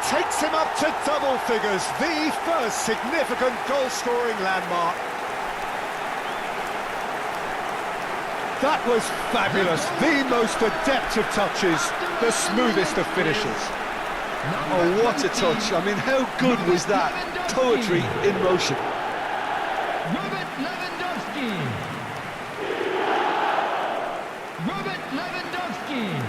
takes him up to double figures, the first significant goal-scoring landmark. That was fabulous, the most adept of touches, the smoothest of finishes. Oh, what a touch. I mean, how good was that? Poetry in motion. Robert Lewandowski. Robert Lewandowski.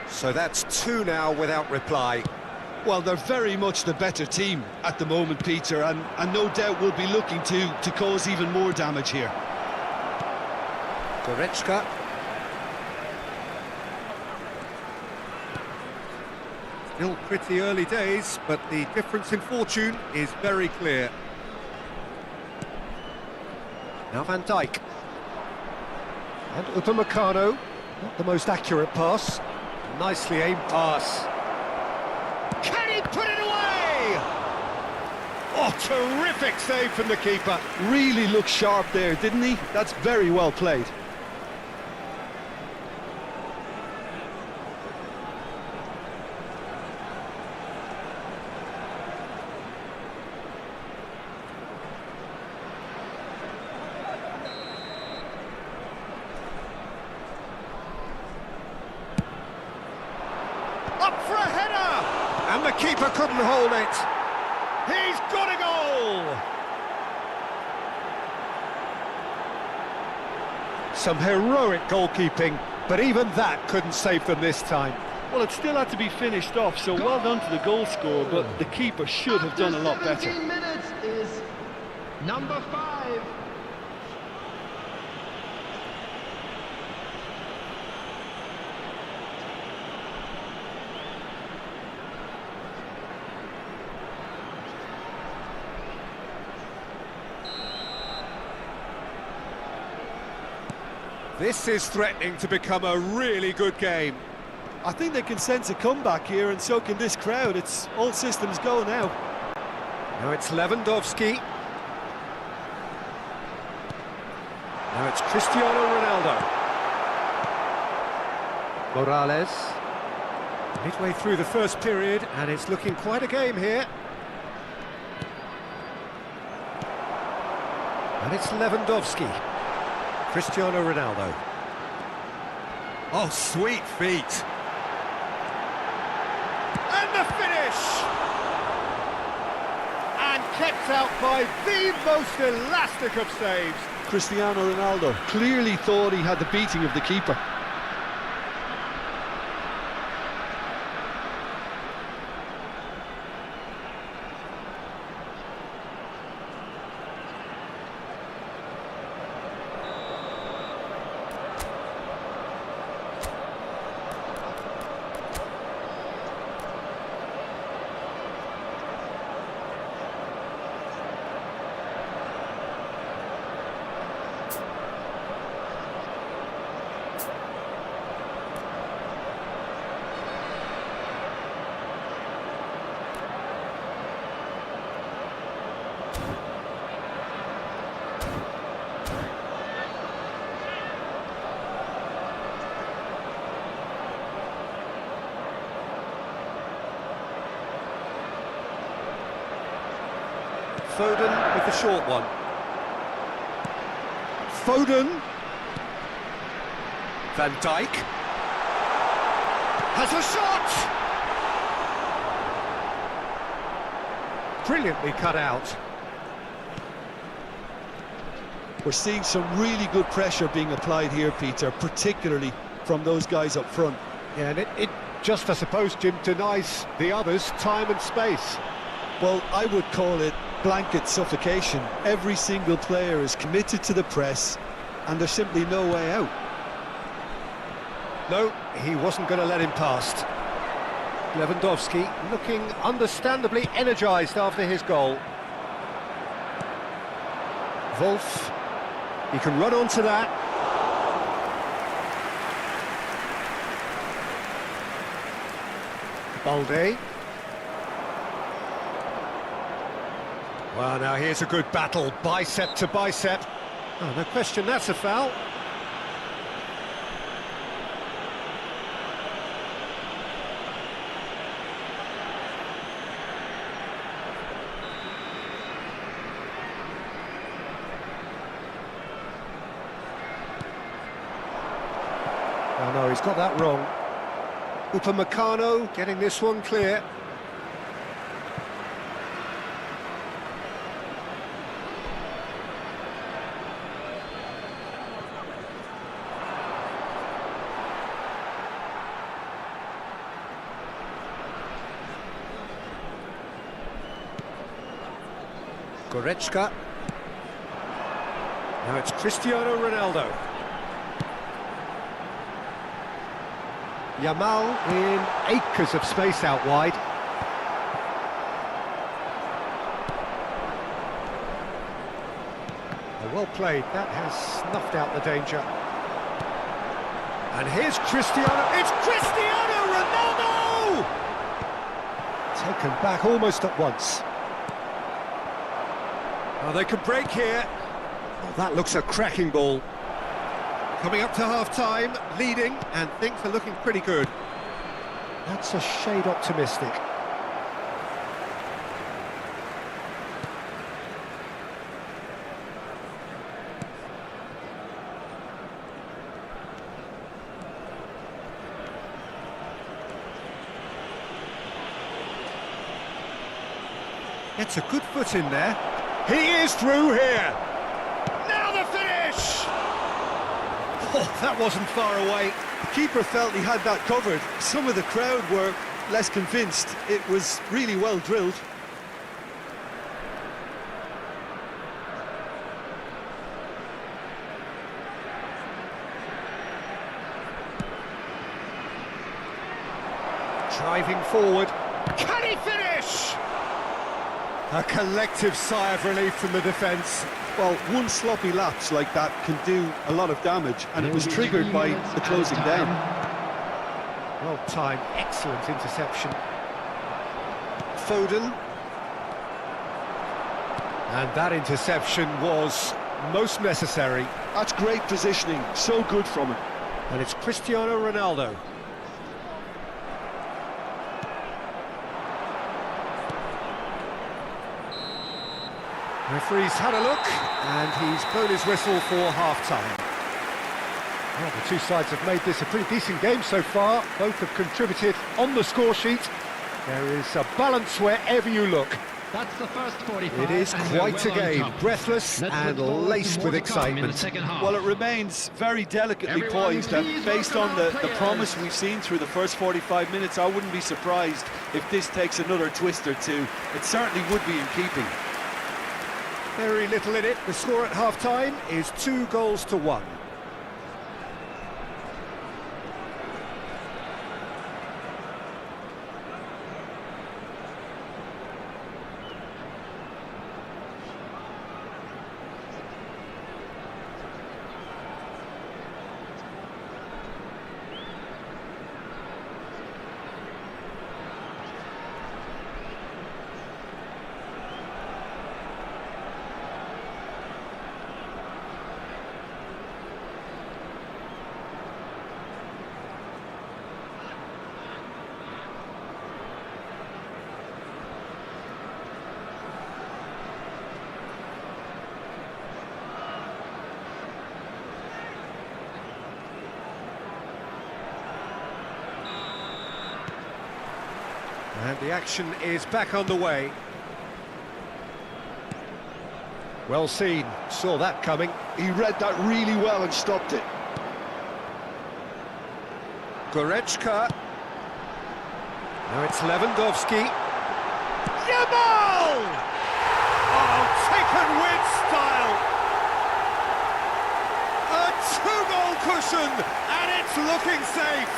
So that's two now without reply. Well, they're very much the better team at the moment, Peter, and no doubt will be looking to cause even more damage here. Goretzka. Still pretty early days, but the difference in fortune is very clear. Now Van Dijk. And Upamecano. Not the most accurate pass. Nicely aimed pass. Can he put it away? Oh, terrific save from the keeper. Really looked sharp there, didn't he? That's very well played. Up for a header! And the keeper couldn't hold it. He's got a goal! Some heroic goalkeeping, but even that couldn't save them this time. Well, it still had to be finished off, so well done to the goal scorer, but the keeper should have done a lot better. 17 minutes is number 5. This is threatening to become a really good game. I think they can sense a comeback here, and so can this crowd. It's all systems go now. Now it's Lewandowski. Now it's Cristiano Ronaldo. Morales. Midway through the first period, and it's looking quite a game here. And it's Lewandowski. Cristiano Ronaldo. Oh, sweet feet. And the finish! And kept out by the most elastic of saves. Cristiano Ronaldo clearly thought he had the beating of the keeper. Foden with the short one. Foden. Van Dijk. Has a shot! Brilliantly cut out. We're seeing some really good pressure being applied here, Peter, particularly from those guys up front. Yeah, and it just, I suppose, Jim, denies the others time and space. Well, I would call it blanket suffocation. Every single player is committed to the press, and there's simply no way out. No, he wasn't going to let him past. Lewandowski looking understandably energised after his goal. Wolf, he can run onto that. Balde. Well, now here's a good battle, bicep to bicep. Oh, no question, that's a foul. Oh no, he's got that wrong. Upamecano getting this one clear. Goretzka. Now it's Cristiano Ronaldo. Yamal in acres of space out wide. Oh, well played, that has snuffed out the danger. And here's Cristiano, it's Cristiano Ronaldo! Taken back almost at once. Oh, they can break here. Oh, that looks a cracking ball. Coming up to half-time, leading, and things are looking pretty good. That's a shade optimistic. Gets a good foot in there. He is through here. Now the finish! Oh, that wasn't far away. The keeper felt he had that covered. Some of the crowd were less convinced. It was really well drilled. Driving forward. Can he finish? A collective sigh of relief from the defence. Well, one sloppy lapse like that can do a lot of damage, and it was triggered by the closing down. Well timed, excellent interception. Foden. And that interception was most necessary. That's great positioning, so good from him. And it's Cristiano Ronaldo. Referee's had a look, and he's blown his whistle for half-time. Well, the two sides have made this a pretty decent game so far. Both have contributed on the score sheet. There is a balance wherever you look. That's the first 45. It is quite a game, breathless and laced with excitement. Well, it remains very delicately poised, and based on the promise we've seen through the first 45 minutes, I wouldn't be surprised if this takes another twist or two. It certainly would be in keeping. Very little in it. The score at half-time is 2-1. And the action is back on the way. Well seen, saw that coming. He read that really well and stopped it. Goretzka. Now it's Lewandowski. Yamal! Oh, taken with style. A two-goal cushion, and it's looking safe.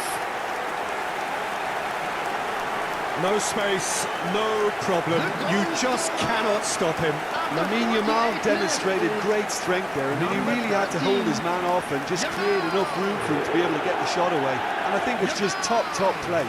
No space, no problem. You just cannot stop him. Lamine Yamal demonstrated great strength there. I mean, he really had to hold his man off and just create enough room for him to be able to get the shot away. And I think it's just top play.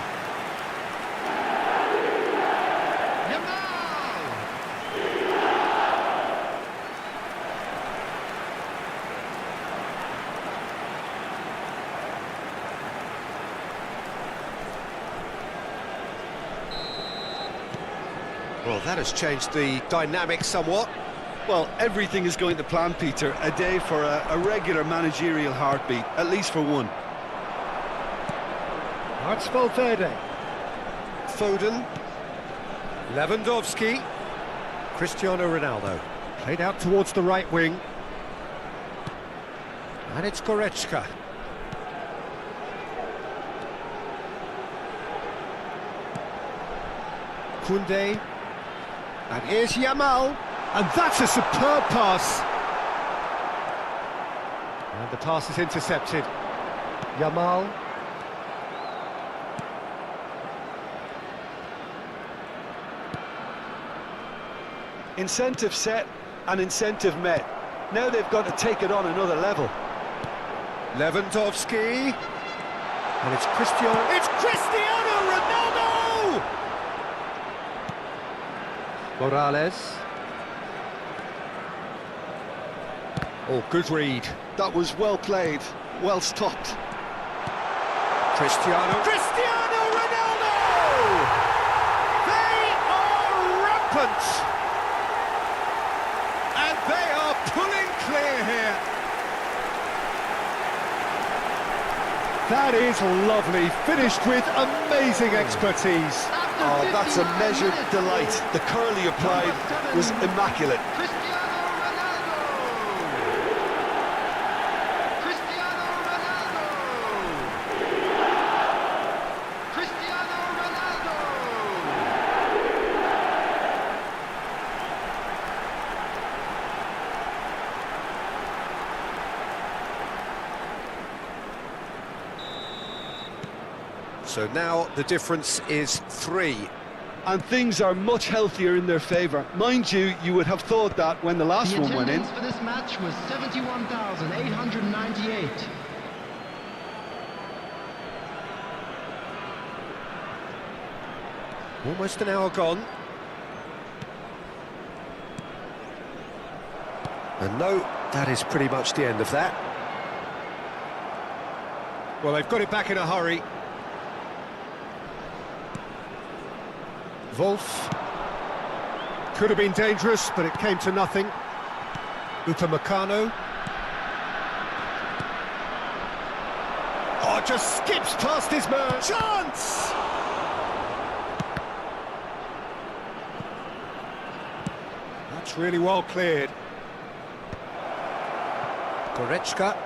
Well, that has changed the dynamic somewhat. Well, everything is going to plan, Peter. A day for a regular managerial heartbeat, at least for one. That's Valverde. Foden. Lewandowski. Cristiano Ronaldo. Played out towards the right wing. And it's Goretzka. Koundé. And here's Yamal. And that's a superb pass. And the pass is intercepted. Yamal. Incentive set and incentive met. Now they've got to take it on another level. Lewandowski. And it's Cristiano. It's Cristiano Ronaldo! Morales. Oh, good read. That was well played, well stopped. Cristiano Ronaldo! They are rampant! And they are pulling clear here. That is lovely, finished with amazing expertise. Oh, that's a measured delight. The curl he applied was immaculate. So now the difference is 3. And things are much healthier in their favour. Mind you, you would have thought that when the last one went in. The attendance for this match was 71,898. Almost an hour gone. And no, that is pretty much the end of that. Well, they've got it back in a hurry. Wolf. Could have been dangerous, but it came to nothing. Upamecano. Oh, just skips past his man. Chance! That's really well cleared. Goretzka.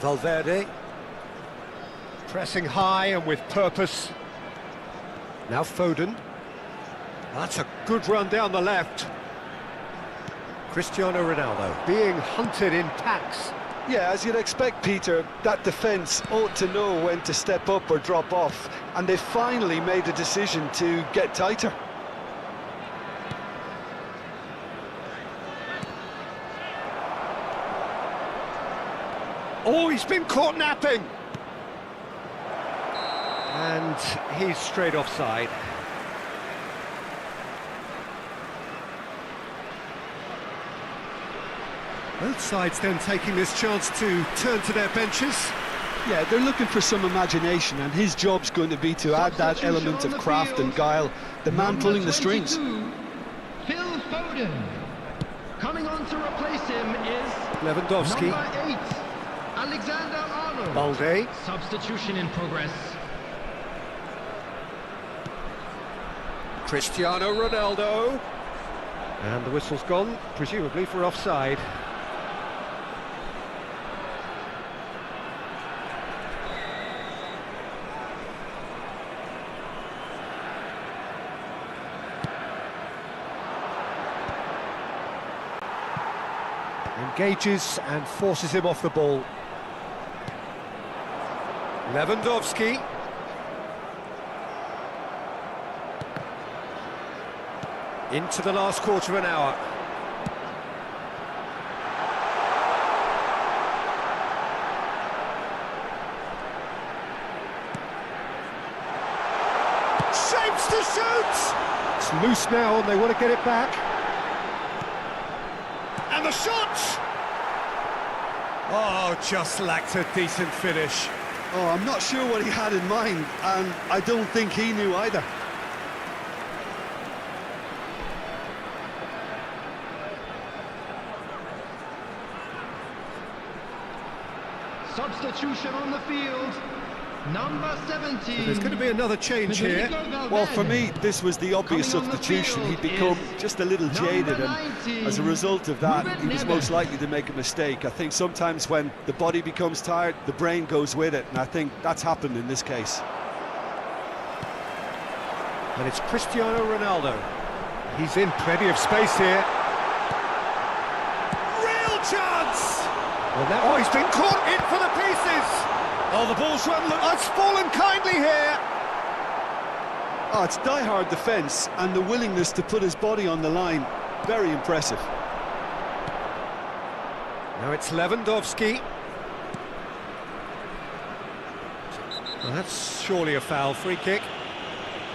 Valverde. Pressing high and with purpose. Now Foden. That's a good run down the left. Cristiano Ronaldo being hunted in packs. Yeah, as you'd expect, Peter, that defence ought to know when to step up or drop off. And they finally made a decision to get tighter. Oh, he's been caught napping! And he's straight offside. Both sides then taking this chance to turn to their benches. Yeah, they're looking for some imagination, and his job's going to be to add that element of craft and guile, the man pulling the strings. Phil Foden. Coming on to replace him is Lewandowski. number 8, Alexander-Arnold. Balde. Substitution in progress. Cristiano Ronaldo. And the whistle's gone, presumably for offside. Engages and forces him off the ball. Lewandowski. Into the last quarter of an hour. Shapes to shoot! It's loose now and they want to get it back. And the shot! Oh, just lacked a decent finish. Oh, I'm not sure what he had in mind, and I don't think he knew either. Substitution on the field. Number 17. There's going to be another change here. Well, for me, this was the obvious Coming on the substitution. field He'd become is just a little jaded, and 19. as a result of that, Ruben he was Neves. most likely to make a mistake. I think sometimes when the body becomes tired, the brain goes with it, and I think that's happened in this case. And it's Cristiano Ronaldo. He's in plenty of space here. Real chance! Well, now, he's been caught in for the pieces! Oh, the ball's run, it's fallen kindly here! Oh, it's die-hard defence, and the willingness to put his body on the line. Very impressive. Now it's Lewandowski. Well, that's surely a foul, free kick.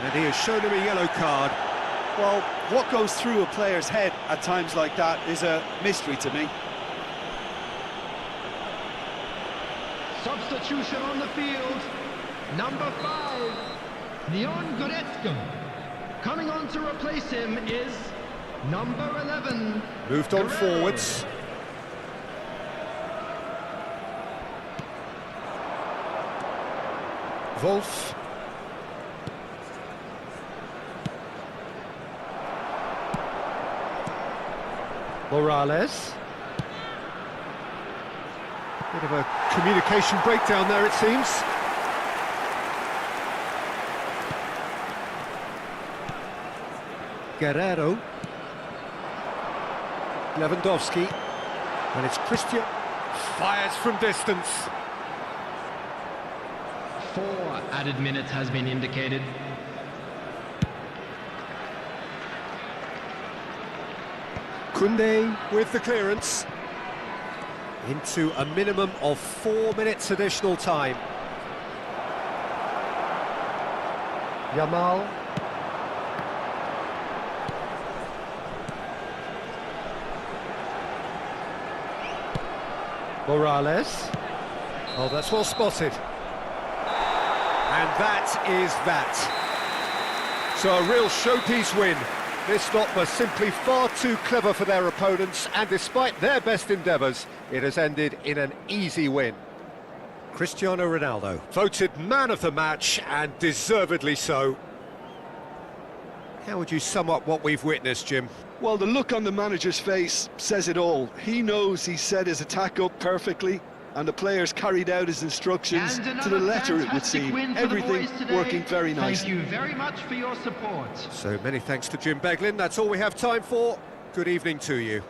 And he has shown him a yellow card. Well, what goes through a player's head at times like that is a mystery to me. Substitution on the field. Number 5, Leon Goretzka. Coming on to replace him is number 11. Moved on Guerrero. forwards. Wolf. Morales. Bit of a communication breakdown there, it seems. Guerrero. Lewandowski. And it's Christian. Fires from distance. 4 added minutes has been indicated. Koundé with the clearance. Into a minimum of 4 minutes additional time. Yamal. Morales. Oh, that's well spotted. And that is that. So a real showpiece win. This lot were simply far too clever for their opponents, and despite their best endeavours, it has ended in an easy win. Cristiano Ronaldo, voted man of the match, and deservedly so. How would you sum up what we've witnessed, Jim? Well, the look on the manager's face says it all. He knows he set his attack up perfectly, and the players carried out his instructions And to the another letter, it would fantastic seem. win for the Everything boys today. working very Thank nicely. you very much for your support. So many thanks to Jim Beglin. That's all we have time for. Good evening to you.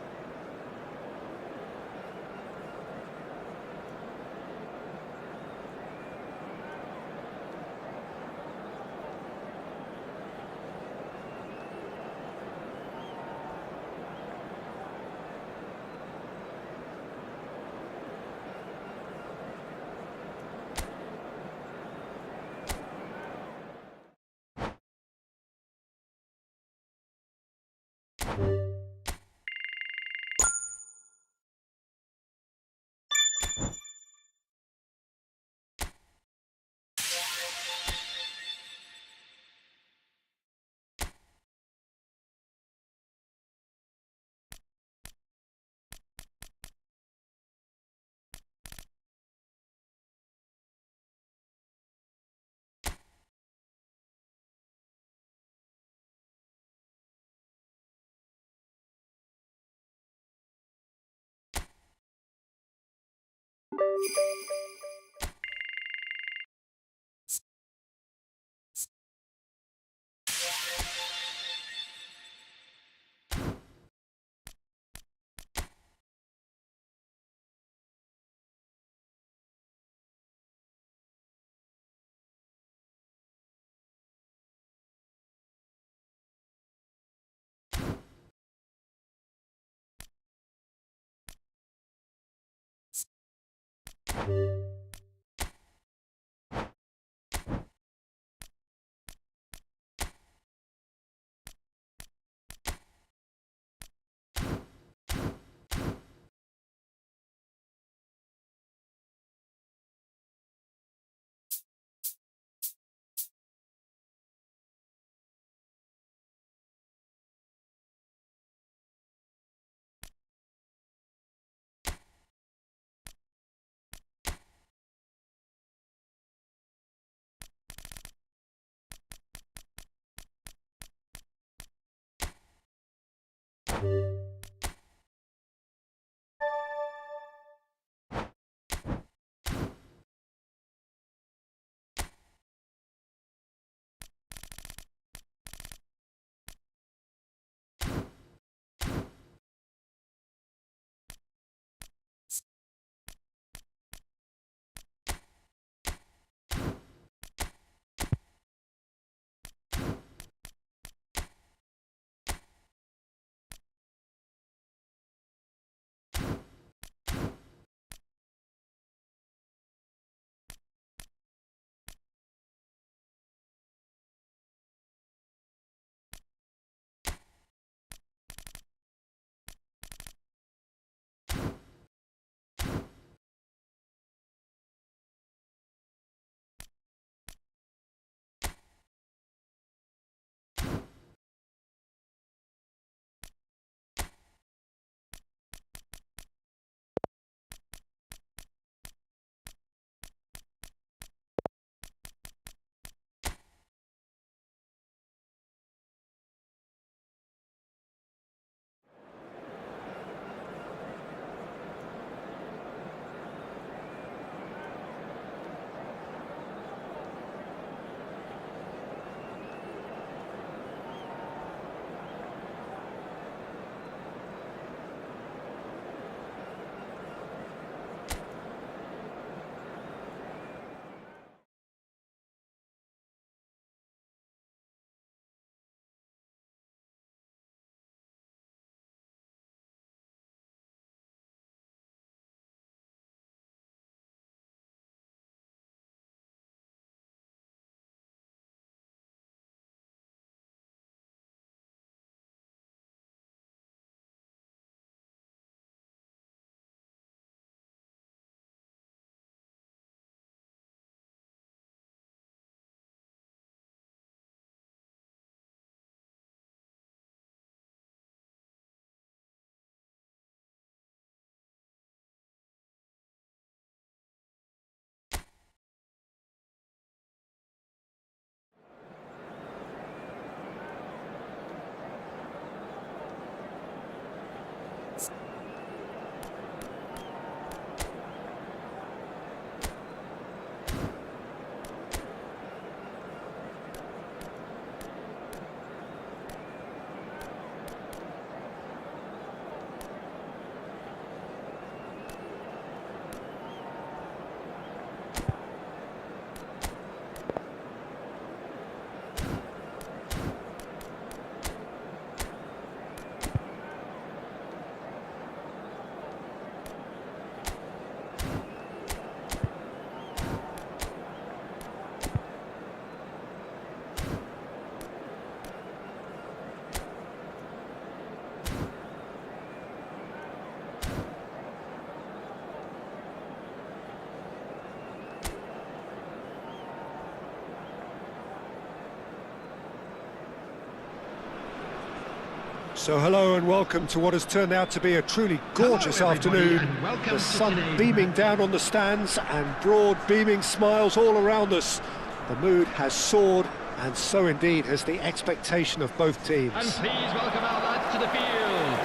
So hello and welcome to what has turned out to be a truly gorgeous afternoon. The sun beaming down on the stands and broad beaming smiles all around us. The mood has soared, and so indeed has the expectation of both teams. And please welcome our lads to the field.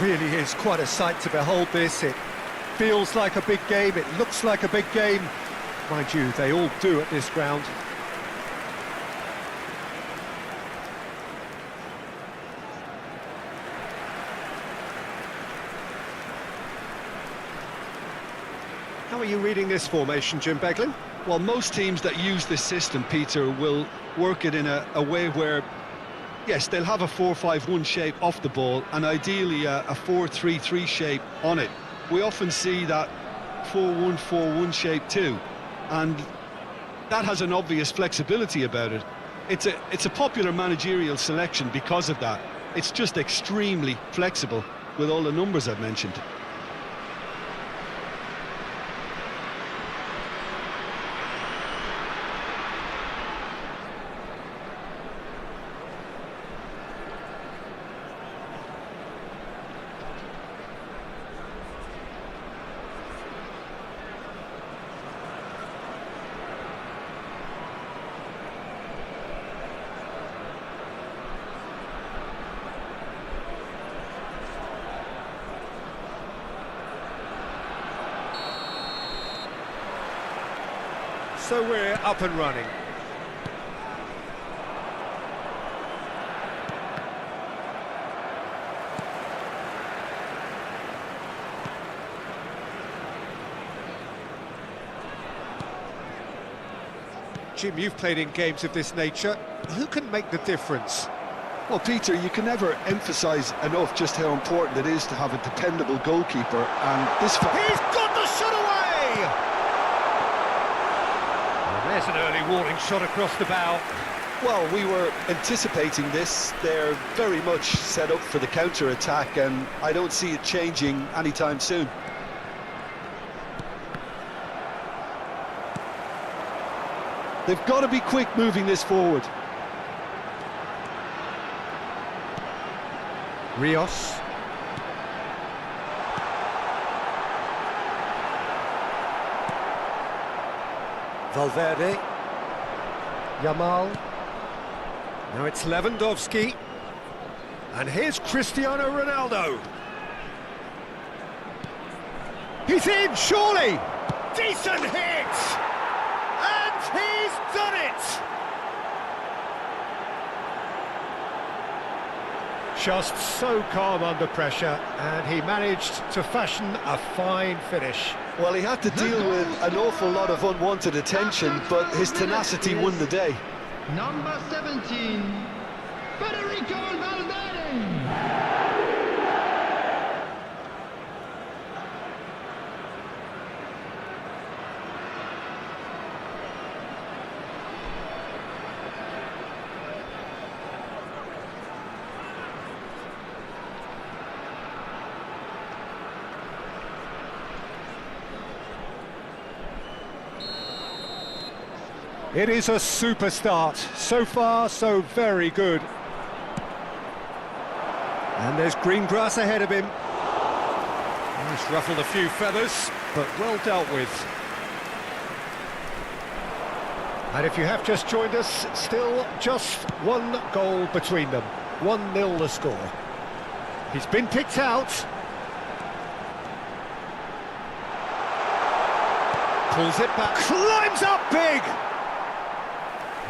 Really is quite a sight to behold this. It feels like a big game, it looks like a big game. Mind you, they all do at this ground. How are you reading this formation, Jim Beglin? Well, most teams that use this system, Peter, will work it in a way where, yes, they'll have a 4-5-1 shape off the ball and ideally a 4-3-3 shape on it. We often see that 4-1-4-1 shape too, and that has an obvious flexibility about it. It's a popular managerial selection because of that. It's just extremely flexible with all the numbers I've mentioned. So we're up and running. Jim, you've played in games of this nature. Who can make the difference? Well, Peter, you can never emphasise enough just how important it is to have a dependable goalkeeper, and this... He's got the shot away! And there's an early warning shot across the bow. Well, we were anticipating this. They're very much set up for the counter-attack, and I don't see it changing anytime soon. They've got to be quick moving this forward. Rios. Valverde. Yamal. Now it's Lewandowski. And here's Cristiano Ronaldo. He's in, surely! Decent hit! And he's done it! Just so calm under pressure, and he managed to fashion a fine finish. Well, he had to deal with an awful lot of unwanted attention, but his tenacity won the day. Number 17, Federico Valverde. It is a super start. So far, so very good. And there's green grass ahead of him. He's ruffled a few feathers, but well dealt with. And if you have just joined us, still just one goal between them. 1-0 the score. He's been picked out. Pulls it back. Climbs up big!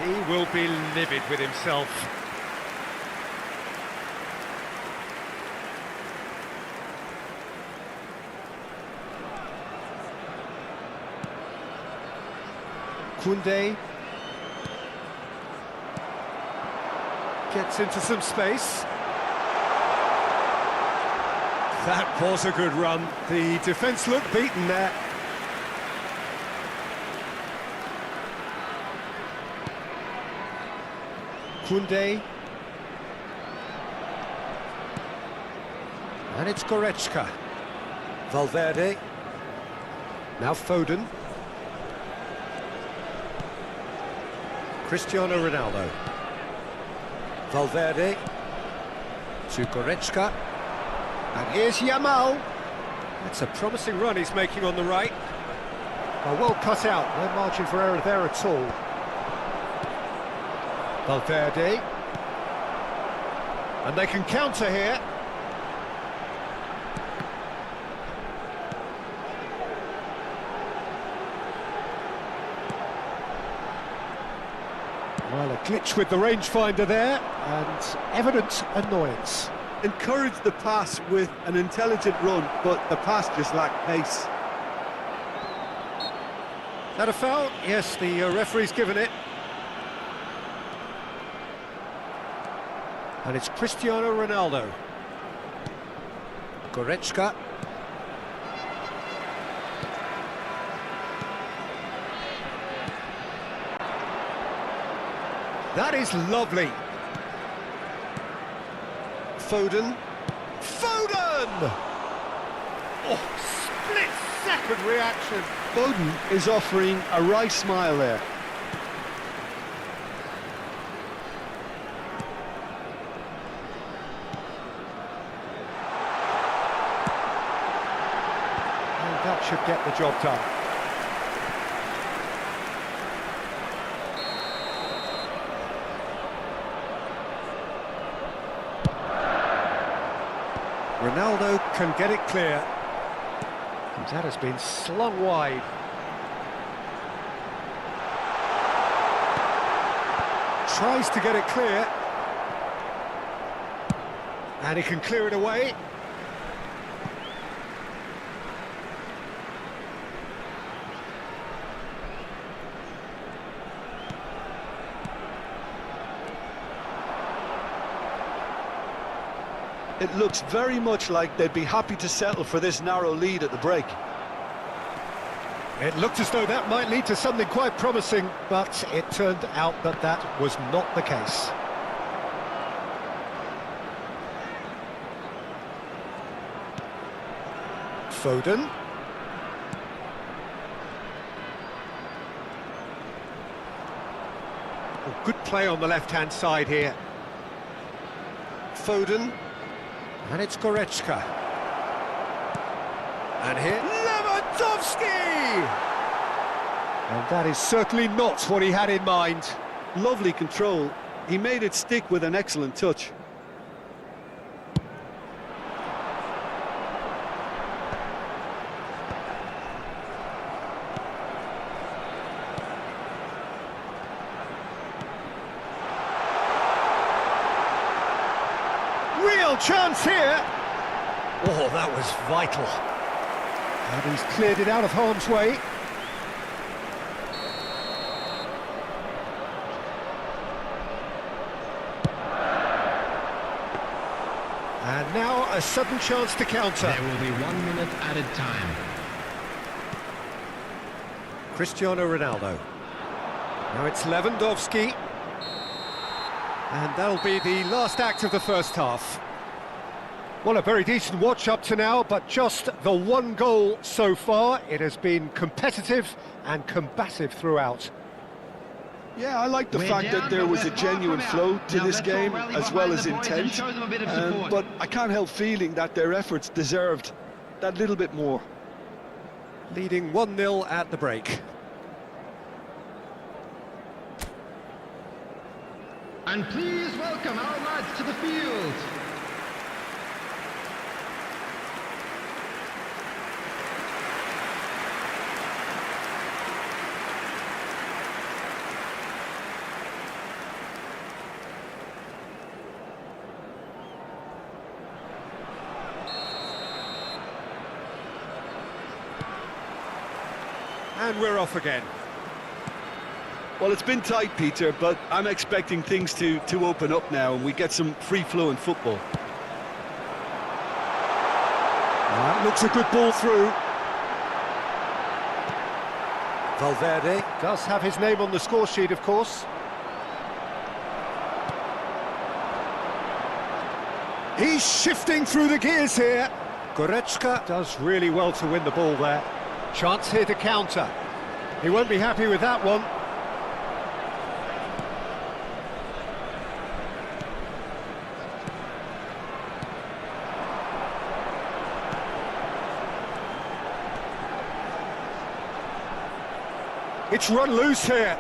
He will be livid with himself. Koundé gets into some space. That was a good run. The defence looked beaten there. Koundé. And it's Goretzka. Valverde. Now Foden. Cristiano Ronaldo. Valverde. To Goretzka. And here's Yamal. That's a promising run he's making on the right. Well cut out, no margin for error there at all. Valverde. And they can counter here. Well, a glitch with the rangefinder there, and evident annoyance. Encouraged the pass with an intelligent run, but the pass just lacked pace. Is that a foul? Yes, the referee's given it. And it's Cristiano Ronaldo. Goretzka. That is lovely. Foden. Foden! Oh, split-second reaction. Foden is offering a wry smile there. And that should get the job done. Ronaldo can get it clear. And that has been slung wide. Tries to get it clear. And he can clear it away. It looks very much like they'd be happy to settle for this narrow lead at the break. It looked as though that might lead to something quite promising, but it turned out that that was not the case. Foden. Oh, good play on the left-hand side here. Foden. And it's Goretzka. And here, Lewandowski! And that is certainly not what he had in mind. Lovely control. He made it stick with an excellent touch. Real chance here. Oh, that was vital. And he's cleared it out of harm's way. And now a sudden chance to counter. There will be 1 minute added time. Cristiano Ronaldo. Now it's Lewandowski. And that'll be the last act of the first half. Well, a very decent watch up to now, but just the one goal so far. It has been competitive and combative throughout. Yeah, I like the fact that there was a genuine flow to this game, as well as intent. But I can't help feeling that their efforts deserved that little bit more. Leading 1-0 at the break. And please welcome our lads to the field. And we're off again. Well, it's been tight, Peter, but I'm expecting things to open up now and we get some free-flowing football. That looks a good ball through. Valverde does have his name on the score sheet, of course. He's shifting through the gears here. Goretzka does really well to win the ball there. Chance here to counter. He won't be happy with that one. It's run loose here.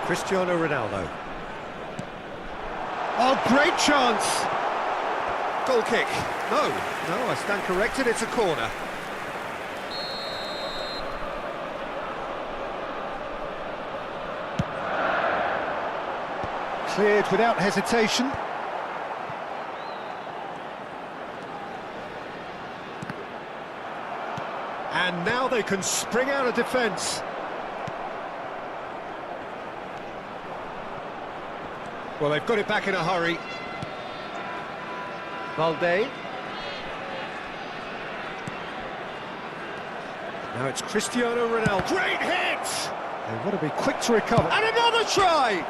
Cristiano Ronaldo. Oh, great chance. Goal kick. No, I stand corrected, it's a corner. Cleared without hesitation. And now they can spring out of defence. Well, they've got it back in a hurry. Valde. Now it's Cristiano Ronaldo. Great hit! They've got to be quick to recover. And another try!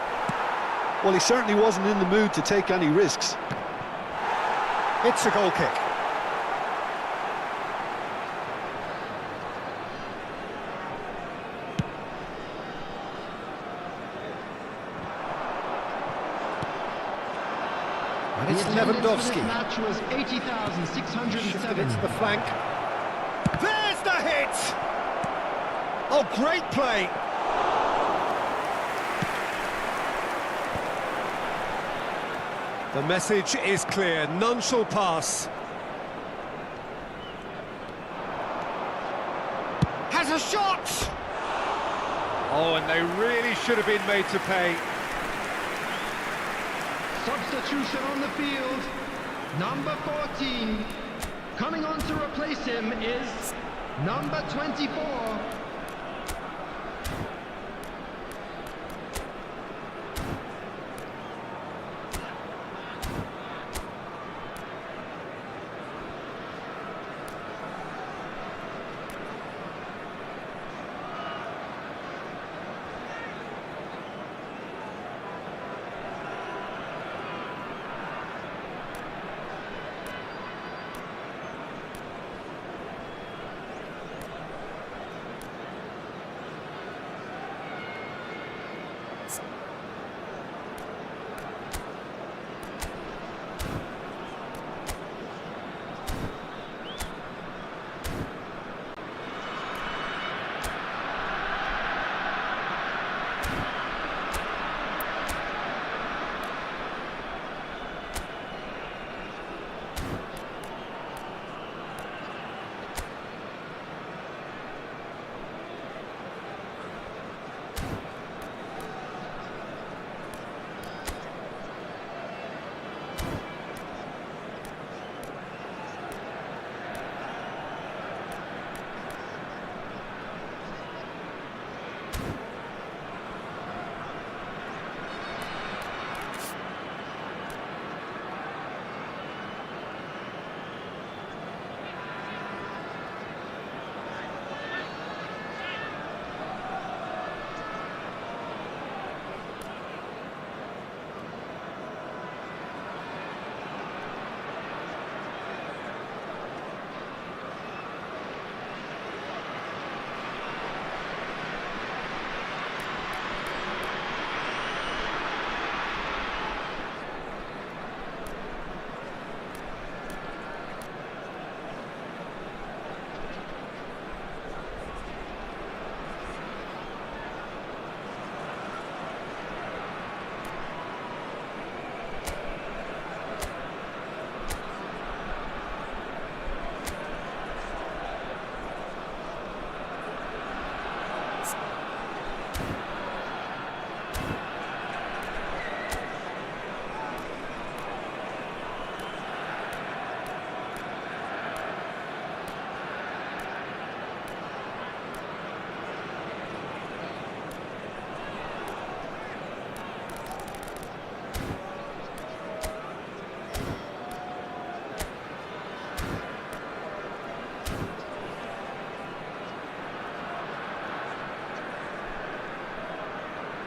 Well, he certainly wasn't in the mood to take any risks. It's a goal kick. And it's Lewandowski. Match was 80,607. It's the flank. There's the hit! Oh, great play! The message is clear, none shall pass. Has a shot! Oh, and they really should have been made to pay. Substitution on the field. Number 14. Coming on to replace him is number 24.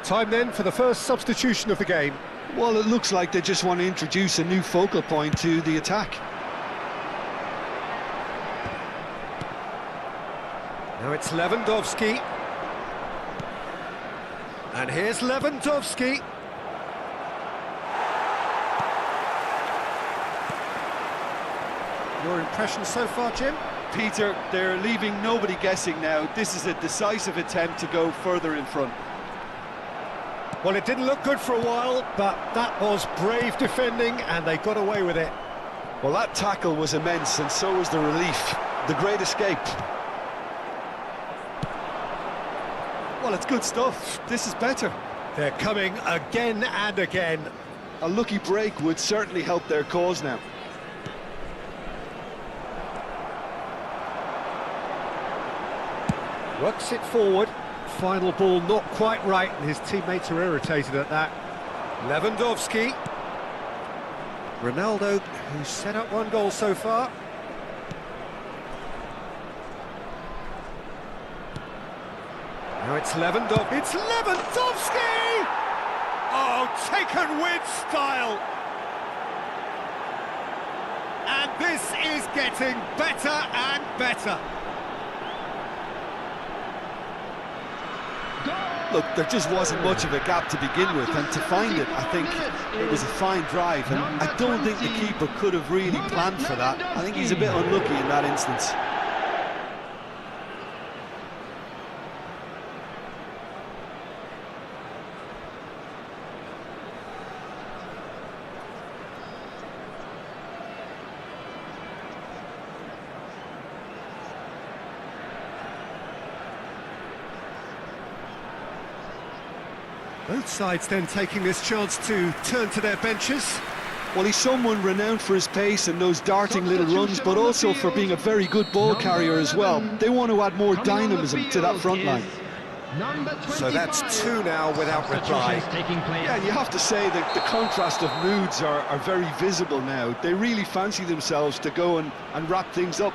Time then for the first substitution of the game. Well, it looks like they just want to introduce a new focal point to the attack. Now it's Lewandowski. And here's Lewandowski. Your impression so far, Jim? Peter, they're leaving nobody guessing now. This is a decisive attempt to go further in front. Well, it didn't look good for a while, but that was brave defending, and they got away with it. Well, that tackle was immense, and so was the relief. The great escape. Well, it's good stuff. This is better. They're coming again and again. A lucky break would certainly help their cause now. Works it forward. Final ball not quite right, and his teammates are irritated at that. Lewandowski. Ronaldo, who's set up one goal so far. Now it's Lewandowski. It's Lewandowski! Oh, taken with style. And this is getting better and better. Look, there just wasn't much of a gap to begin with, and to find it, I think it was a fine drive, and I don't think the keeper could have really planned for that. I think he's a bit unlucky in that instance. Both sides then taking this chance to turn to their benches. Well, he's someone renowned for his pace and those darting little runs, but also for being a very good ball carrier as well. They want to add more dynamism to that front line. So that's 2 now without reply. Yeah, you have to say that the contrast of moods are very visible now. They really fancy themselves to go and wrap things up.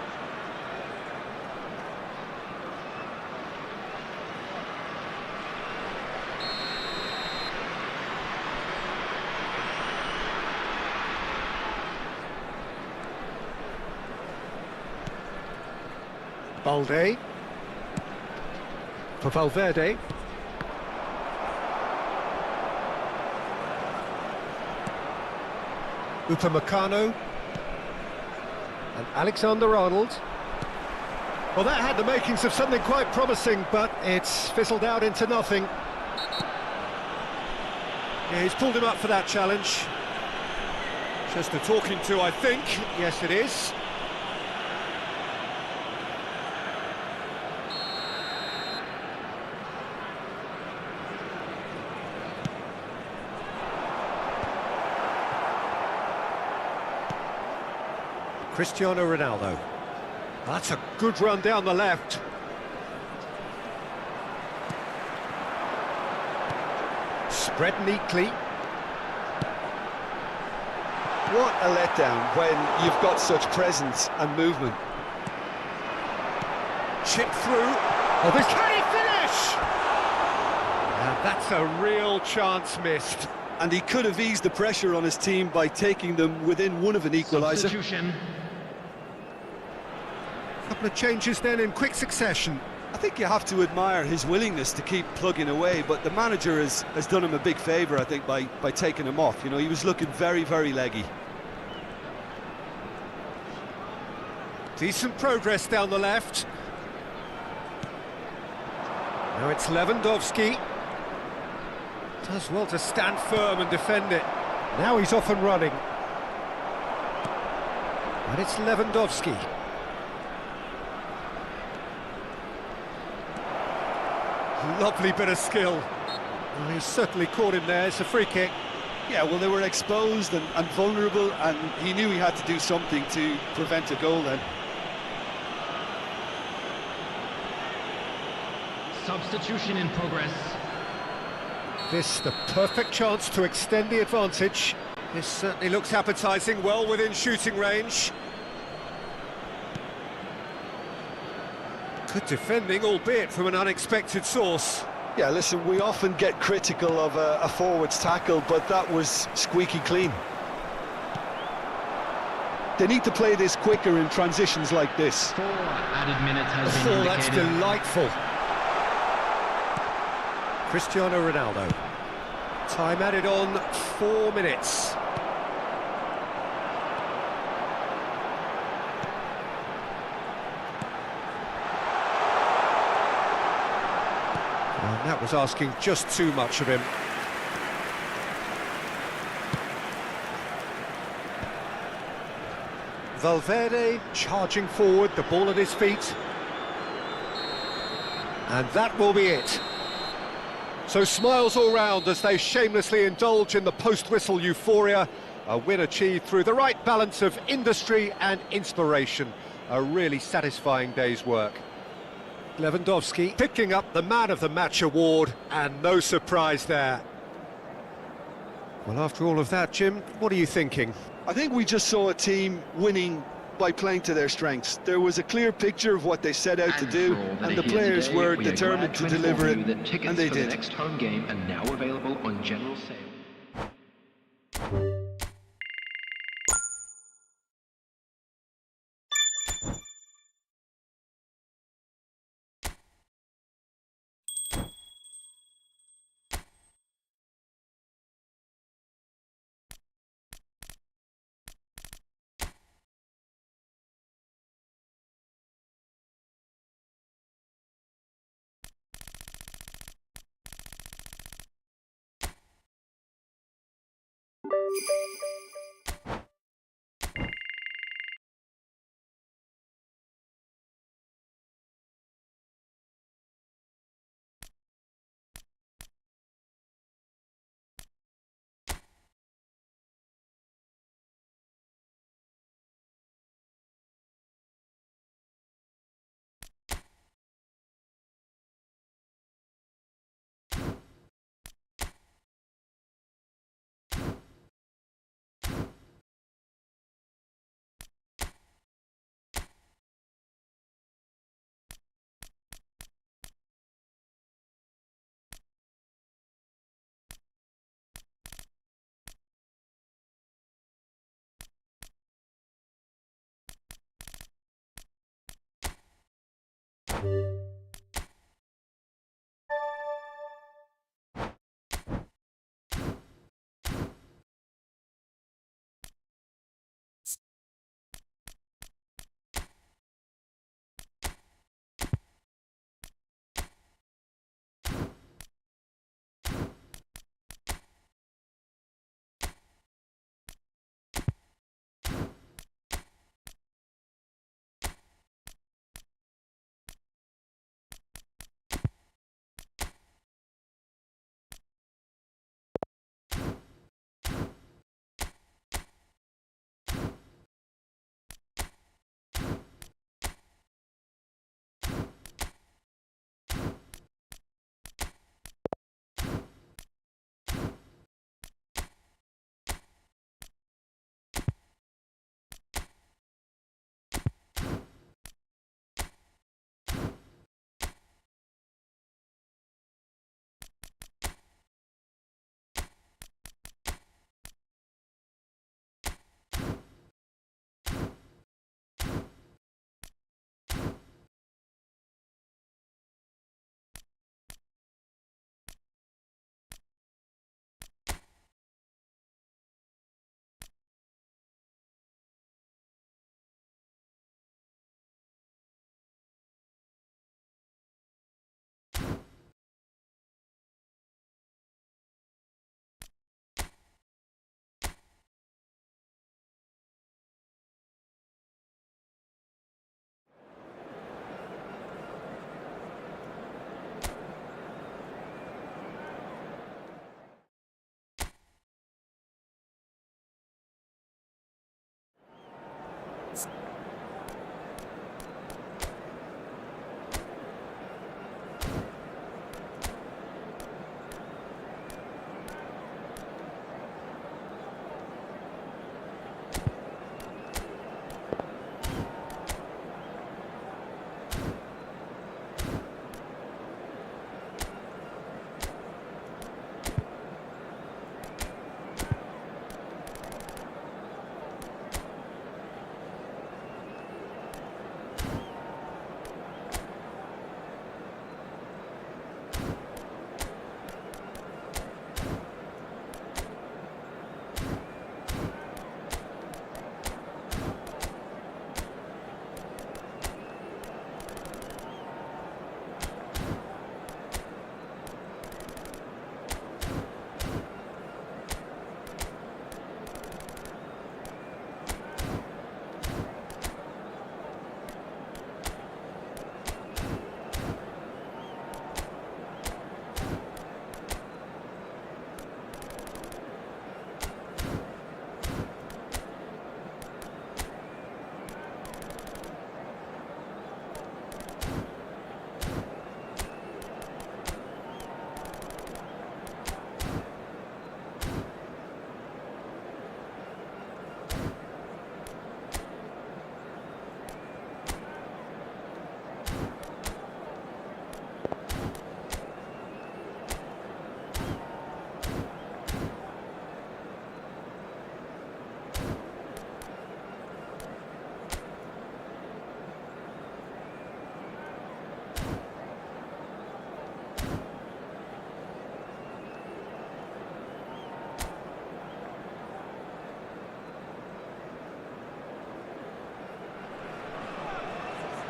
Balde for Valverde. Upamecano and Alexander-Arnold. Well, that had the makings of something quite promising, but it's fizzled out into nothing. Yeah, he's pulled him up for that challenge. Just a talking to, I think. Yes, it is. Cristiano Ronaldo. That's a good run down the left. Spread neatly. What a letdown when you've got such presence and movement. Chip through. Oh, this can he finish? And that's a real chance missed. And he could have eased the pressure on his team by taking them within one of an equaliser. Couple of changes then in quick succession. I think you have to admire his willingness to keep plugging away, but the manager has done him a big favour, I think, by taking him off. You know, he was looking very, very leggy. Decent progress down the left. Now it's Lewandowski. Does well to stand firm and defend it. Now he's off and running. And it's Lewandowski. Lovely bit of skill. Well, he's certainly caught him there. It's a free kick. Yeah, well, they were exposed and vulnerable, and he knew he had to do something to prevent a goal then. Substitution in progress. This the perfect chance to extend the advantage. This certainly looks appetising, well within shooting range. Good defending, albeit from an unexpected source. Yeah, listen, we often get critical of a forward's tackle, but that was squeaky clean. They need to play this quicker in transitions like this. 4 added minutes has been indicated. That's delightful. Cristiano Ronaldo. Time added on 4 minutes. And that was asking just too much of him. Valverde charging forward, the ball at his feet. And that will be it. So smiles all round as they shamelessly indulge in the post-whistle euphoria. A win achieved through the right balance of industry and inspiration. A really satisfying day's work. Lewandowski picking up the Man of the Match award, and no surprise there. Well, after all of that, Jim, what are you thinking? I think we just saw a team winning by playing to their strengths. There was a clear picture of what they set out to do, and the players were determined to deliver it, and they did. The next home game are now available on general sale.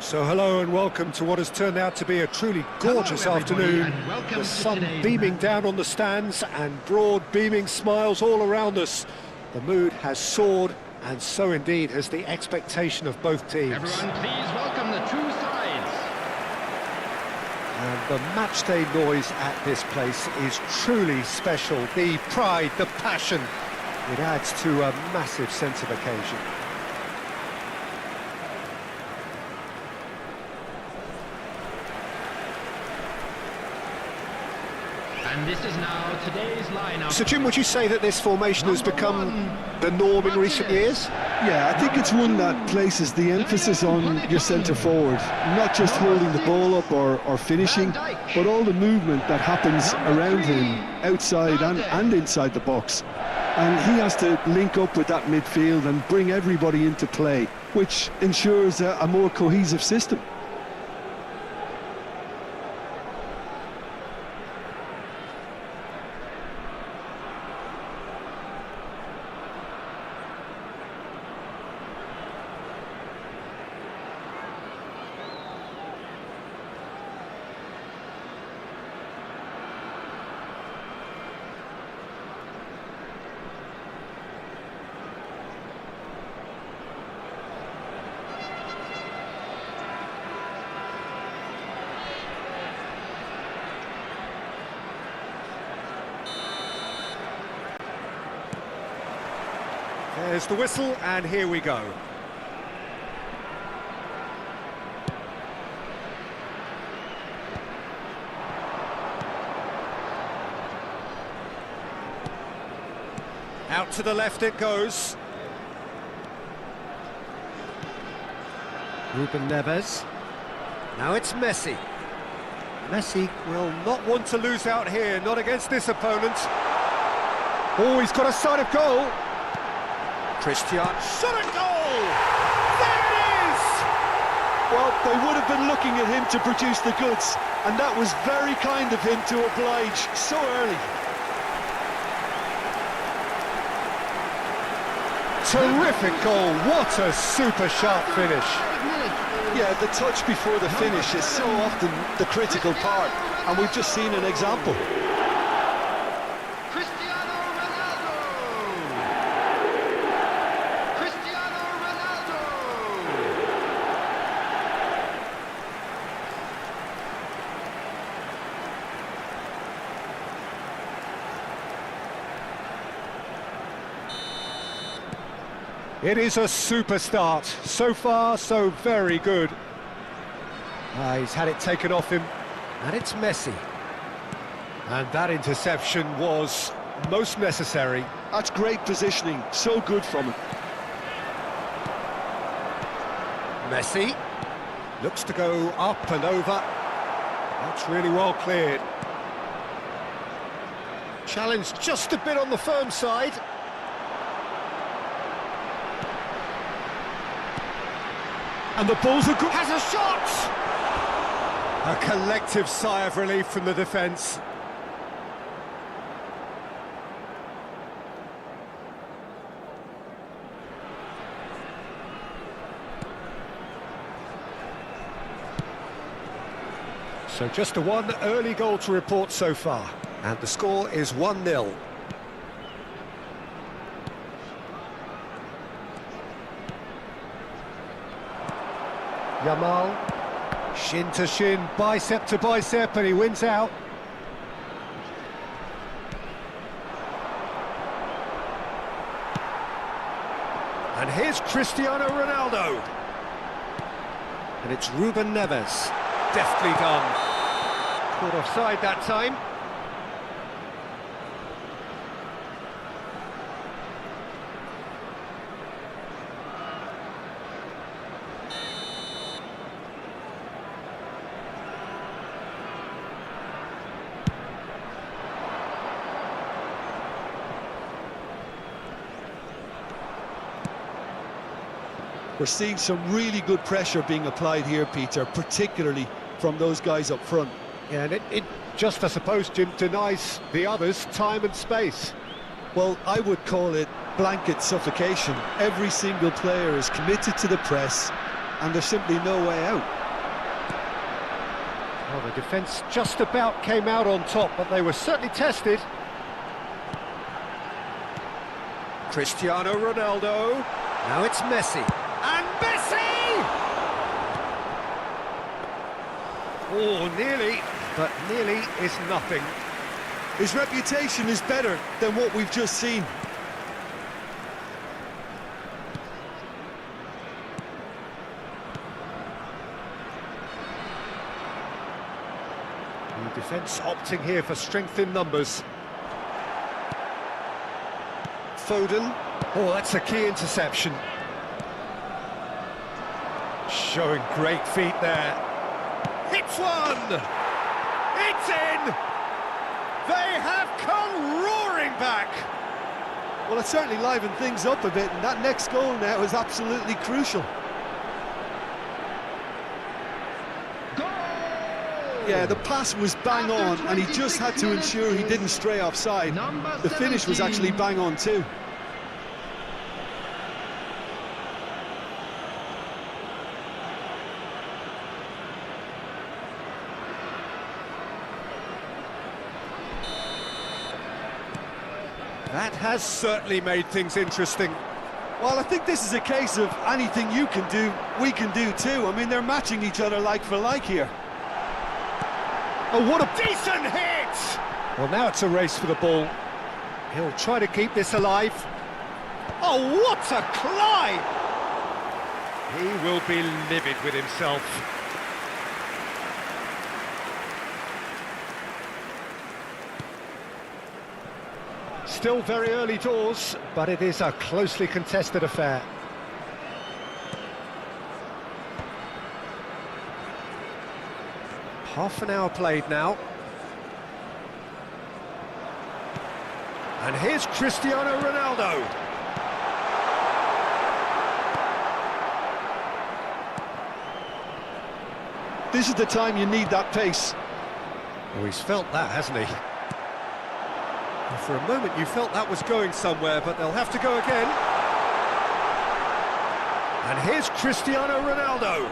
So hello and welcome to what has turned out to be a truly gorgeous Hello, everybody, afternoon. and welcome The to sun today's beaming match. down on the stands and broad beaming smiles all around us. The mood has soared, and so indeed has the expectation of both teams. Everyone, please welcome the two sides. And the matchday noise at this place is truly special. The pride, the passion, it adds to a massive sense of occasion. And this is now today's lineup. So Jim, would you say that this formation has become the norm in recent years? Yeah, I think it's one that places the emphasis on your centre forward, not just holding the ball up or finishing, but all the movement that happens around him, outside and inside the box. And he has to link up with that midfield and bring everybody into play, which ensures a more cohesive system. There's the whistle, and here we go. Out to the left it goes. Ruben Neves. Now it's Messi. Messi will not want to lose out here, not against this opponent. Oh, he's got a side of goal. Christian, shot a goal! There it is! Well, they would have been looking at him to produce the goods, and that was very kind of him to oblige so early. Terrific goal, what a super sharp finish. Yeah, the touch before the finish is so often the critical part, and we've just seen an example. It is a super start. So far, so very good. He's had it taken off him, and it's Messi. And that interception was most necessary. That's great positioning, so good from him. Messi looks to go up and over. That's really well cleared. Challenge just a bit on the firm side. And the ball's a good... has a shot! A collective sigh of relief from the defence. So just the one early goal to report so far. And the score is 1-0. Yamal, shin to shin, bicep to bicep, and he wins out. And here's Cristiano Ronaldo. And it's Ruben Neves. Deftly done. Caught offside that time. We're seeing some really good pressure being applied here, Peter, particularly from those guys up front. Yeah, and it just, I suppose, Jim, denies the others time and space. Well, I would call it blanket suffocation. Every single player is committed to the press, and there's simply no way out. Well, the defence just about came out on top, but they were certainly tested. Cristiano Ronaldo. Now it's Messi. And Messi! Oh, nearly, but nearly is nothing. His reputation is better than what we've just seen. The defence opting here for strength in numbers. Foden. Oh, that's a key interception. Showing great feet there. Hits one! It's in! They have come roaring back! Well, it certainly livened things up a bit, and that next goal now is absolutely crucial. Yeah, the pass was bang on, and he just had to ensure he didn't stray offside. The finish was actually bang on too. That has certainly made things interesting. Well, I think this is a case of anything you can do, we can do too. I mean, they're matching each other like for like here. Oh, what a decent hit! Well, now it's a race for the ball. He'll try to keep this alive. Oh, what a climb! He will be livid with himself. Still very early doors, but it is a closely contested affair. Half an hour played now. And here's Cristiano Ronaldo. This is the time you need that pace. Oh, he's felt that, hasn't he? For a moment you felt that was going somewhere, but they'll have to go again. And here's Cristiano Ronaldo.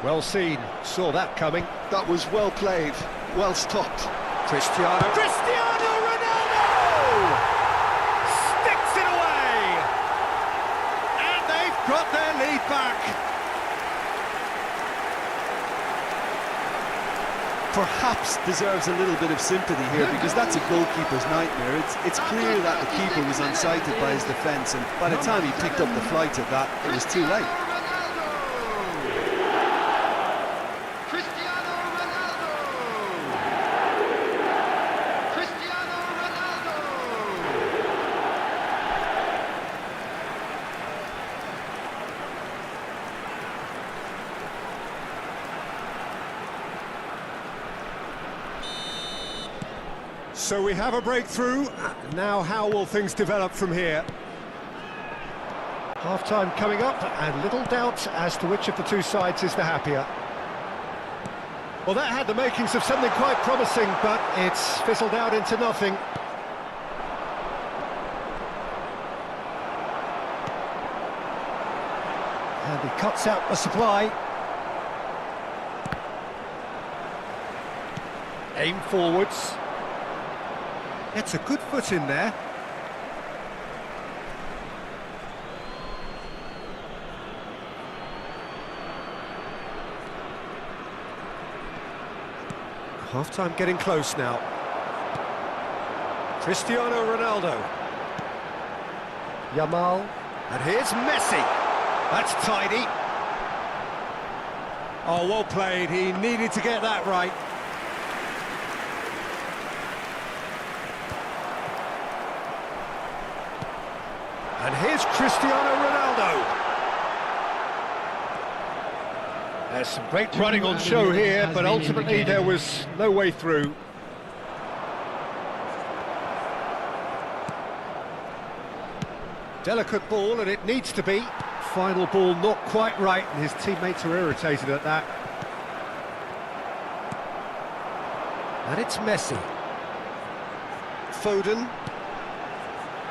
Well seen, saw that coming. That was well played, well stopped. Cristiano Ronaldo! Sticks it away! And they've got their lead back. Perhaps deserves a little bit of sympathy here, because that's a goalkeeper's nightmare. It's clear that the keeper was unsighted by his defence, and by the time he picked up the flight of that, it was too late. So we have a breakthrough. Now how will things develop from here? Half-time coming up, and little doubt as to which of the two sides is the happier. Well, that had the makings of something quite promising, but it's fizzled out into nothing. And he cuts out the supply. Aim forwards. It's a good foot in there. Half-time getting close now. Cristiano Ronaldo. Yamal. And here's Messi. That's tidy. Oh, well played. He needed to get that right. And here's Cristiano Ronaldo. There's some great running on show here, but ultimately there was no way through. Delicate ball, and it needs to be. Final ball not quite right, and his teammates are irritated at that. And it's Messi. Foden.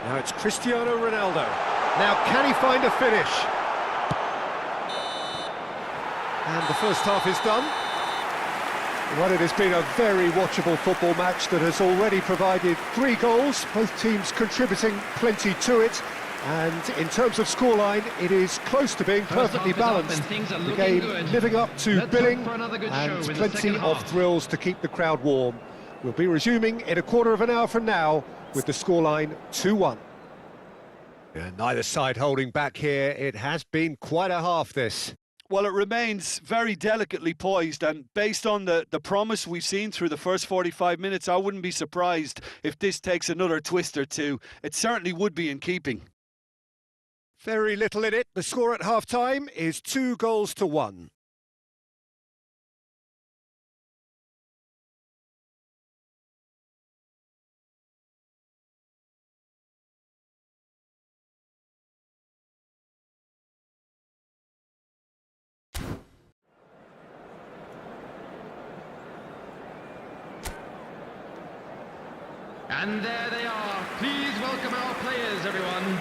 Now it's Cristiano Ronaldo. Now can he find a finish? And the first half is done. Well, it has been a very watchable football match that has already provided 3 goals, both teams contributing plenty to it. And in terms of scoreline, it is close to being perfectly balanced. The game living up to billing and plenty of thrills to keep the crowd warm. We'll be resuming in a quarter of an hour from now with the scoreline 2-1. And neither side holding back here. It has been quite a half, this. Well, it remains very delicately poised, and based on the promise we've seen through the first 45 minutes, I wouldn't be surprised if this takes another twist or two. It certainly would be in keeping. Very little in it. The score at half-time is 2-1. And there they are. Please welcome our players, everyone.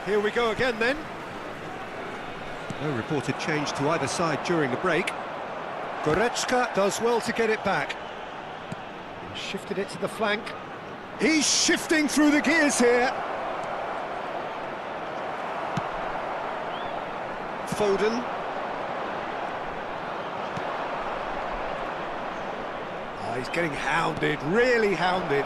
Here we go again then. No reported change to either side during the break. Goretzka does well to get it back. He shifted it to the flank. He's shifting through the gears here. Foden. Oh, he's getting hounded, really hounded.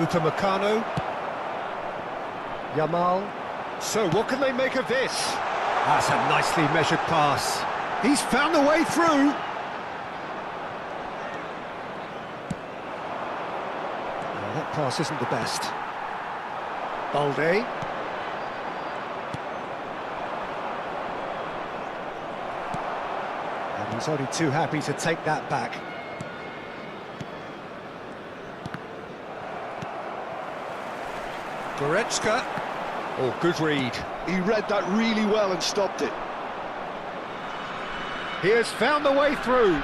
Upamecano. Yamal. So what can they make of this? That's a nicely measured pass. He's found the way through. Well, that pass isn't the best. Balde. And he's only too happy to take that back. Goretzka. Oh, good read. He read that really well and stopped it. He has found the way through.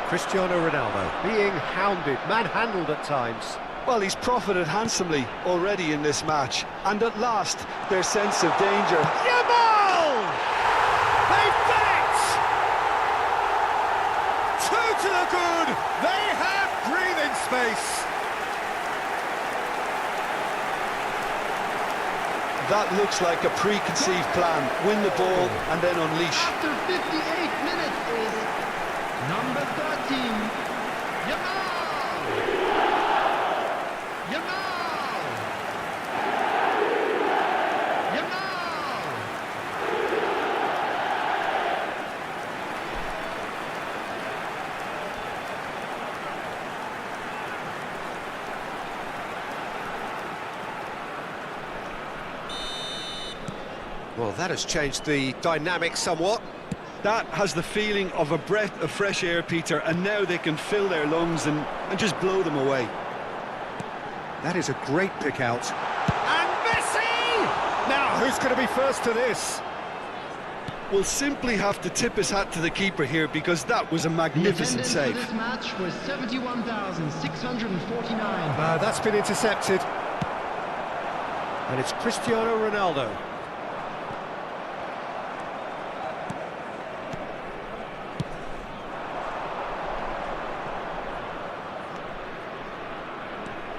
Cristiano Ronaldo being hounded, manhandled at times. Well, he's profited handsomely already in this match. And at last, their sense of danger. Yamal! They've done it! 2 to the good. They have breathing space. That looks like a preconceived plan. Win the ball and then unleash. After 58 minutes is number 13, Yamal! Yamal! Yamal! Well, that has changed the dynamic somewhat. That has the feeling of a breath of fresh air, Peter, and now they can fill their lungs and just blow them away. That is a great pick out. And Messi! Now, who's going to be first to this? We'll simply have to tip his hat to the keeper here because that was a magnificent save. The attendance for this match was 71,649. That's been intercepted. And it's Cristiano Ronaldo.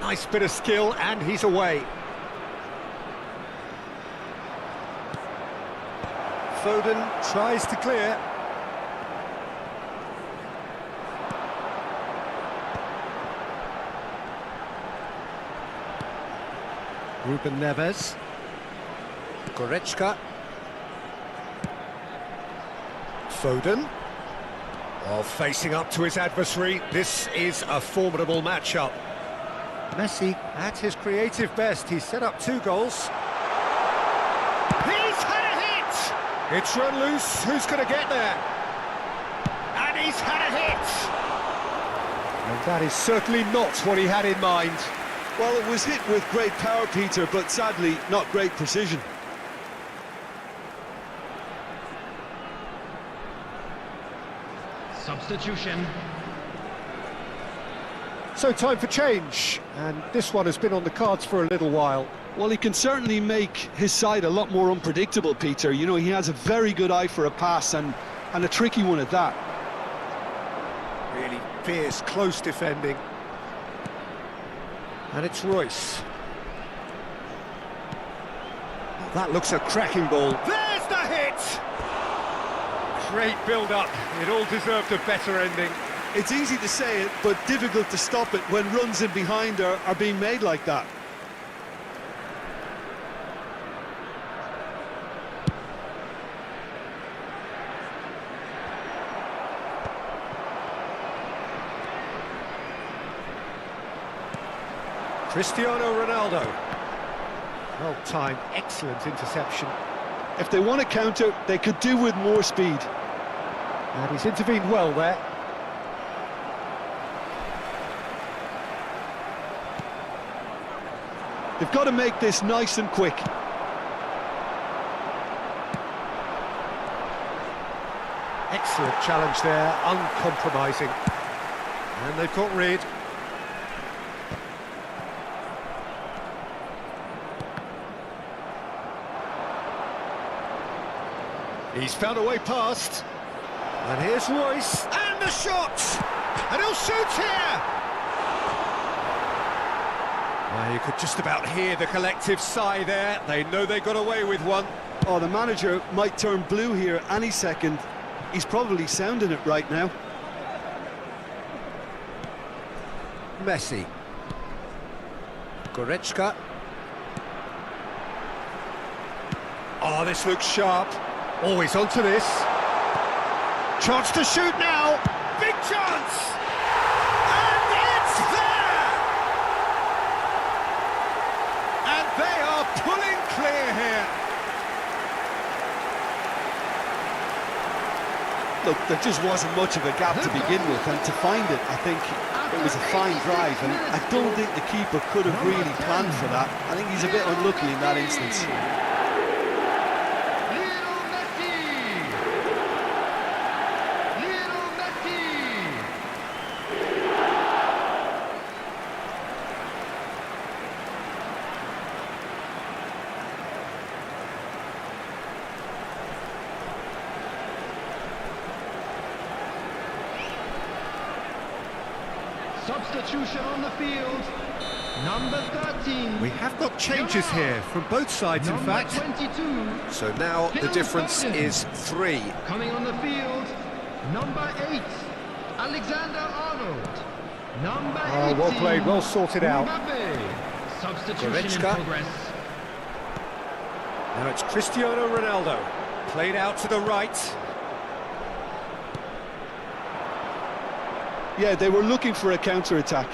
Nice bit of skill, and he's away. Foden tries to clear. Ruben Neves. Goretzka. Foden. Oh, facing up to his adversary. This is a formidable matchup. Messi at his creative best. He's set up 2 goals. He's had a hit! It's run loose. Who's going to get there? And he's had a hit! And that is certainly not what he had in mind. Well, it was hit with great power, Peter, but sadly not great precision. Substitution. So time for change, and this one has been on the cards for a little while. Well, he can certainly make his side a lot more unpredictable, Peter. You know, he has a very good eye for a pass, and a tricky one at that. Really fierce, close defending. And it's Royce. Oh, that looks a cracking ball. There's the hit! Great build-up. It all deserved a better ending. It's easy to say it, but difficult to stop it when runs in behind are being made like that. Cristiano Ronaldo. Well timed, excellent interception. If they want to counter, they could do with more speed. And he's intervened well there. They've got to make this nice and quick. Excellent challenge there, uncompromising. And they've got rid. He's found a way past. And here's Royce. And the shot! And he'll shoot here! Well, you could just about hear the collective sigh there. They know they got away with one. Oh, the manager might turn blue here any second. He's probably sounding it right now. Messi. Goretzka. Oh, this looks sharp. Always onto this. Chance to shoot now. Big chance. And it's there. And they are pulling clear here. Look, there just wasn't much of a gap to begin with, and to find it, I think it was a fine drive, and I don't think the keeper could have really planned for that. I think he's a bit unlucky in that instance. Substitution on the field. Number 13. We have got changes here from both sides, in Number fact. 22. So now the Phil difference Foden. is 3. Coming on the field. Number 8. Alexander Arnold. Number 18. Oh, well played, well sorted out. Mbappe. Substitution in Goretzka. progress. Now it's Cristiano Ronaldo. Played out to the right. Yeah, they were looking for a counter-attack.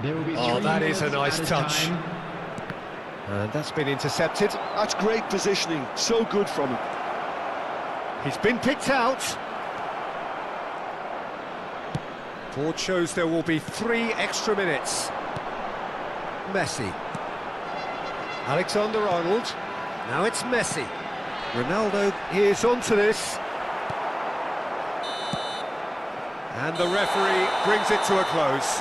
There will be Oh, 3 that is a minutes nice added touch. time. And that's been intercepted. That's great positioning, so good from him. He's been picked out. Board shows there will be 3 extra minutes. Messi. Alexander Arnold. Now it's Messi. Ronaldo is onto this. And the referee brings it to a close.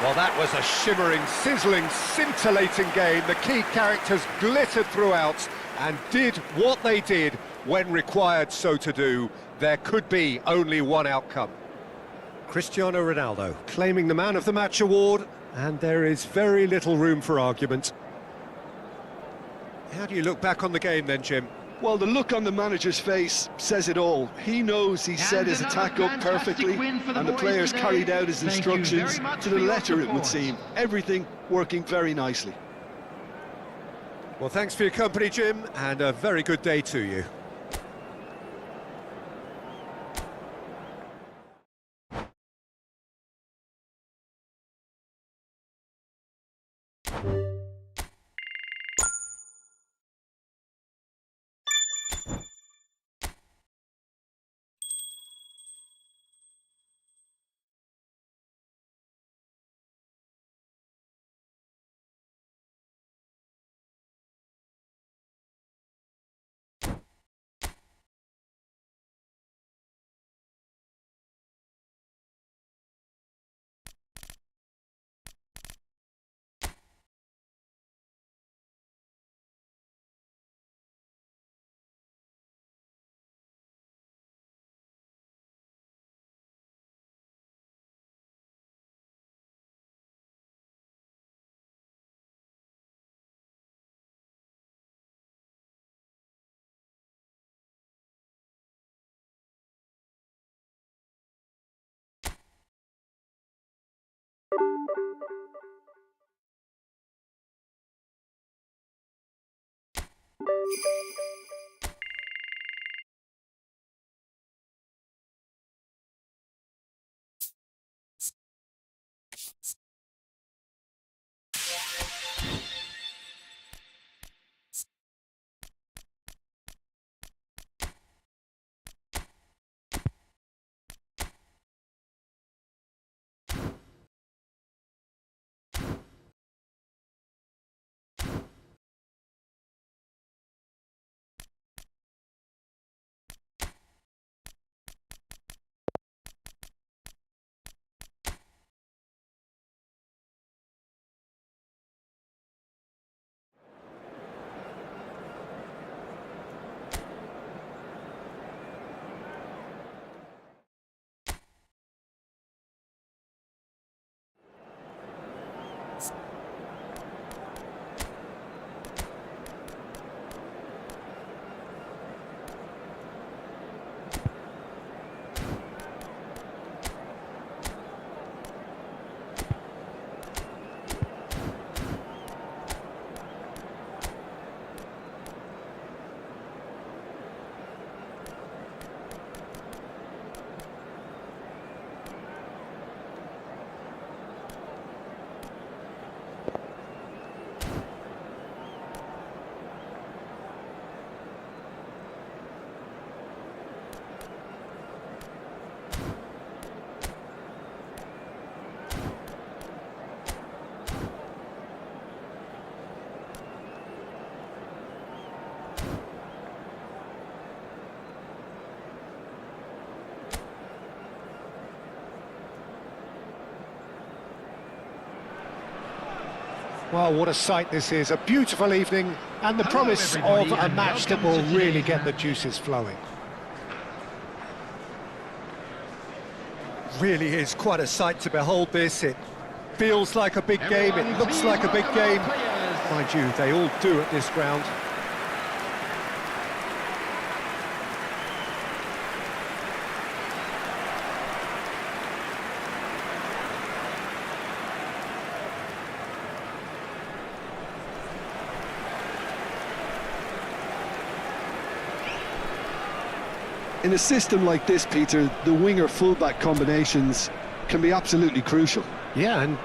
Well, that was a shimmering, sizzling, scintillating game. The key characters glittered throughout and did what they did when required so to do. There could be only one outcome. Cristiano Ronaldo claiming the Man of the Match award, and there is very little room for argument. How do you look back on the game then, Jim? Well, the look on the manager's face says it all. He knows he set his attack up perfectly, and the players carried out his instructions to the letter, it would seem. Everything working very nicely. Well, thanks for your company, Jim, and a very good day to you. Well, what a sight this is. A beautiful evening and the Hello, promise of everybody, a and match that welcome will to really today's get the match. juices flowing. Really is quite a sight to behold this. It feels like a big game. Everyone, It looks please like a big welcome our game. players. Mind you, they all do at this ground. In a system like this, Peter, the winger-fullback combinations can be absolutely crucial. Yeah, and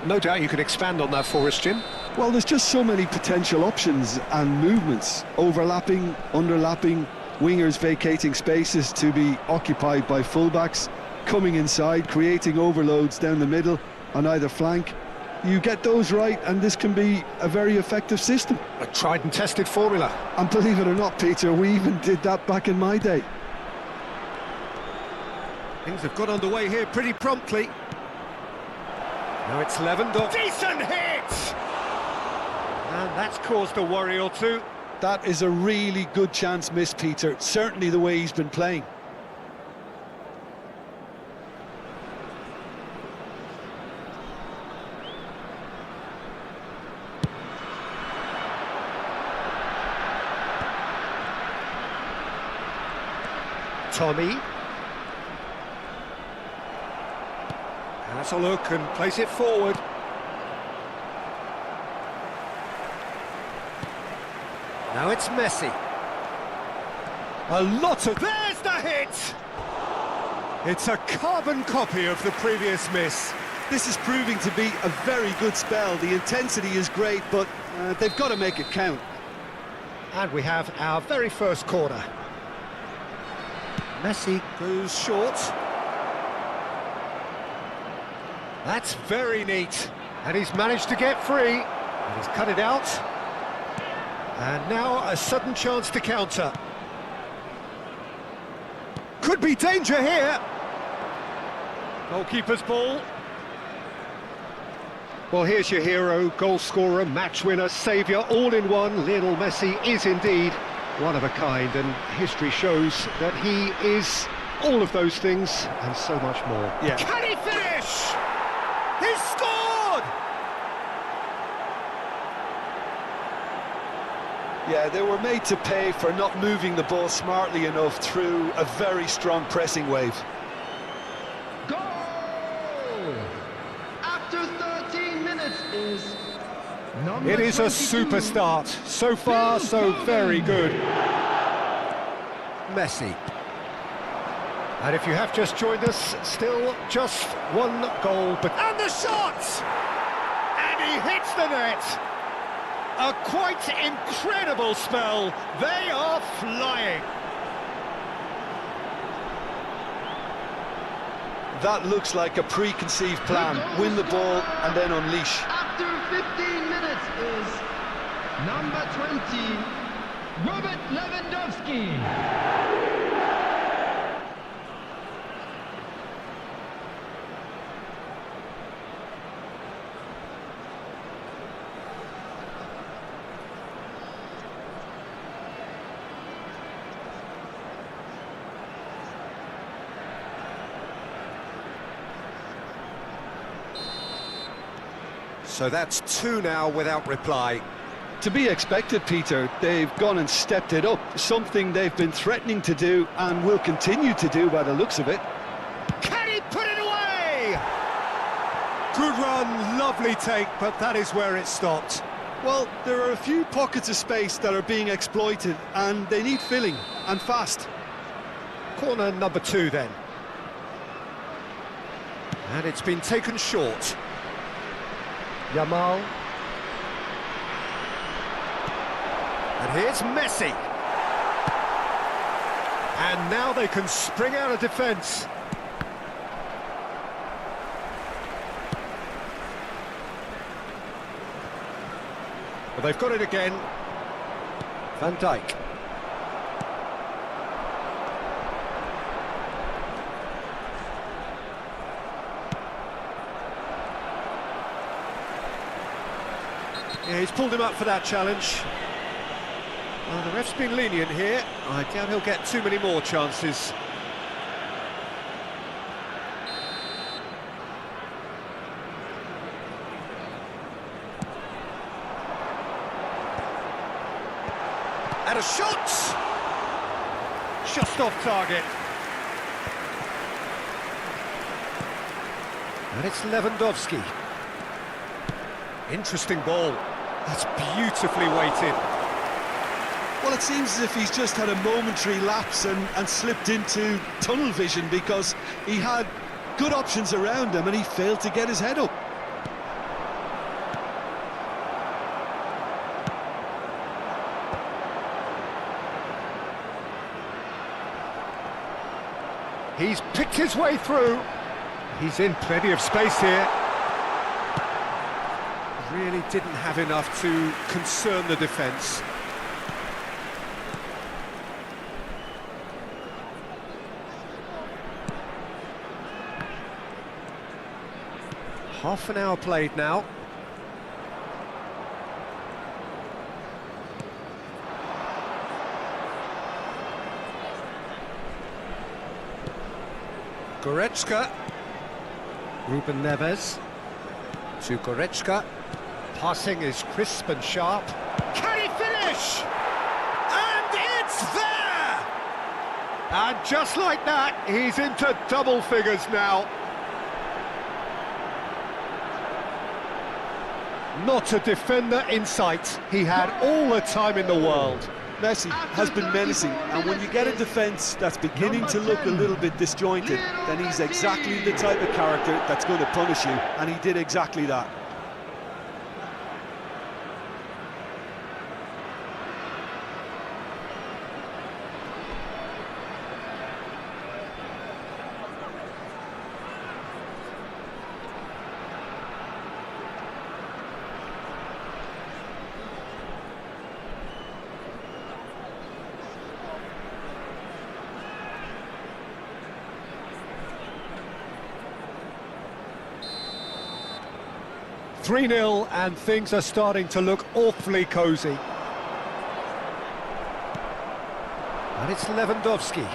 no doubt you can expand on that for us, Jim. Well, there's just so many potential options and movements, overlapping, underlapping, wingers vacating spaces to be occupied by fullbacks, coming inside, creating overloads down the middle on either flank. You get those right and this can be a very effective system. A tried and tested formula. And believe it or not, Peter, we even did that back in my day. Things have got underway here pretty promptly. Now it's Lewandowski. Decent hit! And that's caused a worry or two. That is a really good chance missed, Peter. Certainly the way he's been playing. Tommy. Has a look and plays it forward. Now it's Messi. A lot of... There's the hit! It's a carbon copy of the previous miss. This is proving to be a very good spell. The intensity is great, but they've got to make it count. And we have our very first corner. Messi goes short. That's very neat. And he's managed to get free. And he's cut it out. And now a sudden chance to counter. Could be danger here. Goalkeeper's ball. Well, here's your hero, goal scorer, match winner, saviour, all in one. Lionel Messi is indeed one of a kind, and history shows that he is all of those things and so much more. Yeah. Can he finish? He scored! Yeah, they were made to pay for not moving the ball smartly enough through a very strong pressing wave. Goal! After 13 minutes is number It is a 22. super start. So far, so very good. Messi. And if you have just joined us, still just one goal. But and the shot! And he hits the net. A quite incredible spell. They are flying. That looks like a preconceived plan. Win the ball and then unleash. After 15 minutes is number 20, Robert Lewandowski. So that's two now without reply. To be expected, Peter. They've gone and stepped it up. Something they've been threatening to do and will continue to do by the looks of it. Can he put it away? Good run, lovely take, but that is where it stopped. Well, there are a few pockets of space that are being exploited and they need filling, and fast. Corner number 2 then. And it's been taken short. Yamal. And here's Messi. And now they can spring out of defence. Well, they've got it again. Van Dijk. Yeah, he's pulled him up for that challenge. Well, the ref's been lenient here. I doubt he'll get too many more chances. And a shot! Just off target. And it's Lewandowski. Interesting ball. That's beautifully weighted. Well, it seems as if he's just had a momentary lapse and slipped into tunnel vision, because he had good options around him and he failed to get his head up. He's picked his way through. He's in plenty of space here. Really didn't have enough to concern the defence. Half an hour played now. Goretzka. Ruben Neves. To Goretzka. Passing is crisp and sharp. Can he finish? And it's there! And just like that, he's into double figures now. Not a defender in sight. He had all the time in the world. Messi has been menacing, and when you get a defence that's beginning to look a little bit disjointed, then he's exactly the type of character that's going to punish you, and he did exactly that. (3-0) and things are starting to look awfully cosy. And it's Lewandowski.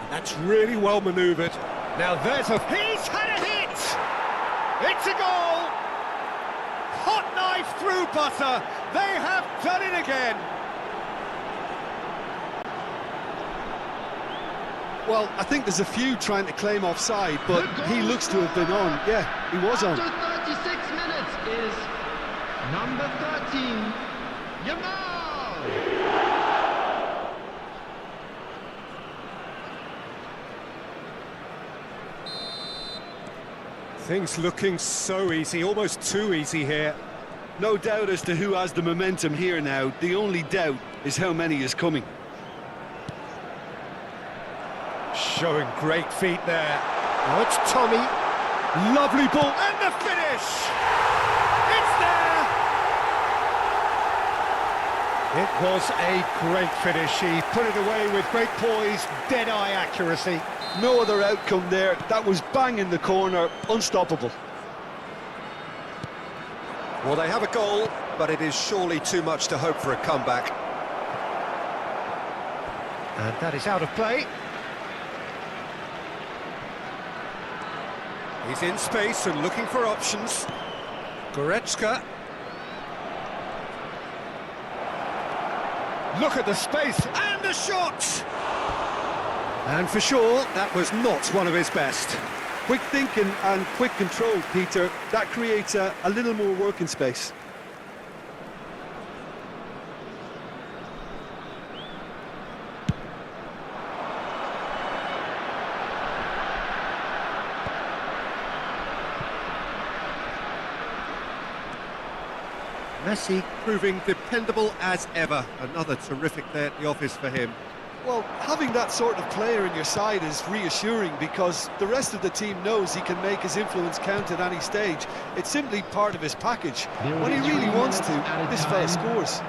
That's really well manoeuvred. Now there's a... He's had a hit! It's a goal! Hot knife through butter. They have done it again. Well, I think there's a few trying to claim offside, but he looks to have been on. Yeah, he was on. After 36 minutes is number 13, Yamal! Things looking so easy, almost too easy here. No doubt as to who has the momentum here now. The only doubt is how many is coming. Showing great feet there. Oh, it's Tommy. Lovely ball, and the finish! It's there! It was a great finish. He put it away with great poise, dead-eye accuracy. No other outcome there. That was bang in the corner, unstoppable. Well, they have a goal, but it is surely too much to hope for a comeback. And that is out of play. He's in space and looking for options. Goretzka. Look at the space and the shot! And for sure, that was not one of his best. Quick thinking and quick control, Peter. That creates a little more working space. Messi proving dependable as ever. Another terrific day at the office for him. Well, having that sort of player in your side is reassuring, because the rest of the team knows he can make his influence count at any stage. It's simply part of his package. When he really wants to, this fella scores.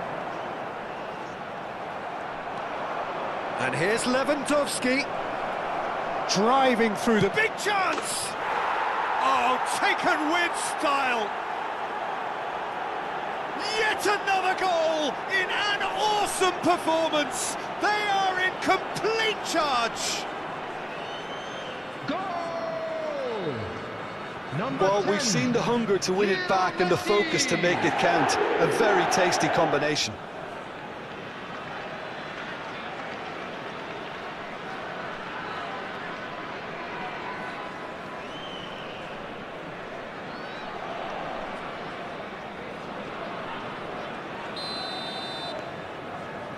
And here's Lewandowski. Driving through the big chance! Oh, taken with style! Yet another goal in an awesome performance. They are in complete charge. Goal! Number Well, 10. we've seen the hunger to win it back and the focus to make it count. A very tasty combination.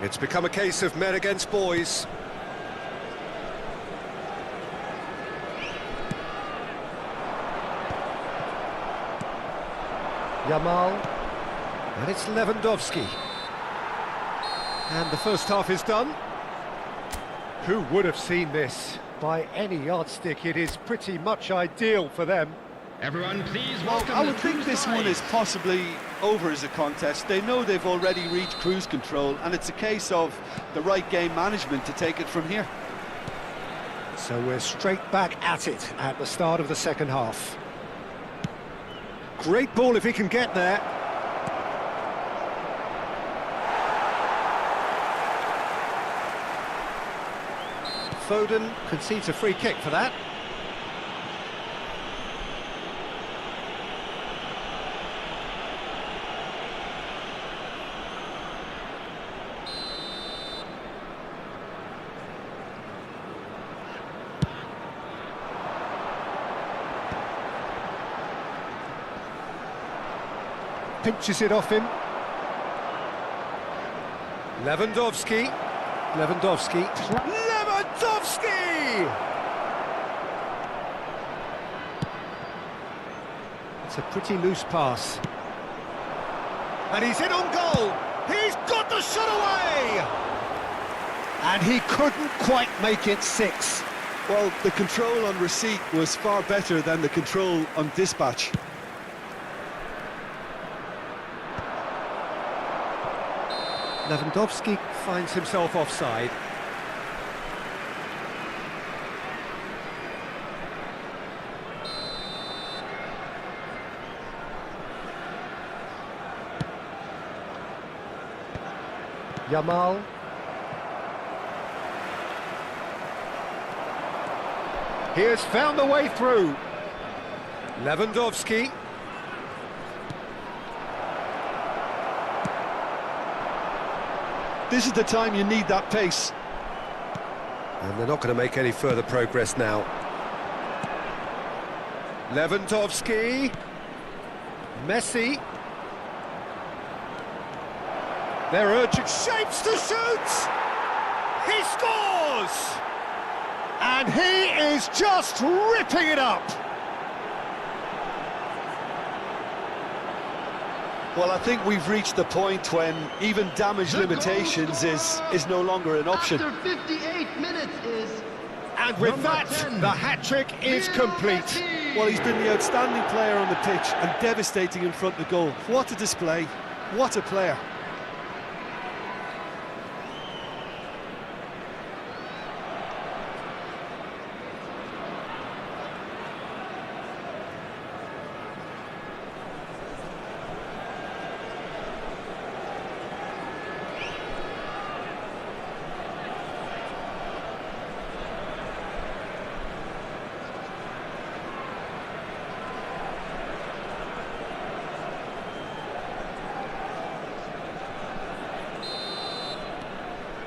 It's become a case of men against boys. Yamal, and it's Lewandowski. And the first half is done. Who would have seen this? By any yardstick, it is pretty much ideal for them. Everyone, please Well, welcome I the would think two this one sides. is possibly over as a contest. They know they've already reached cruise control, and it's a case of the right game management to take it from here. So we're straight back at it at the start of the second half. Great ball if he can get there. Foden concedes a free kick for that. Pinches it off him. Lewandowski. Lewandowski. It's a pretty loose pass. And he's in on goal. He's got the shot away. And he couldn't quite make it 6. Well, the control on receipt was far better than the control on dispatch. Lewandowski finds himself offside. Yamal. He has found the way through. Lewandowski. This is the time you need that pace. And they're not going to make any further progress now. Lewandowski. Messi. They're urgent shapes to shoot! He scores! And he is just ripping it up! Well, I think we've reached the point when even damage limitations is no longer an option. After 58 minutes is... And with Number that, 10. the hat-trick is complete. Well, he's been the outstanding player on the pitch and devastating in front of goal. What a display, what a player.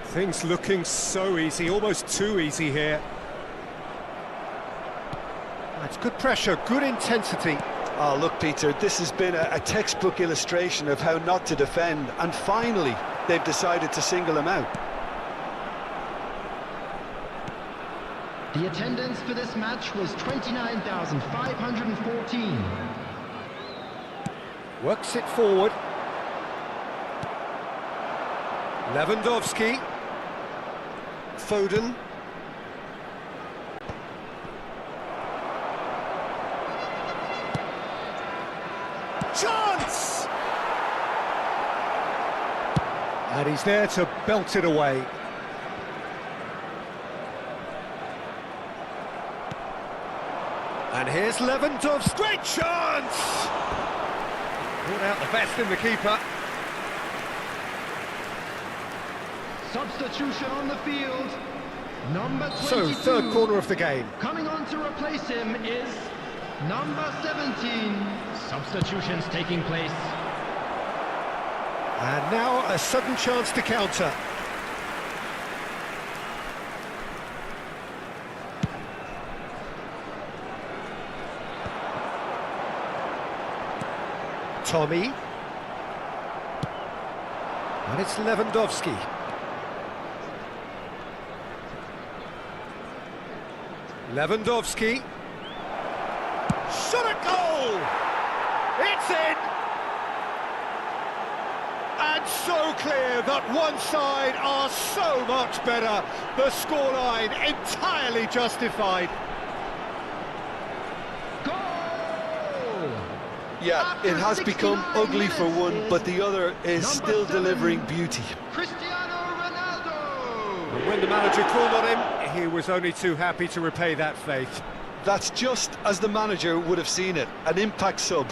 Things looking so easy, almost too easy here. That's good pressure, good intensity. Oh, look, Peter, this has been a textbook illustration of how not to defend, and finally, they've decided to single him out. The attendance for this match was 29,514. Works it forward. Lewandowski. Foden. Chance! And he's there to belt it away. And here's Lewandowski. Great chance! Brought out the best in the keeper. Substitution on the field. Number 22. So, third corner of the game. Coming on to replace him is number 17. Substitutions taking place. And now a sudden chance to counter. Tommy. And it's Lewandowski. Lewandowski. Shot a goal! It's in! And so clear that one side are so much better. The scoreline entirely justified. Goal! Yeah, it has become ugly for one, but the other is still delivering beauty. Cristiano Ronaldo! And when the manager called on him, he was only too happy to repay that faith. That's just as the manager would have seen it, an impact sub.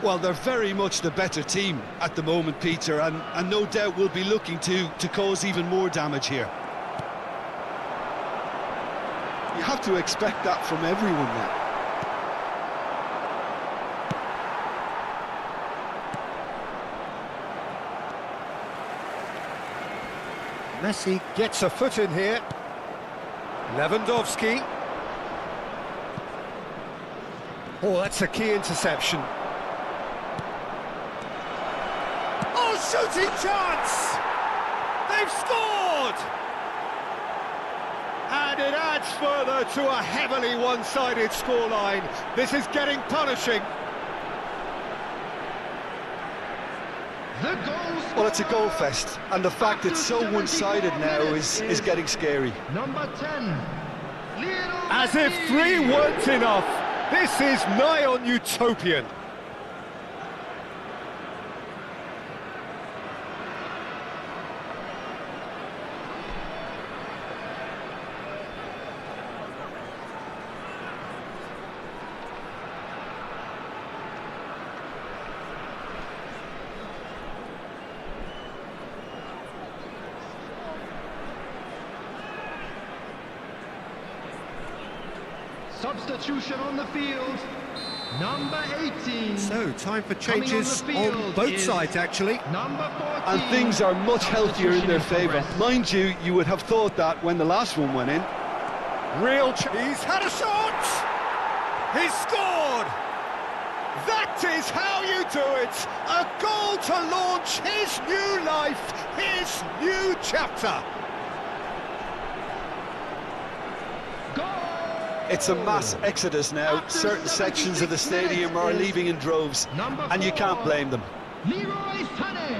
Well, they're very much the better team at the moment, Peter, and no doubt will be looking to cause even more damage here. You have to expect that from everyone now. Messi gets a foot in here. Lewandowski. Oh, that's a key interception. Oh, shooting chance! They've scored! And it adds further to a heavily one-sided scoreline. This is getting punishing. The goal scorer. Well, it's a goal fest, and the fact it's so one-sided now is getting scary. Number 10. Lionel As if Messi. 3 weren't enough. This is nigh on utopian. Substitution on the field. Number 18. So, time for Coming changes on the on field both is sides, actually. Number 14. And things are much healthier in their favour. Substitution in Mind you, you would have thought that when the last one went in. He's had a shot! He's scored! That is how you do it! A goal to launch his new life, his new chapter! It's a mass exodus now. Certain sections of the stadium are leaving in droves, and you can't blame them. Leroy Sané.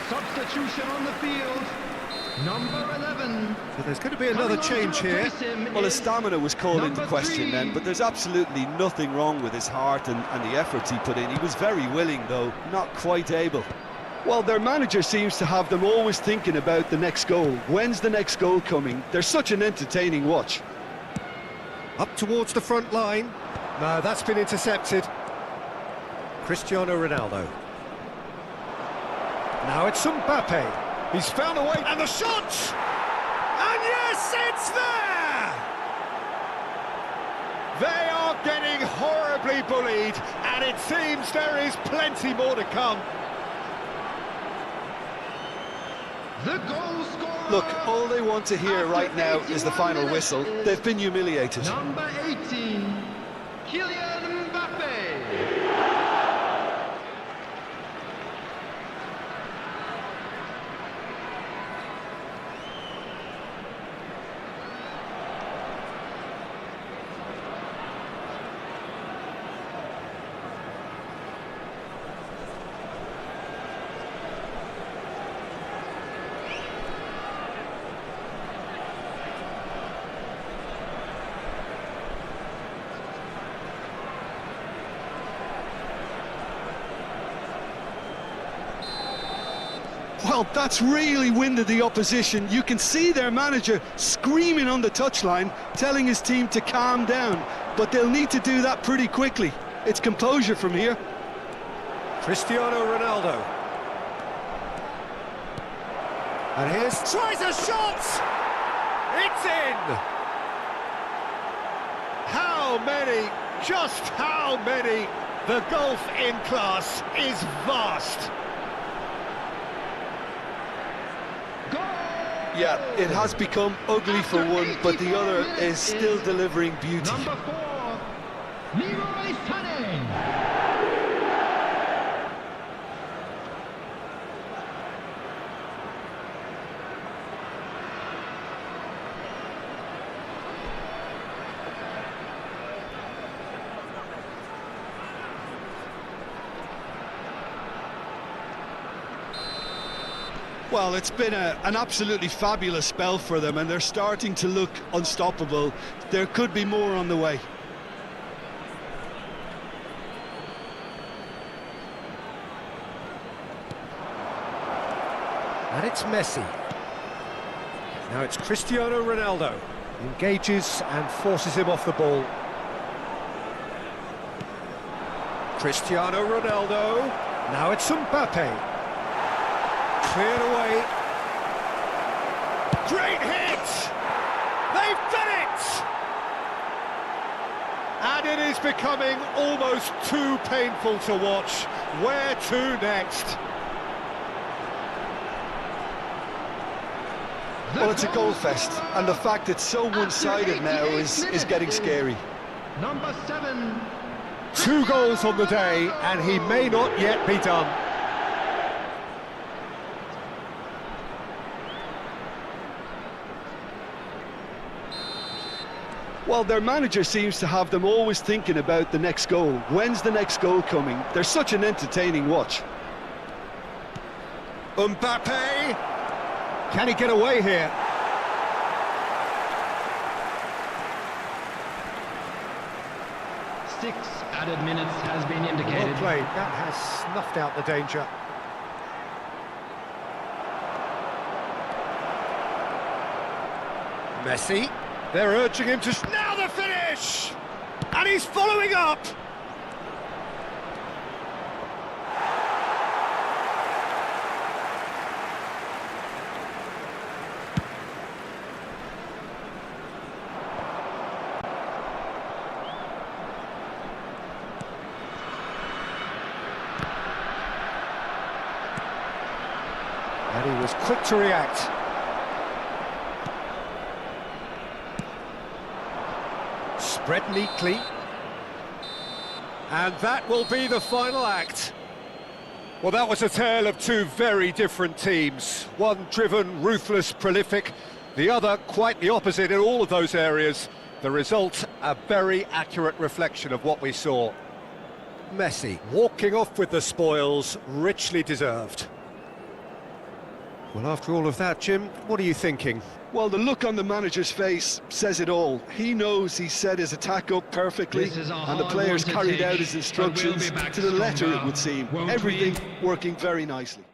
Substitution on the field. Number 11. So there's going to be another change here. Well, his stamina was called into question then, but there's absolutely nothing wrong with his heart and the efforts he put in. He was very willing, though, not quite able. Well, their manager seems to have them always thinking about the next goal. When's the next goal coming? They're such an entertaining watch. Up towards the front line. No, that's been intercepted. Cristiano Ronaldo. Now it's Mbappe. He's found a way, and the shot! And yes, it's there! They are getting horribly bullied, and it seems there is plenty more to come. The goal scorer. Look, all they want to hear right now is the final whistle. They've been humiliated. Number 18. Kylian Mbappe. Well, that's really winded the opposition. You can see their manager screaming on the touchline, telling his team to calm down. But they'll need to do that pretty quickly. It's composure from here. Cristiano Ronaldo. And here's... tries a shot! It's in! How many, just how many? The gulf in class is vast. Yeah, it has become ugly for one, but the other is still delivering beauty. Number 4, Leroy Sané. Well, it's been an absolutely fabulous spell for them, and they're starting to look unstoppable. There could be more on the way. And it's Messi. Now it's Cristiano Ronaldo. Engages and forces him off the ball. Cristiano Ronaldo. Now it's Mbappe. Cleared away. Great hit! They've done it! And it is becoming almost too painful to watch. Where to next? Well, it's a goal fest, and the fact it's so one-sided now is getting scary. Number 7. 2 goals on the day, and he may not yet be done. Well, their manager seems to have them always thinking about the next goal. When's the next goal coming? They're such an entertaining watch. Mbappe! Can he get away here? Six added minutes has been indicated. Well played. That has snuffed out the danger. Messi. They're urging him to... now the finish! And he's following up! And he was quick to react. Spread neatly. And that will be the final act. Well, that was a tale of 2 very different teams. One driven, ruthless, prolific. The other quite the opposite in all of those areas. The result, a very accurate reflection of what we saw. Messi walking off with the spoils, richly deserved. Well, after all of that, Jim, what are you thinking? Well, the look on the manager's face says it all. He knows he set his attack up perfectly, and the players carried out his instructions to the letter, it would seem. Everything working very nicely.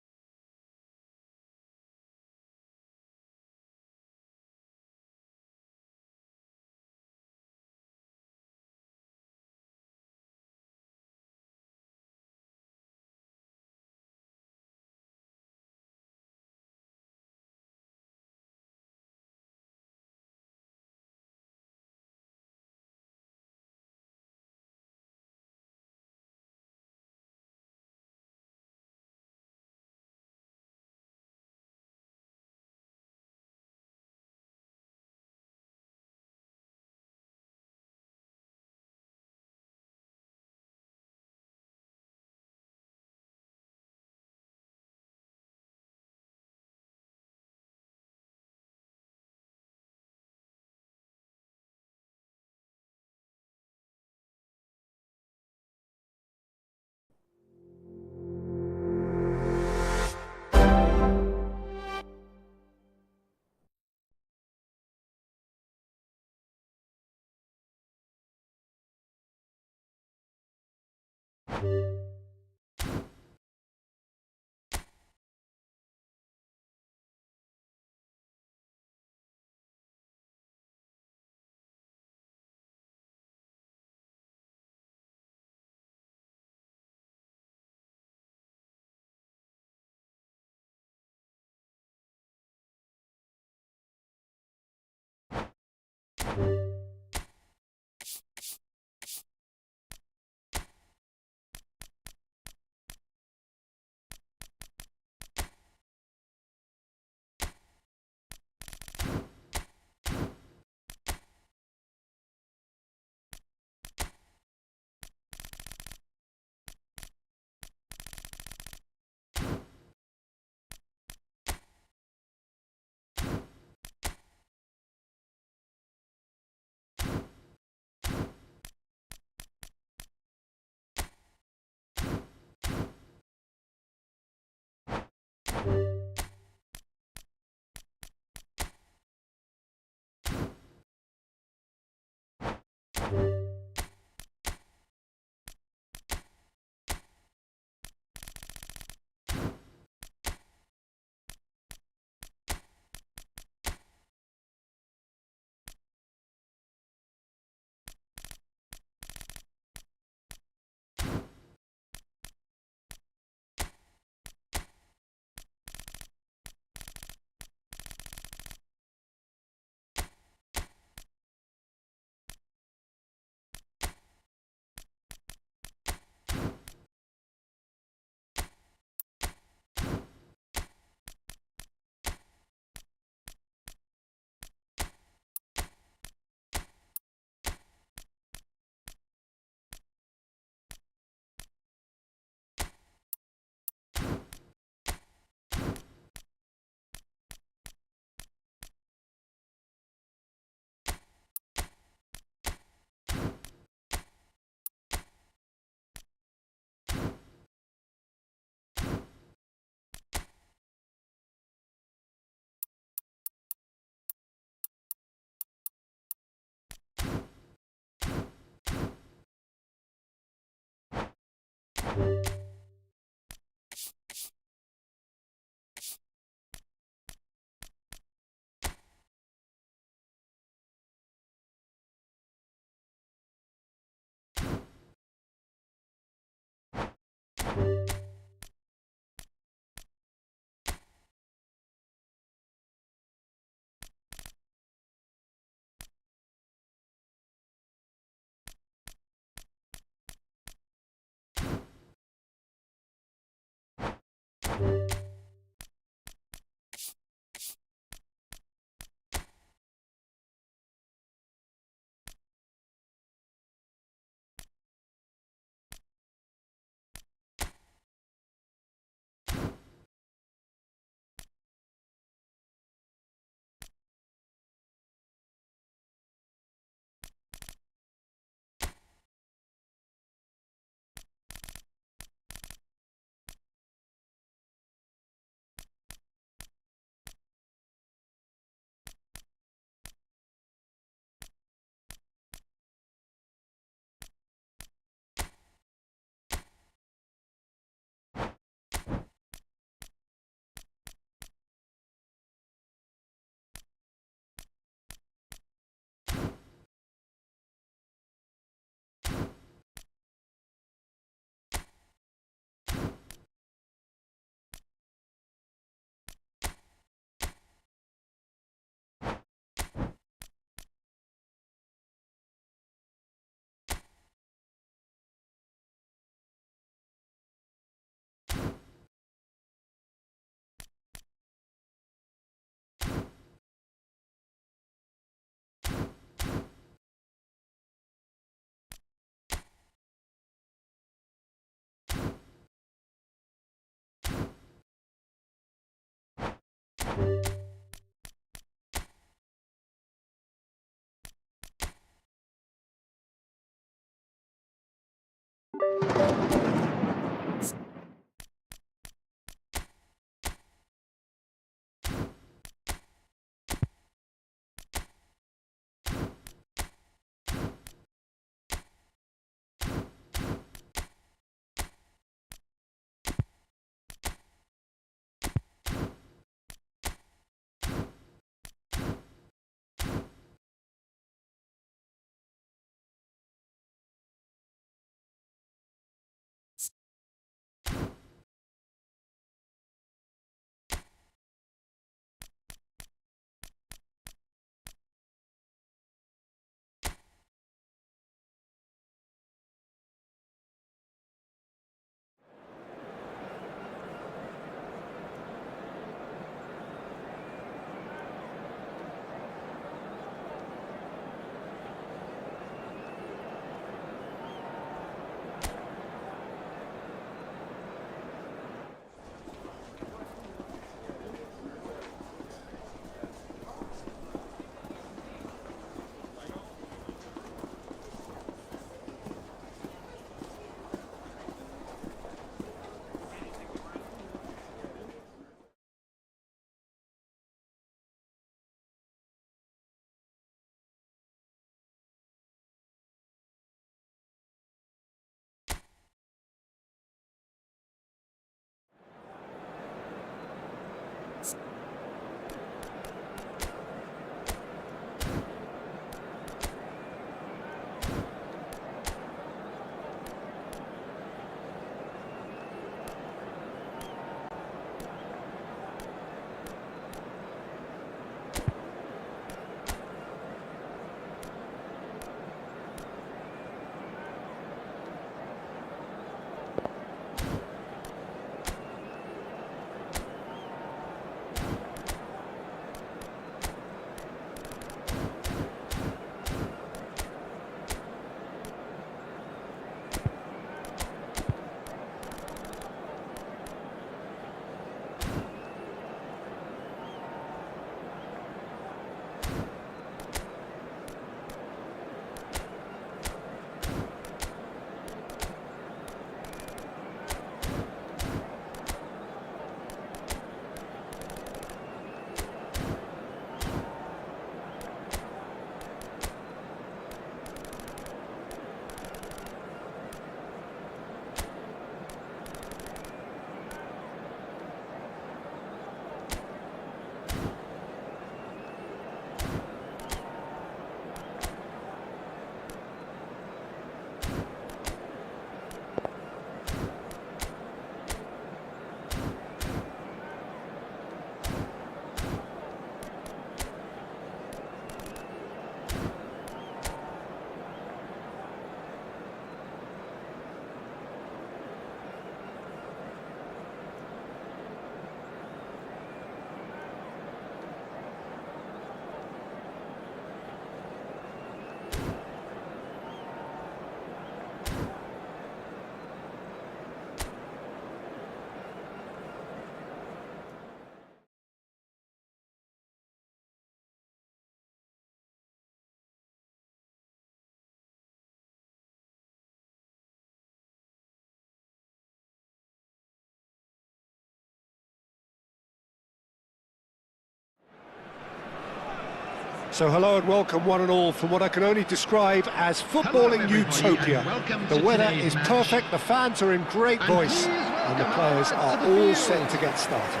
So hello and welcome one and all from what I can only describe as footballing utopia. The weather is perfect, the fans are in great voice, and the players are all set to get started.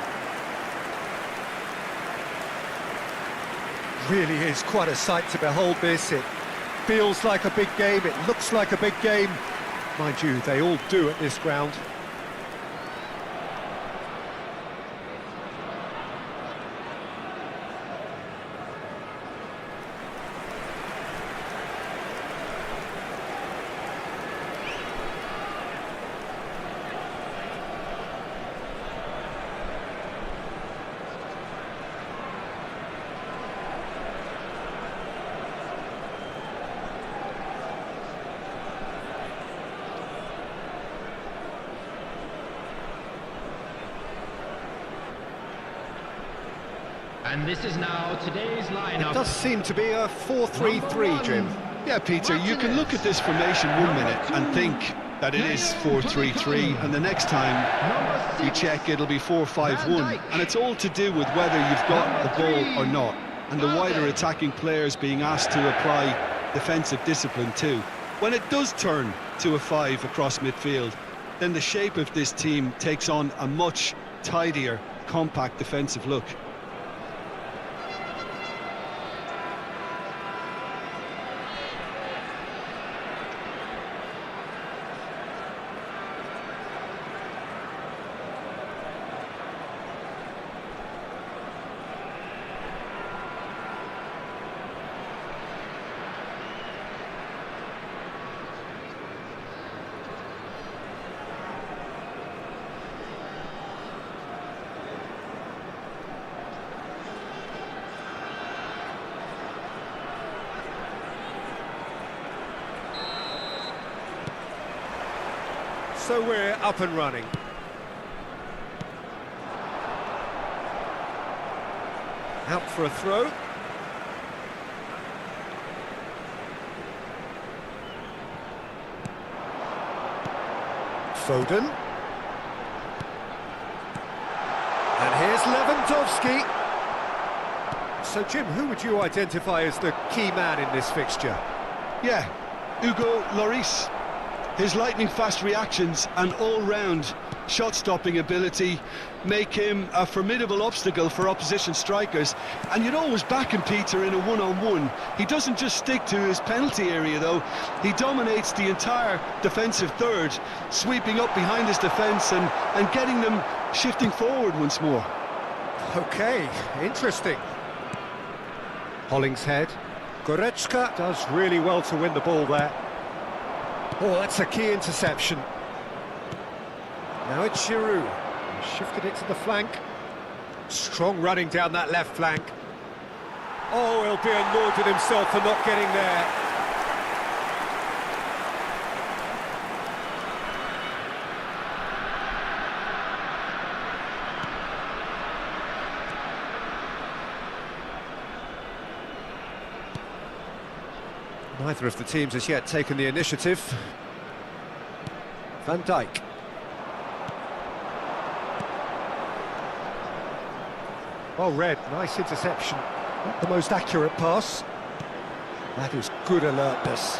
Really is quite a sight to behold this. It feels like a big game, it looks like a big game. Mind you, they all do at this ground. And this is now today's lineup. It does seem to be a 4-3-3, Jim. Yeah, Peter, you can look at this formation 1 minute and think that it is 4-3-3, and the next time you check it'll be 4-5-1, and it's all to do with whether you've got the ball or not, and the wider attacking players being asked to apply defensive discipline too. When it does turn to a 5 across midfield, then the shape of this team takes on a much tidier, compact defensive look. So we're up and running. Out for a throw. Foden. And here's Lewandowski. So Jim, who would you identify as the key man in this fixture? Yeah, Hugo Lloris. His lightning-fast reactions and all-round shot-stopping ability make him a formidable obstacle for opposition strikers. And you'd always back him, Peter, in a one-on-one. He doesn't just stick to his penalty area, though. He dominates the entire defensive third, sweeping up behind his defence and getting them shifting forward once more. Okay, interesting. Hollingshead. Goretzka does really well to win the ball there. Oh, that's a key interception. Now it's Giroud. He shifted it to the flank. Strong running down that left flank. Oh, he'll be annoyed with himself for not getting there. Neither of the teams has yet taken the initiative. Van Dijk. Well read, nice interception. Not the most accurate pass. That is good alertness.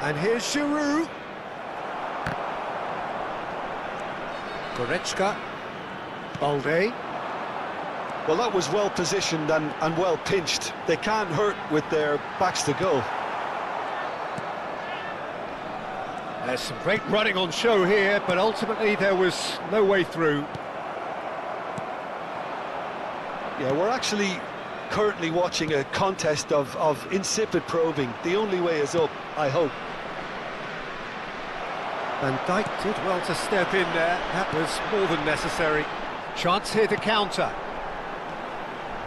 And here's Giroud. Goretzka. Balde. Well, that was well positioned and well pinched. They can't hurt with their backs to goal. There's some great running on show here, but ultimately there was no way through. Yeah, we're actually currently watching a contest of insipid probing. The only way is up, I hope. Van Dijk did well to step in there. That was more than necessary. Chance here to counter.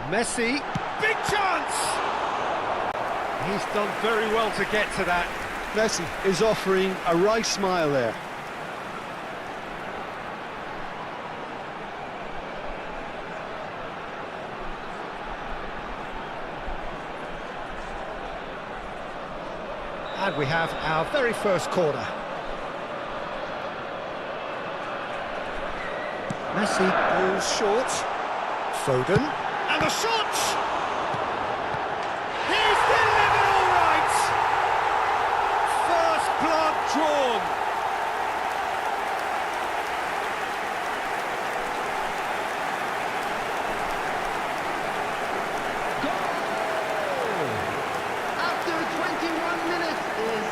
Messi, big chance! He's done very well to get to that. Messi is offering a wry smile there. And we have our very first corner. Messi goes short. Foden, and the shot! He's delivered all right! First blood drawn. Goal! After 21 minutes is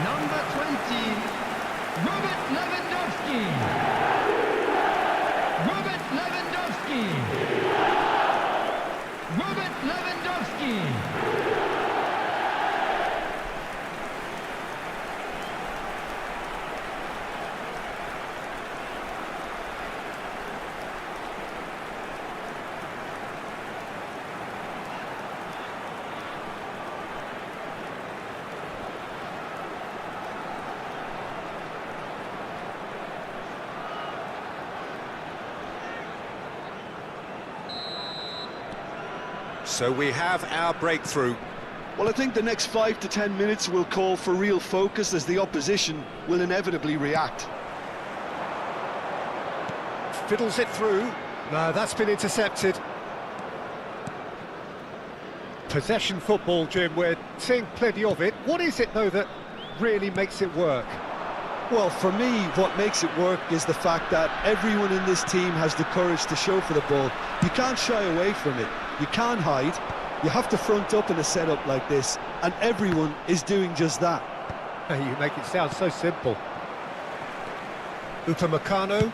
number 20, Robert Lewandowski. Robert Lewandowski. Robert Lewandowski. So we have our breakthrough. Well, I think the next 5 to 10 minutes will call for real focus as the opposition will inevitably react. Fiddles it through. No, that's been intercepted. Possession football, Jim, we're seeing plenty of it. What is it, though, that really makes it work? Well, for me, what makes it work is the fact that everyone in this team has the courage to show for the ball. You can't shy away from it. You can't hide. You have to front up in a setup like this, and everyone is doing just that. You make it sound so simple. Upamecano.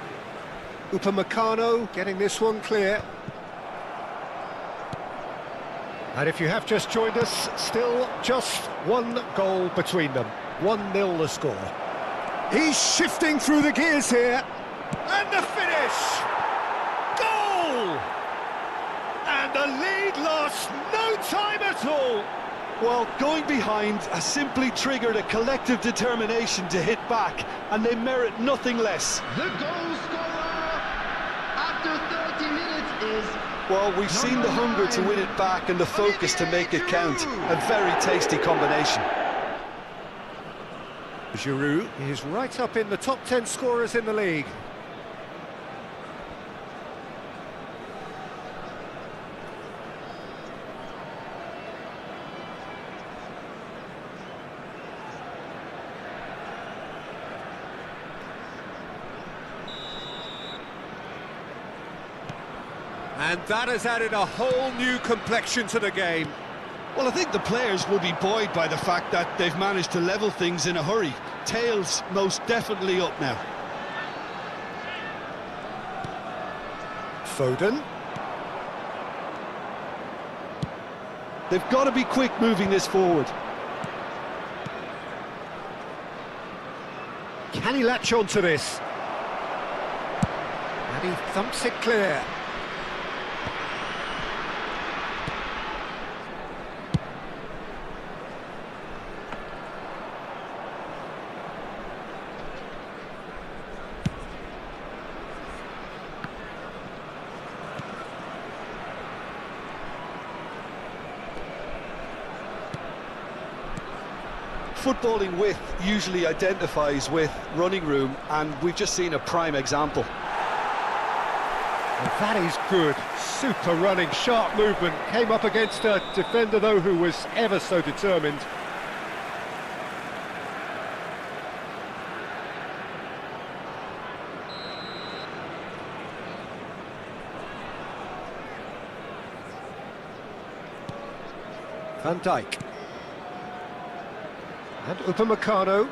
Upamecano getting this one clear. And if you have just joined us, still just one goal between them. 1-0 the score. He's shifting through the gears here. And the finish! Goal! And the lead lost no time at all. Well, going behind has simply triggered a collective determination to hit back, and they merit nothing less. The goal scorer after 30 minutes is... Well, we've seen the hunger to win it back and the focus to make it count. A very tasty combination. Giroud is right up in the top 10 scorers in the league. And that has added a whole new complexion to the game. Well, I think the players will be buoyed by the fact that they've managed to level things in a hurry. Tails most definitely up now. Foden. They've got to be quick moving this forward. Can he latch on to this? And he thumps it clear. Footballing width usually identifies with running room, and we've just seen a prime example. And that is good. Super running, sharp movement. Came up against a defender, though, who was ever so determined. Van Dijk. And Upamecano.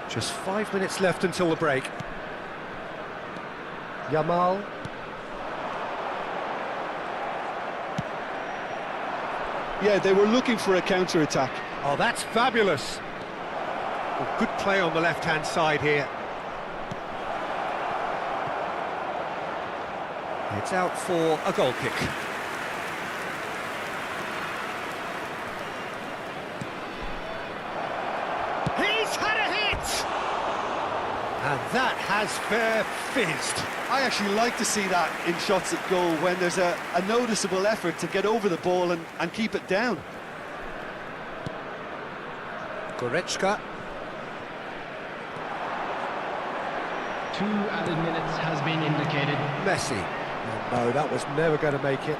Just 5 minutes left until the break. Yamal. Yeah, they were looking for a counter-attack. Oh, that's fabulous. Well, good play on the left-hand side here. It's out for a goal kick. He's had a hit! And that has fair fizzed. I actually like to see that in shots at goal when there's a noticeable effort to get over the ball and keep it down. Goretzka. 2 added minutes has been indicated. Messi. And no, that was never going to make it.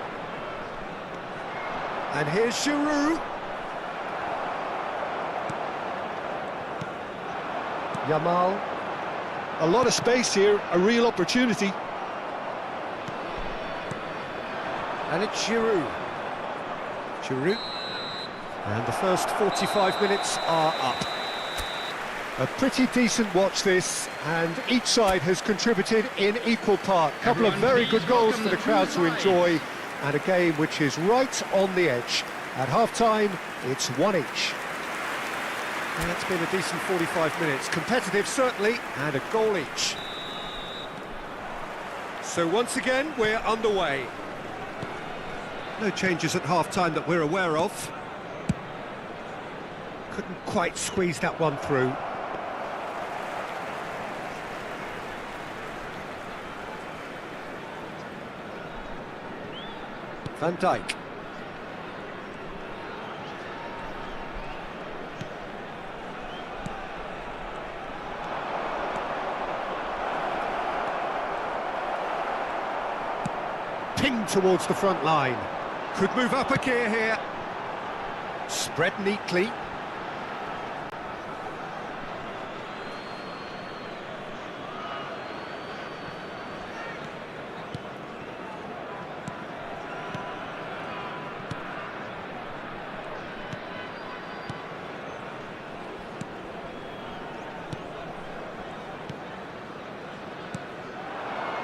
And here's Giroud. Yamal. A lot of space here, a real opportunity. And it's Giroud. Giroud. And the first 45 minutes are up. A pretty decent watch this, and each side has contributed in equal part. A couple of very good goals for the crowd to enjoy, and a game which is right on the edge. At half-time, it's 1 each. And that's been a decent 45 minutes. Competitive, certainly, and a goal each. So once again, we're underway. No changes at half-time that we're aware of. Couldn't quite squeeze that one through. Van Dijk. Ping towards the front line. Could move up a gear here. Spread neatly.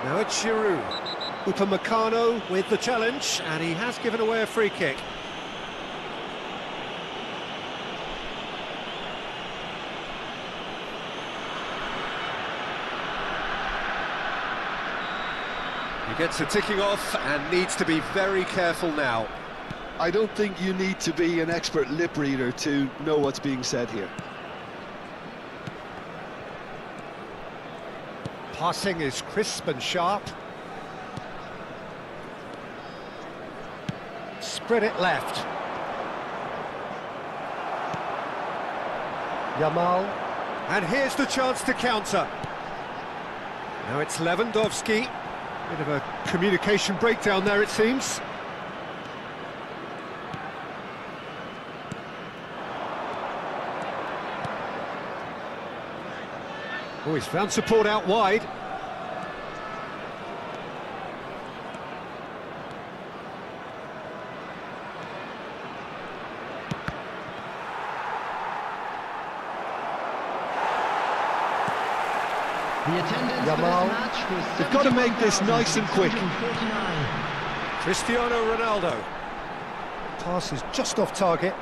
Now it's Giroud. Upamecano with the challenge, and he has given away a free kick. He gets a ticking off and needs to be very careful now. I don't think you need to be an expert lip reader to know what's being said here. Passing is crisp and sharp. Spread it left. Yamal. And here's the chance to counter. Now it's Lewandowski. Bit of a communication breakdown there, it seems. Oh, he's found support out wide. The attendance for this Yamal. match was They've got to make this nice and quick. 71,649. Cristiano Ronaldo. Pass is just off target.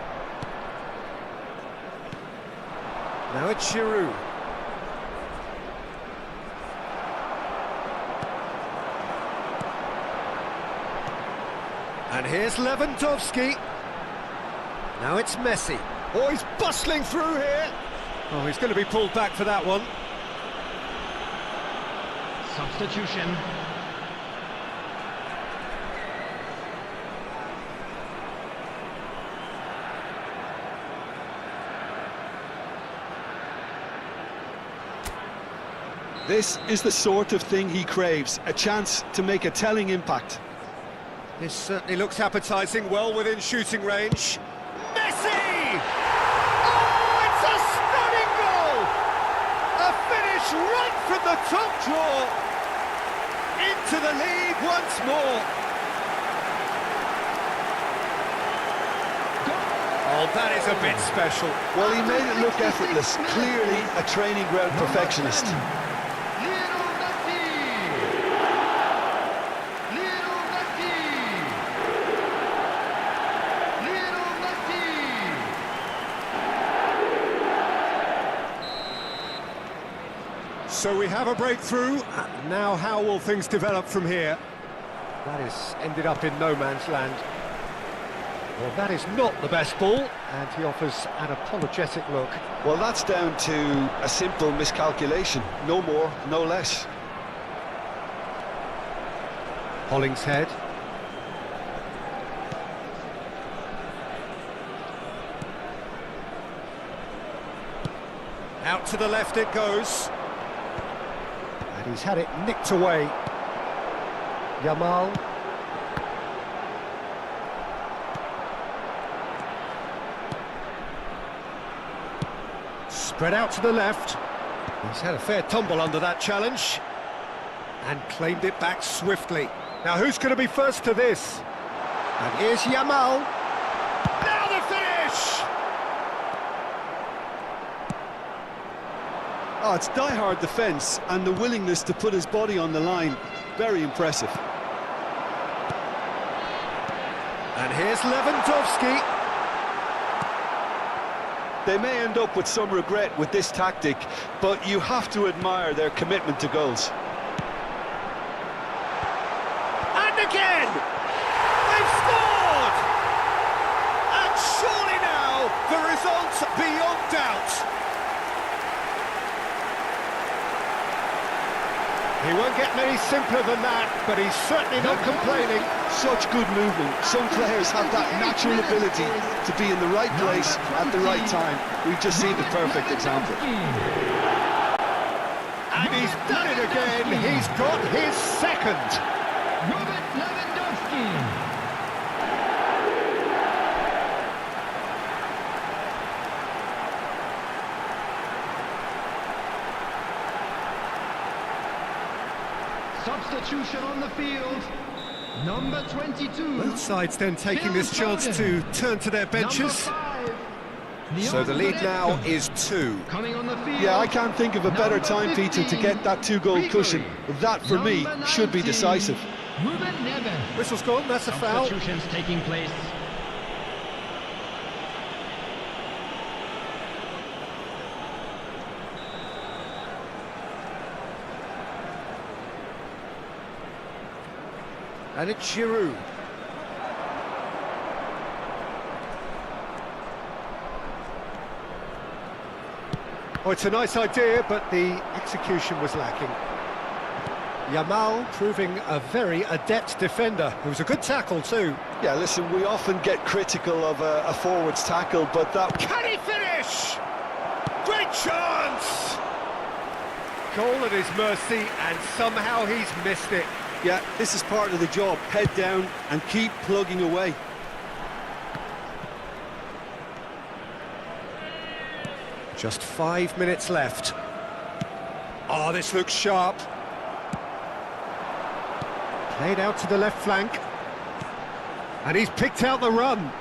Now it's Giroud. And here's Lewandowski. Now it's Messi. Oh, he's bustling through here. Oh, he's going to be pulled back for that one. Substitution. This is the sort of thing he craves, a chance to make a telling impact. This certainly looks appetising, well within shooting range. Messi! Oh, it's a stunning goal! A finish right from the top draw. Into the lead once more. Oh, that is a bit special. Well, he made it look effortless, clearly a training ground perfectionist. So we have a breakthrough. Now how will things develop from here? That has ended up in no man's land. Well, that is not the best ball, and he offers an apologetic look. Well, that's down to a simple miscalculation. No more, no less. Hollingshead. Out to the left it goes. He's had it nicked away. Yamal. Spread out to the left. He's had a fair tumble under that challenge and claimed it back swiftly. Now who's going to be first to this? And here's Yamal. Now the finish! Oh, it's die-hard defence and the willingness to put his body on the line. Very impressive. And here's Lewandowski. They may end up with some regret with this tactic, but you have to admire their commitment to goals. And again! They've scored! And surely now, the result's beyond doubt. He won't get any simpler than that, but he's certainly not complaining. Such good movement. Some players have that natural ability to be in the right place at the right time. We've just seen the perfect example. And he's done it again. He's got his second. Robert Lewandowski. Substitution on the field. Number 22. Both sides then taking this chance to turn to their benches. So the lead now is 2. Coming on the field. Yeah, I can't think of a better time, Peter, to get that 2-goal cushion. That, for me, should be decisive. Whistle's gone, that's a foul. Substitutions taking place. And it's Giroud. Oh, it's a nice idea, but the execution was lacking. Yamal proving a very adept defender. It was a good tackle too. Yeah, listen, we often get critical of a forward's tackle, but that... Can he finish? Great chance! Goal at his mercy, and somehow he's missed it. Yeah, this is part of the job. Head down and keep plugging away. Just 5 minutes left. Oh, this looks sharp. Played out to the left flank. And he's picked out the run.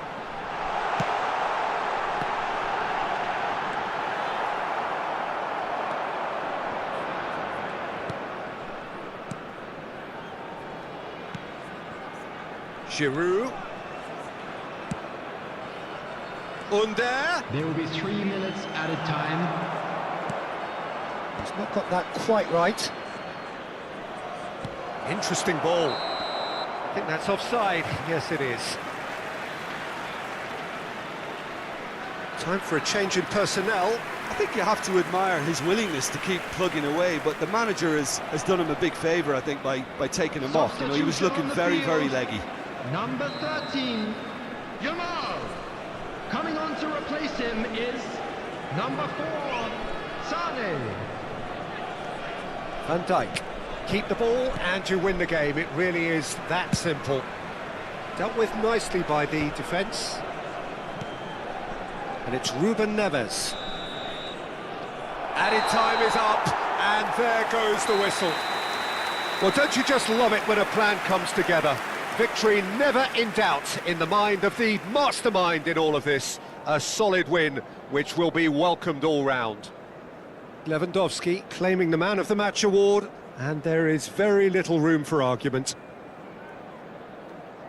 Giroud. Under. There will be 3 minutes at a time. He's not got that quite right. Interesting ball. I think that's offside. Yes, it is. Time for a change in personnel. I think you have to admire his willingness to keep plugging away, but the manager has done him a big favour, I think, by taking him off. You know, he was looking very, very leggy. Number 13, Yamal. Coming on to replace him is number 4, Sane. Van Dijk. Keep the ball and you win the game. It really is that simple. Dealt with nicely by the defence. And it's Ruben Neves. Added time is up, and there goes the whistle. Well, don't you just love it when a plan comes together? Victory never in doubt in the mind of the mastermind in all of this. A solid win, which will be welcomed all round. Lewandowski claiming the Man of the Match award, and there is very little room for argument.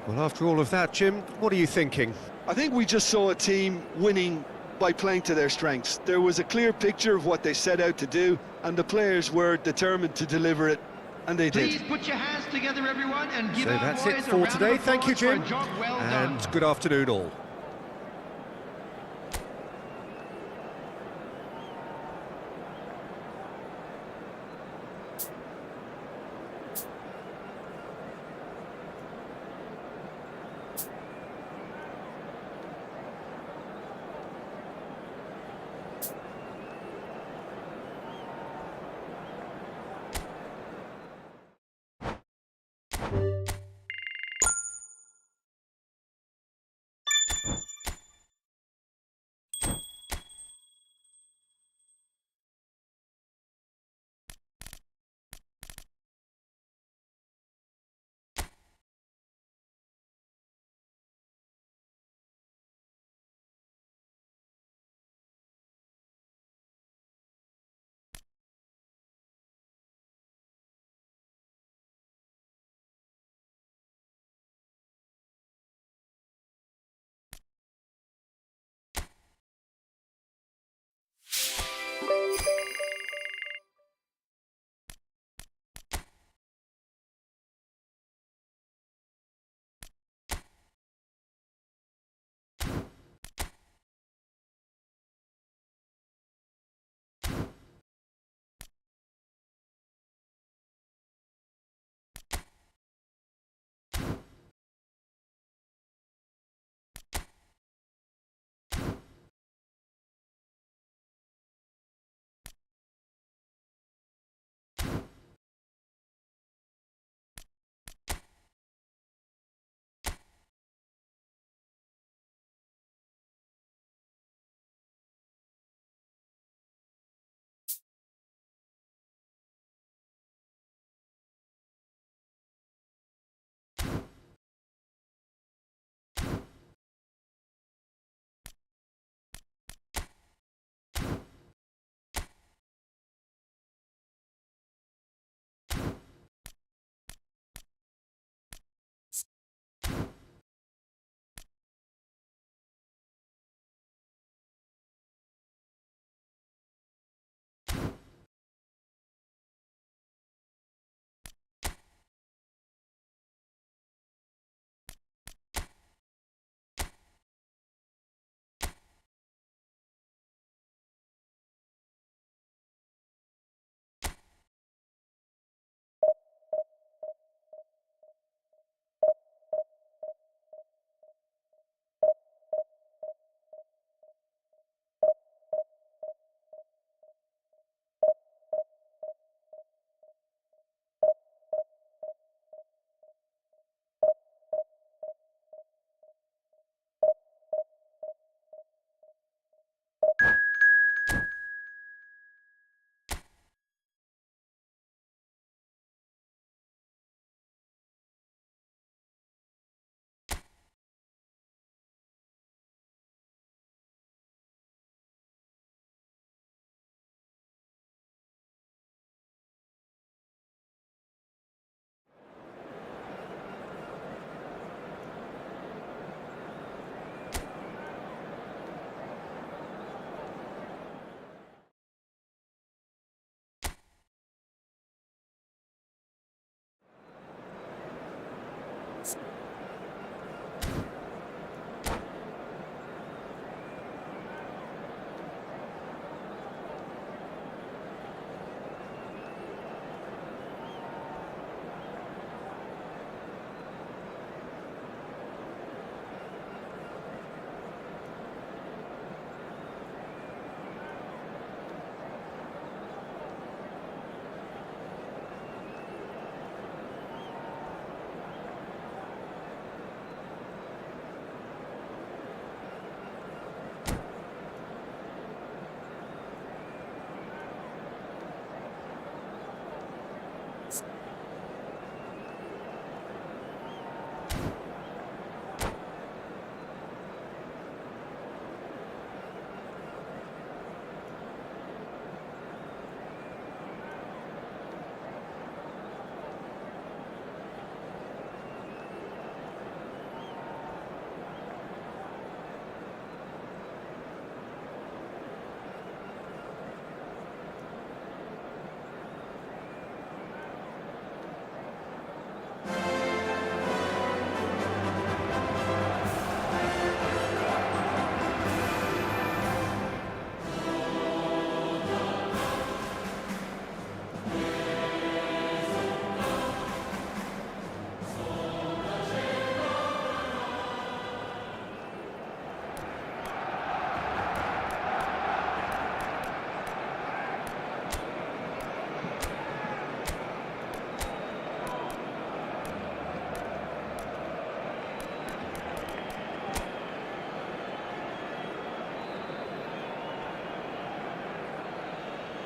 Well, after all of that, Jim, what are you thinking? I think we just saw a team winning by playing to their strengths. There was a clear picture of what they set out to do, and the players were determined to deliver it, and they did. Please put your hands together, everyone, and give So our that's it boys a for round of today. Thank you, applause for Jim, a job well and done. good afternoon all.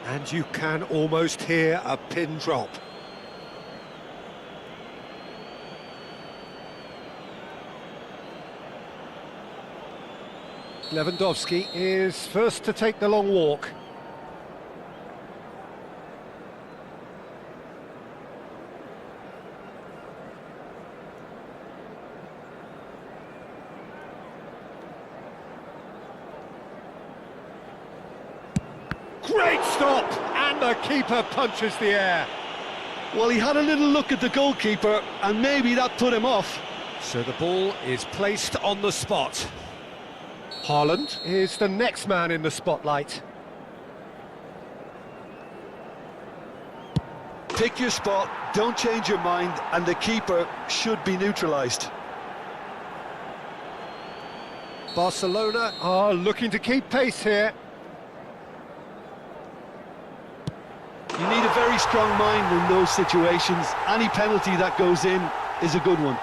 And you can almost hear a pin drop. Lewandowski is first to take the long walk. Great stop! And the keeper punches the air. Well, he had a little look at the goalkeeper, and maybe that put him off. So the ball is placed on the spot. Haaland is the next man in the spotlight. Pick your spot, don't change your mind, and the keeper should be neutralised. Barcelona are looking to keep pace here. You need a very strong mind in those situations. Any penalty that goes in is a good one.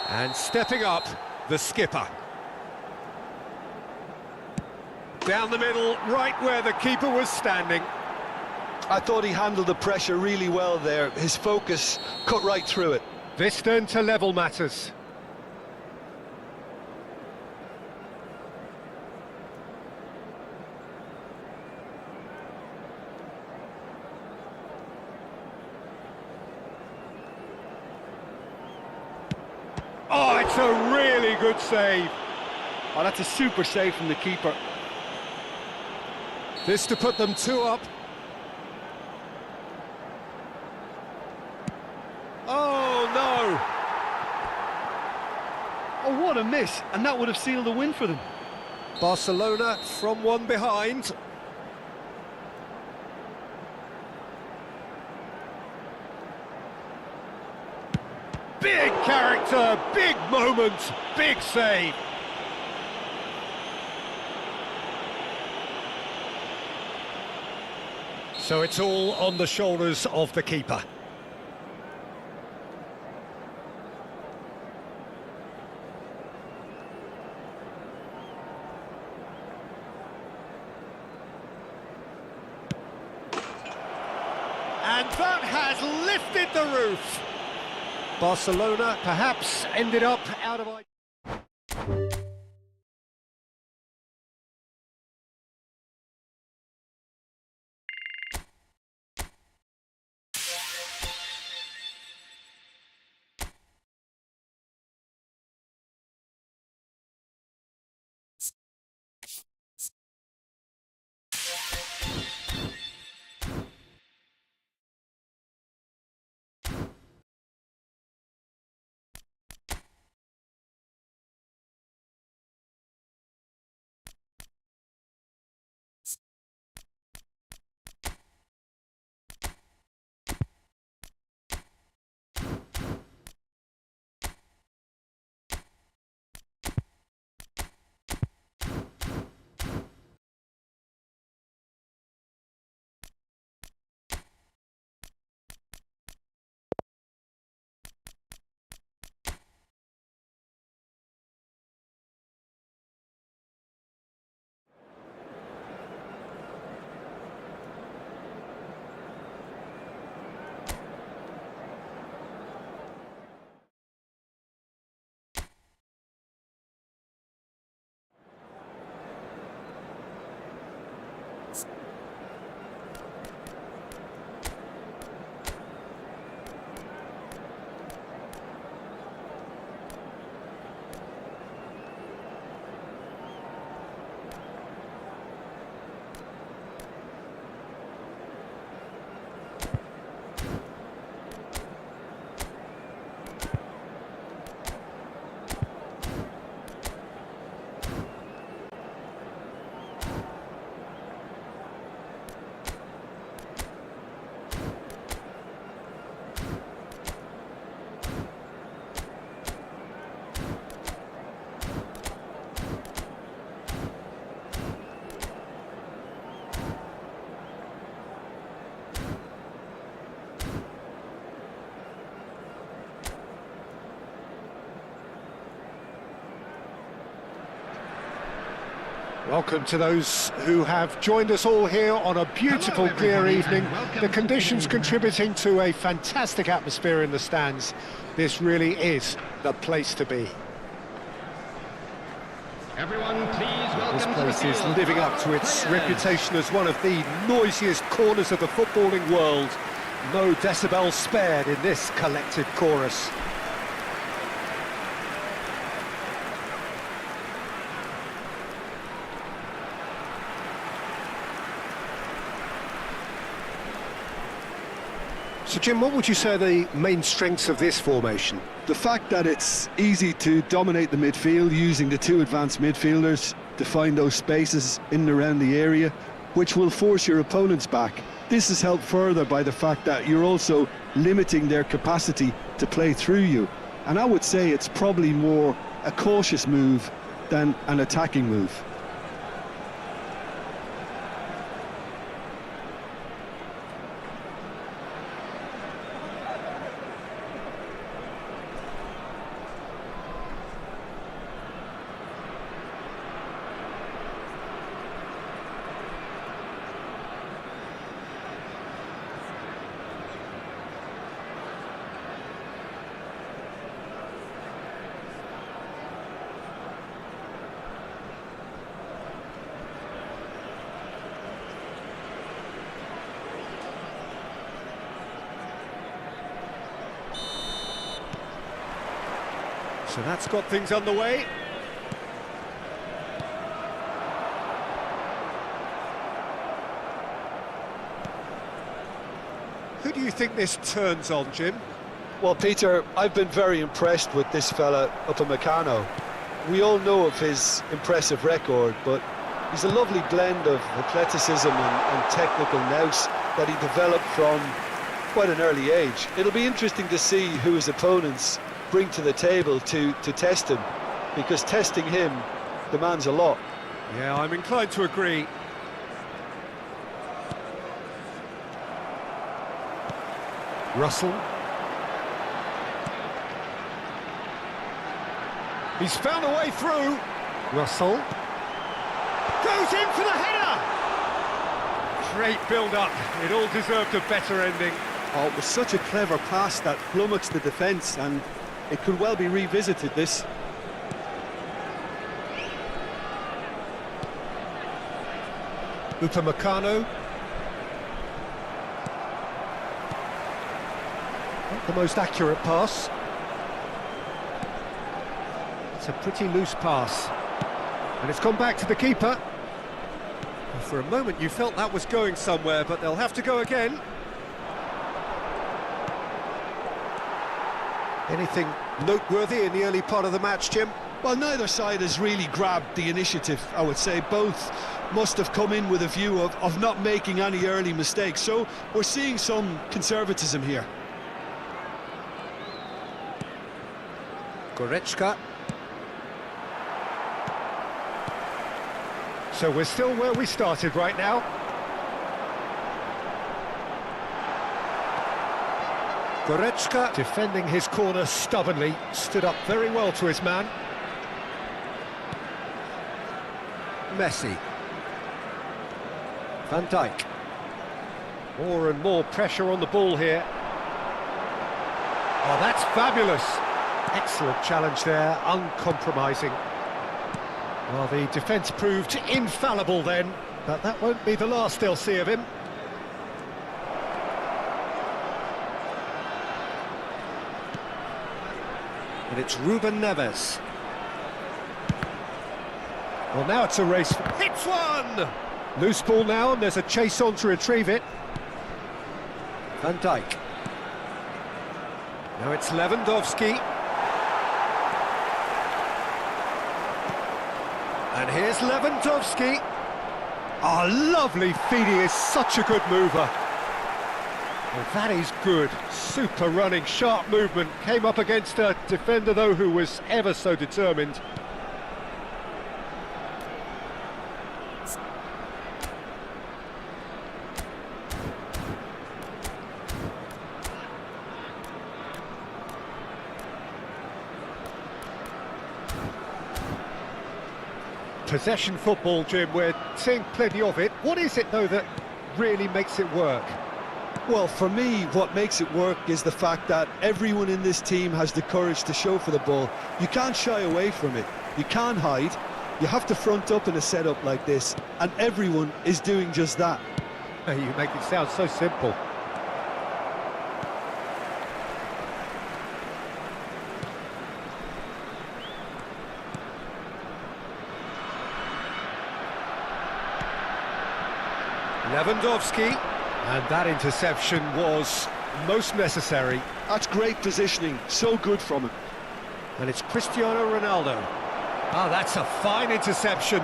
And stepping up, the skipper. Down the middle, right where the keeper was standing. I thought he handled the pressure really well there. His focus cut right through it. This then to level matters. Oh, it's a really good save. Oh, that's a super save from the keeper. This to put them 2 up. Oh, no! Oh, what a miss, and that would have sealed the win for them. Barcelona from 1 behind. Big character, big moment, big save. So it's all on the shoulders of the keeper. And that has lifted the roof. Barcelona perhaps ended up out of... Welcome to those who have joined us all here on a beautiful, clear evening. The conditions contributing to a fantastic atmosphere in the stands. This really is the place to be. Everyone, please welcome This to the place is field. living up to its reputation as one of the noisiest corners of the footballing world. No decibels spared in this collective chorus. So Jim, what would you say are the main strengths of this formation? The fact that it's easy to dominate the midfield using the two advanced midfielders to find those spaces in and around the area, which will force your opponents back. This is helped further by the fact that you're also limiting their capacity to play through you. And I would say it's probably more a cautious move than an attacking move. So that's got things underway. Who do you think this turns on, Jim? Well, Peter, I've been very impressed with this fella Upamecano. We all know of his impressive record, but he's a lovely blend of athleticism and technical nous that he developed from quite an early age. It'll be interesting to see who his opponents bring to the table to test him, because testing him demands a lot. Yeah, I'm inclined to agree. Russell. He's found a way through. Russell. Goes in for the header! Great build-up. It all deserved a better ending. Oh, it was such a clever pass that flummoxed the defence, and it could well be revisited, this. Upamecano. Not the most accurate pass. It's a pretty loose pass. And it's gone back to the keeper. For a moment you felt that was going somewhere, but they'll have to go again. Anything noteworthy in the early part of the match, Jim? Well, neither side has really grabbed the initiative, I would say. Both must have come in with a view of not making any early mistakes. So we're seeing some conservatism here. Goretzka. So we're still where we started right now. Goretzka defending his corner stubbornly, stood up very well to his man. Messi. Van Dijk. More and more pressure on the ball here. Oh, that's fabulous. Excellent challenge there, uncompromising. Well, the defence proved infallible then, but that won't be the last they'll see of him. And it's Ruben Neves. Well, now it's a race. Hits one! Loose ball now, and there's a chase on to retrieve it. Van Dijk. Now it's Lewandowski. And here's Lewandowski. Oh, lovely feed, he is such a good mover. Well, that is good. Super running, sharp movement. Came up against a defender, though, who was ever so determined. Possession football, Jim, we're seeing plenty of it. What is it, though, that really makes it work? Well, for me, what makes it work is the fact that everyone in this team has the courage to show for the ball. You can't shy away from it. You can't hide. You have to front up in a setup like this, and everyone is doing just that. You make it sound so simple. Lewandowski, and that interception was most necessary. That's great positioning, so good from him. And it's Cristiano Ronaldo. Oh, that's a fine interception.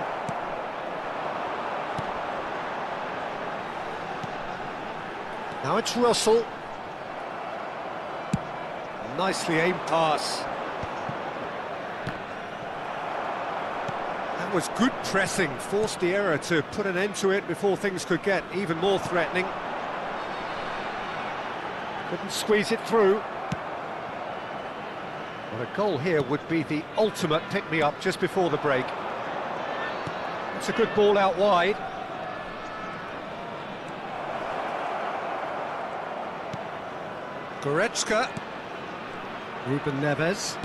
Now it's Russell. Nicely aimed pass. That was good pressing, forced the error to put an end to it before things could get even more threatening. Couldn't squeeze it through. Well, a goal here would be the ultimate pick-me-up just before the break. It's a good ball out wide. Goretzka. Ruben Neves.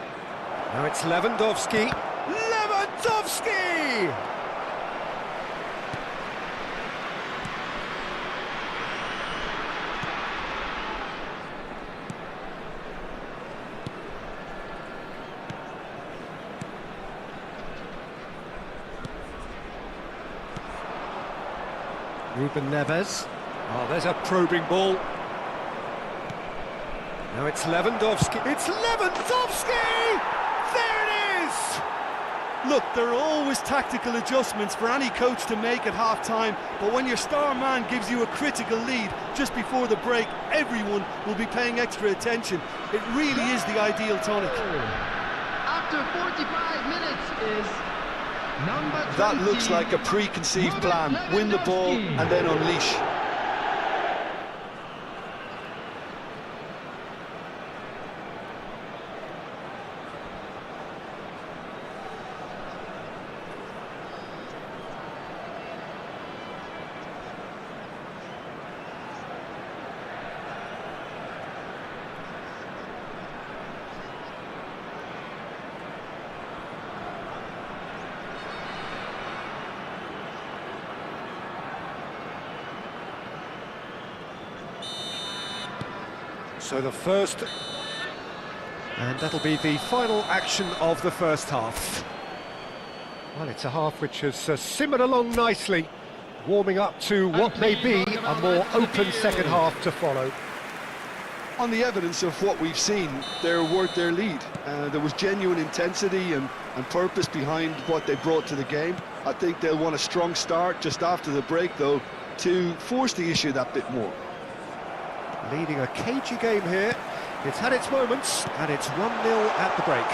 Now it's Lewandowski. Lewandowski! Ruben Neves. Oh, there's a probing ball. Now it's Lewandowski. It's Lewandowski! There it is! Look, there are always tactical adjustments for any coach to make at half-time, but when your star man gives you a critical lead just before the break, everyone will be paying extra attention. It really is the ideal tonic. After 45 minutes is number 20. That looks like a preconceived plan. Win the ball and then unleash. So the first, and that'll be the final action of the first half. Well, it's a half which has simmered along nicely, warming up to what may be a more open second half to follow. On the evidence of what we've seen, they're worth their lead. There was genuine intensity and purpose behind what they brought to the game. I think they'll want a strong start just after the break, though, to force the issue that bit more. Leading a cagey game here. It's had its moments, and it's 1-0 at the break.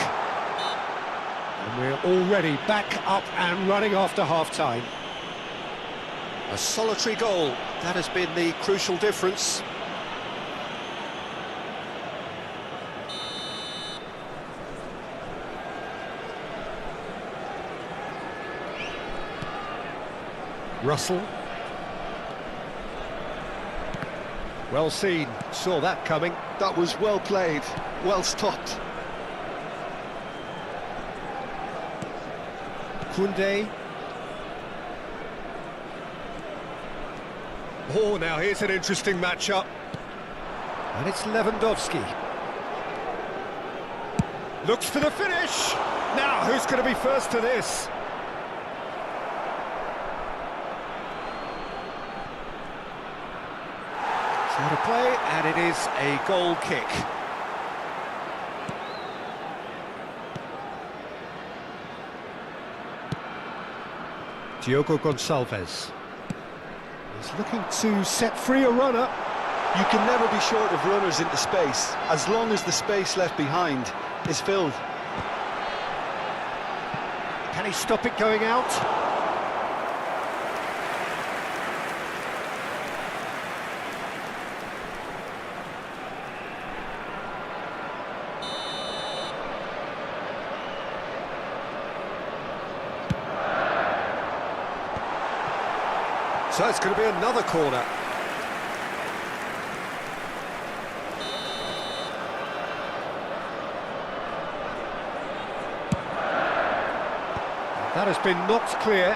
And we're already back up and running after half-time. A solitary goal, that has been the crucial difference. Russell. Well seen, saw that coming. That was well played, well stopped. Koundé. Oh, now here's an interesting matchup. And it's Lewandowski. Looks for the finish. Now, who's going to be first to this? To play, and it is a goal kick. Diogo Gonçalves. He's looking to set free a runner. You can never be short of runners into space, as long as the space left behind is filled. Can he stop it going out? So it's going to be another corner. That has been knocked clear.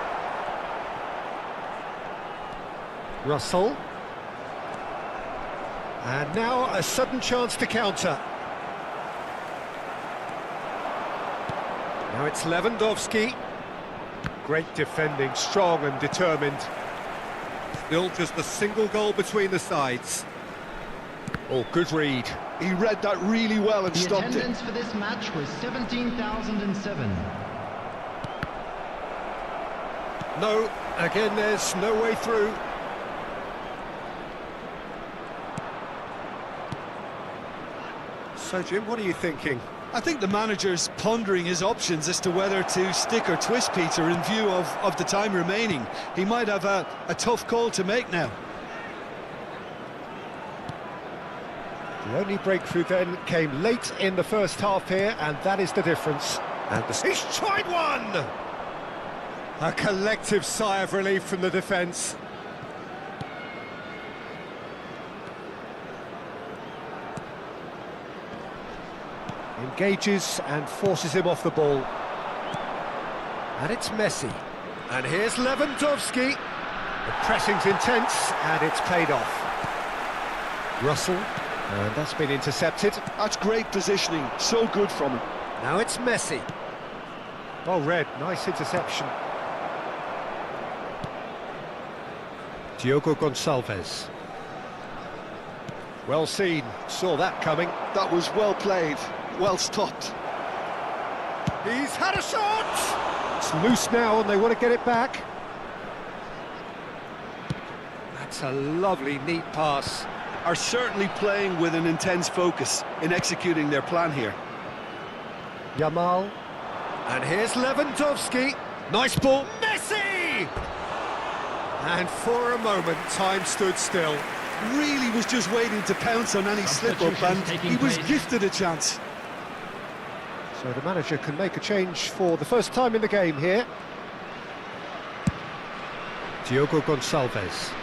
Russell. And now a sudden chance to counter. Now it's Lewandowski. Great defending, strong and determined. Still just a single goal between the sides. Oh, good read. He read that really well and stopped it. The attendance for this match was 17,007. No, again there's no way through. So Jim, what are you thinking? I think the manager's pondering his options as to whether to stick or twist Peter in view of the time remaining. He might have a tough call to make now. The only breakthrough then came late in the first half here, and that is the difference. And he's tried one! A collective sigh of relief from the defence. Engages and forces him off the ball. And it's Messi. And here's Lewandowski. The pressing's intense and it's paid off. Russell, and that's been intercepted. That's great positioning, so good from him. Now it's Messi. Well read, nice interception. Diogo Gonçalves. Well seen, saw that coming. That was well played, well stopped. He's had a shot! It's loose now and they want to get it back. That's a lovely, neat pass. Are certainly playing with an intense focus in executing their plan here. Yamal. And here's Lewandowski. Nice ball. Messi! And for a moment, time stood still. Really was just waiting to pounce on any slip-up, and he was gifted a chance. So the manager can make a change for the first time in the game here. Diogo Gonçalves.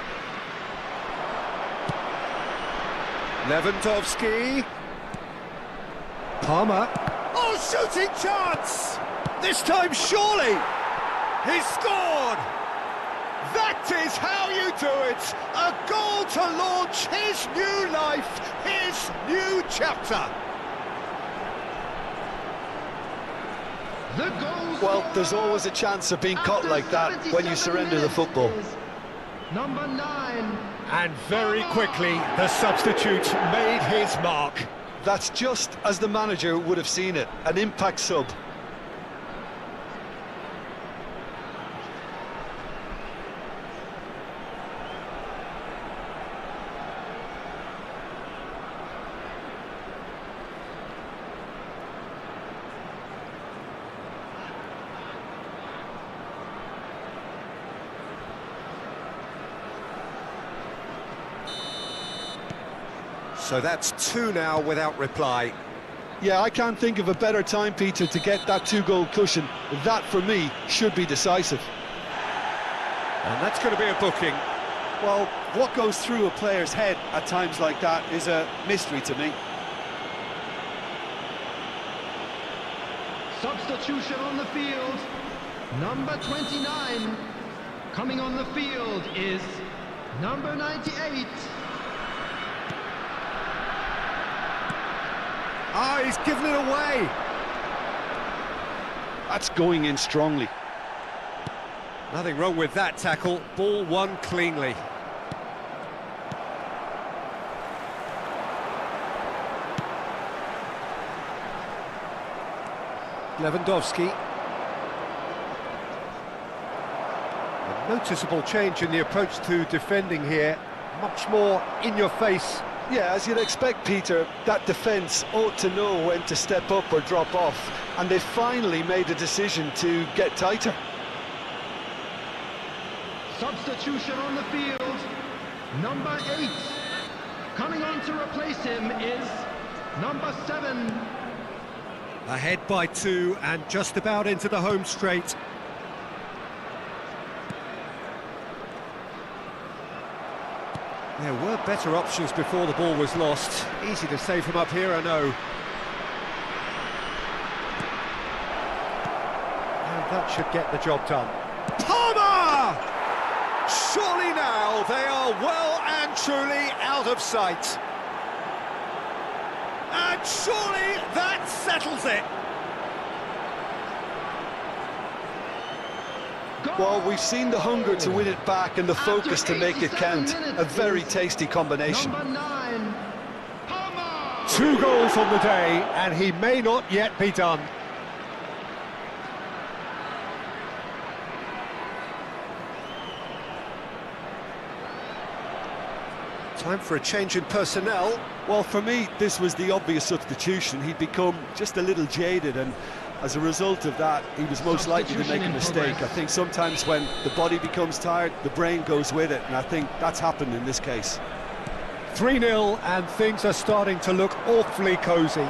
Lewandowski. Palmer. Oh, shooting chance! This time, surely! He's scored! That is how you do it! A goal to launch his new life, his new chapter! Well, there's always a chance of being caught like that when you surrender the football. Number 9. And very quickly, the substitute made his mark. That's just as the manager would have seen it, an impact sub. So that's 2 now without reply. Yeah, I can't think of a better time, Peter, to get that 2-goal cushion. That, for me, should be decisive. And that's going to be a booking. Well, what goes through a player's head at times like that is a mystery to me. Substitution on the field. Number 29. Coming on the field is number 98. Ah, he's given it away. That's going in strongly. Nothing wrong with that tackle. Ball won cleanly. Lewandowski. A noticeable change in the approach to defending here. Much more in your face. Yeah, as you'd expect, Peter, that defence ought to know when to step up or drop off, and they finally made a decision to get tighter. Substitution on the field. Number 8. Coming on to replace him is number 7. Ahead by 2 and just about into the home straight. There were better options before the ball was lost. Easy to save from up here, I know. And that should get the job done. Palmer! Surely now they are well and truly out of sight. And surely that settles it. Well, we've seen the hunger to win it back and the focus to make it count. A very tasty combination. Number 9, Palmer! 2 goals on the day, and he may not yet be done. Time for a change in personnel. Well, for me, this was the obvious substitution. He'd become just a little jaded, and as a result of that, he was most likely to make a mistake. I think sometimes when the body becomes tired, the brain goes with it, and I think that's happened in this case. 3-0, and things are starting to look awfully cosy.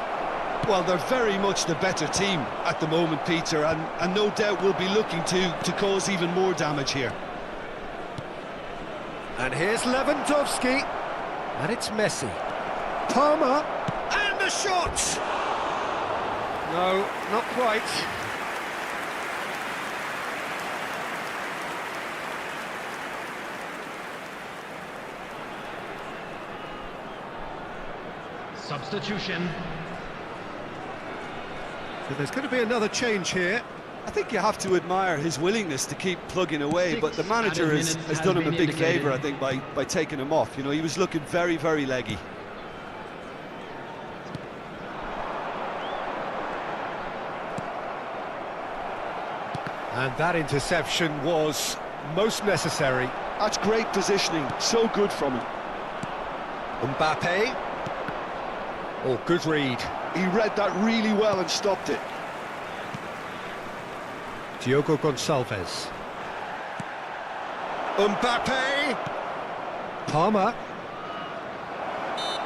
Well, they're very much the better team at the moment, Peter, and no doubt will be looking to cause even more damage here. And here's Lewandowski, and it's Messi. Palmer, and the shot! No, not quite. Substitution. So there's going to be another change here. I think you have to admire his willingness to keep plugging away, but the manager has done him a big favour, I think, by taking him off. You know, he was looking very, very leggy. And that interception was most necessary. That's great positioning, so good from him. Mbappe. Oh, good read. He read that really well and stopped it. Diogo Gonçalves. Mbappe. Palmer.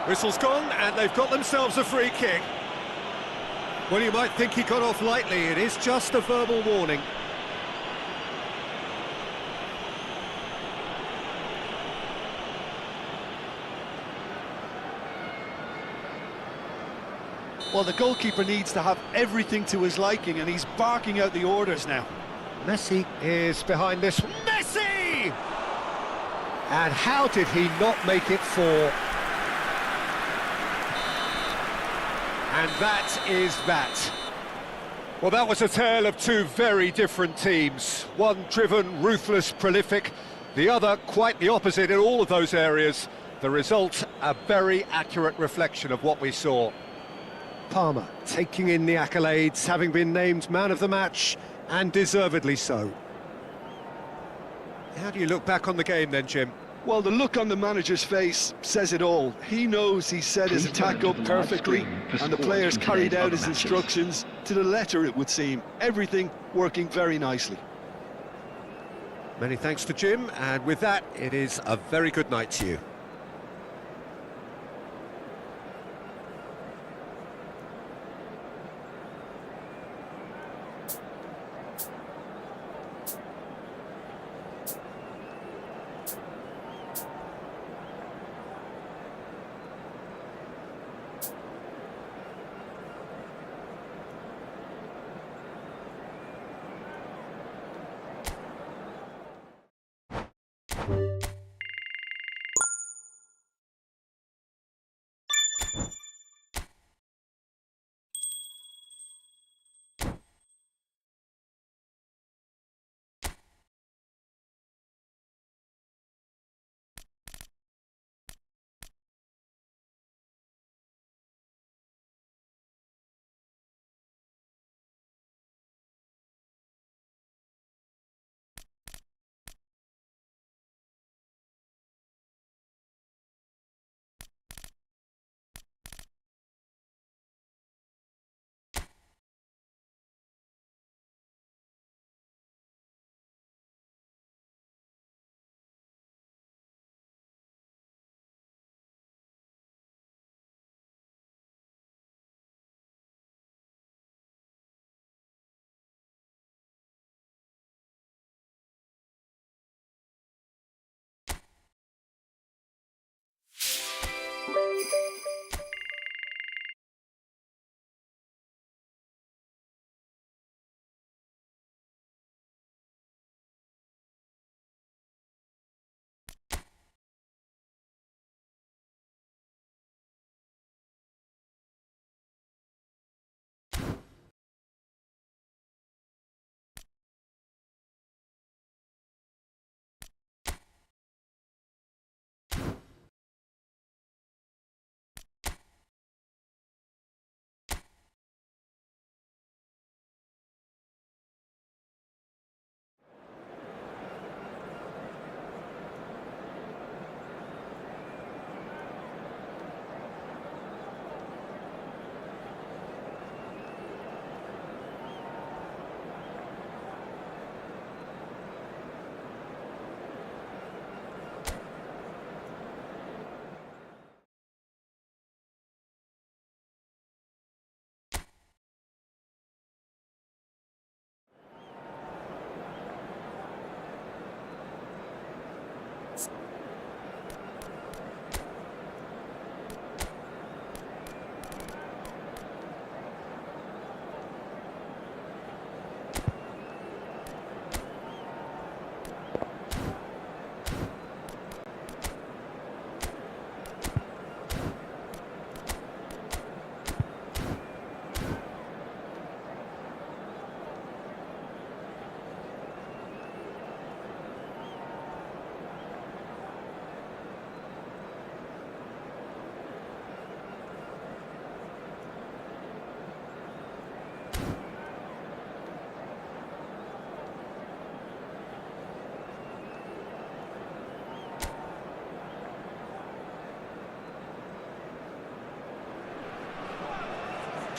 Whistle's gone, and they've got themselves a free kick. Well, you might think he got off lightly. It is just a verbal warning. Well, the goalkeeper needs to have everything to his liking, and he's barking out the orders now. Messi is behind this. Messi! And how did he not make it 4? And that is that. Well, that was a tale of 2 very different teams. One driven, ruthless, prolific. The other quite the opposite in all of those areas. The result, a very accurate reflection of what we saw. Palmer taking in the accolades, having been named man of the match, and deservedly so. How do you look back on the game then, Jim? Well, the look on the manager's face says it all. He knows he set his attack up perfectly, and the players carried out his instructions to the letter, it would seem. Everything working very nicely. Many thanks to Jim, and with that, it is a very good night to you.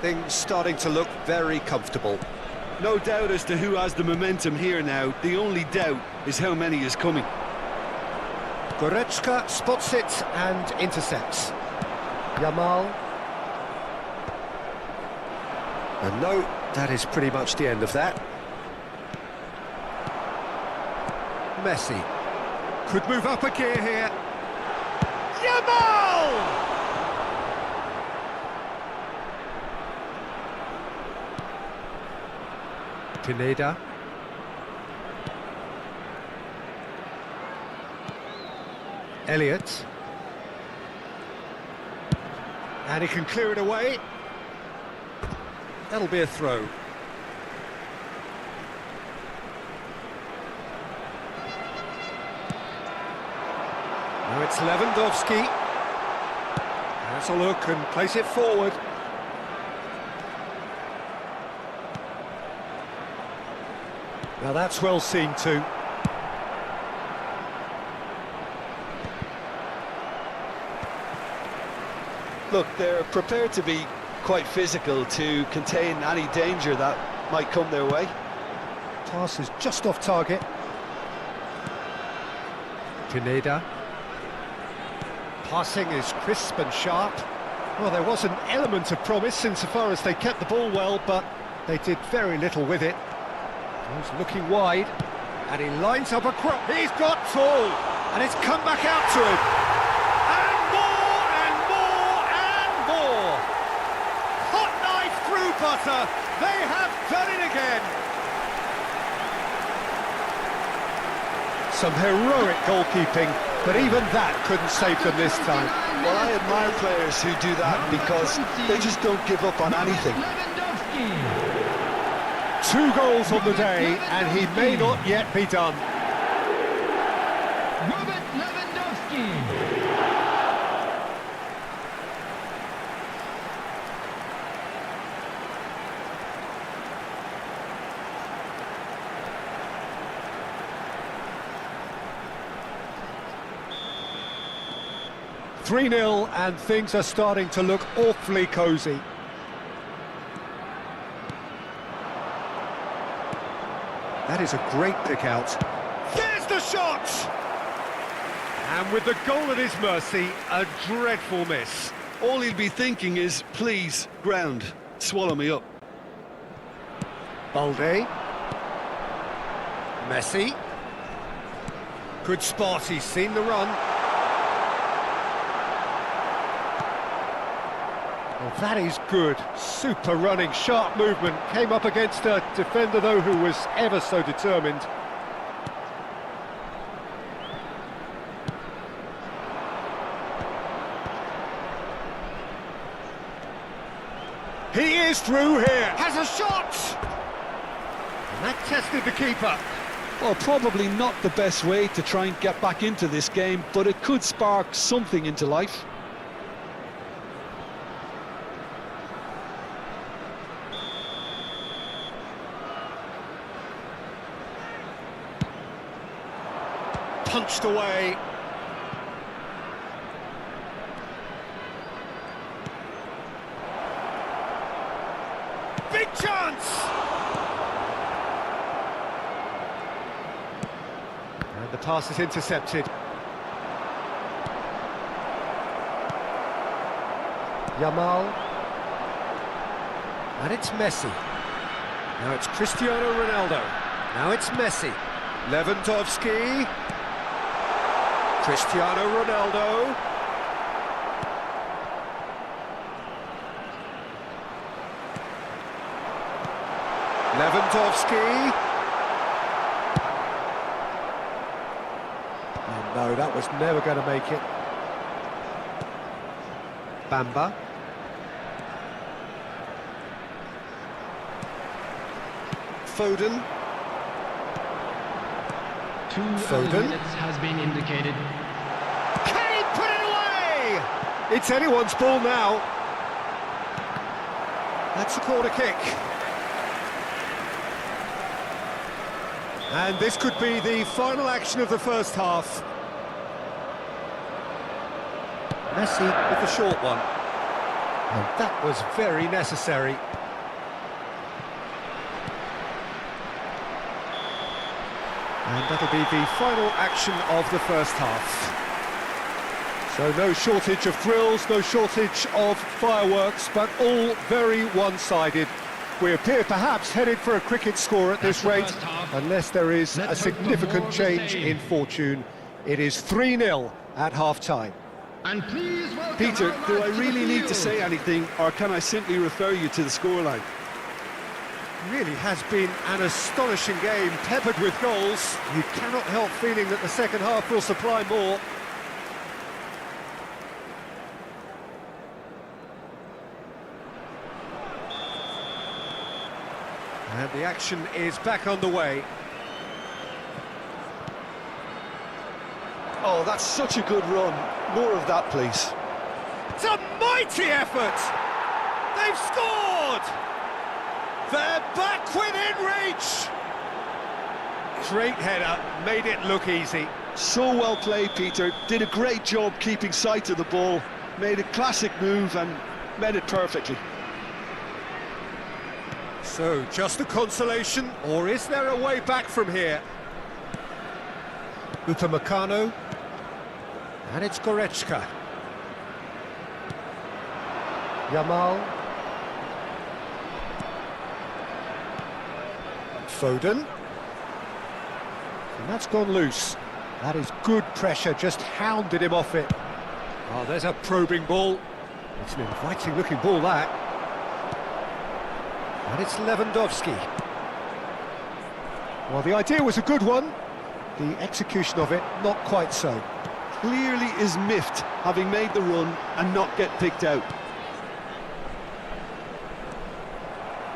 Things starting to look very comfortable. No doubt as to who has the momentum here now. The only doubt is how many is coming. Goretzka spots it and intercepts. Yamal. And no, that is pretty much the end of that. Messi. Could move up a gear here. Yamal! Pineda. Elliott. And he can clear it away. That'll be a throw. Now it's Lewandowski. Has a look and place it forward. Now that's well seen too. Look, they're prepared to be quite physical to contain any danger that might come their way. Pass is just off target. Pineda. Passing is crisp and sharp. Well, there was an element of promise insofar as they kept the ball well, but they did very little with it. He's looking wide, and he lines up a cross. He's got tall, and it's come back out to him. And more, and more, and more. Hot knife through butter. They have done it again. Some heroic goalkeeping, but even that couldn't save them this time. Well, I admire players who do that because they just don't give up on anything. 2 goals on the day, and he may not yet be done. Robert Lewandowski. 3-0, and things are starting to look awfully cosy. That is a great pick out. There's the shot! And with the goal at his mercy, a dreadful miss. All he'll be thinking is, please, ground, swallow me up. Balde. Messi. Good spot, he's seen the run. Well, that is good. Super running, sharp movement. Came up against a defender, though, who was ever so determined. He is through here. Has a shot! And that tested the keeper. Well, probably not the best way to try and get back into this game, but it could spark something into life. Punched away. Big chance! And the pass is intercepted. Yamal. And it's Messi. Now it's Cristiano Ronaldo. Now it's Messi. Lewandowski. Cristiano Ronaldo. Lewandowski. Oh no, that was never going to make it. Bamba. Foden. 2 minutes has been indicated. Can he put it away? It's anyone's ball now. That's a corner kick. And this could be the final action of the first half. Messi with the short one. And that was very necessary. And that'll be the final action of the first half. So no shortage of thrills, no shortage of fireworks, but all very one-sided. We appear perhaps headed for a cricket score at this rate, unless there is a significant change in fortune. It is 3-0 at half-time. And please welcome Peter, our do I lads to the really need to field. say anything, or can I simply refer you to the scoreline? Really has been an astonishing game, peppered with goals. You cannot help feeling that the second half will supply more. And the action is back underway. Oh, that's such a good run. More of that, please. It's a mighty effort! They've scored! They're back within reach! Great header, made it look easy. So well played, Peter. Did a great job keeping sight of the ball. Made a classic move and met it perfectly. So, just a consolation, or is there a way back from here? Upamecano. And it's Goretzka. Yamal. Foden. And that's gone loose. That is good pressure, just hounded him off it. Oh, there's a probing ball. It's an inviting looking ball, that. And it's Lewandowski. Well, the idea was a good one. The execution of it, not quite so. Clearly is miffed, having made the run and not get picked out.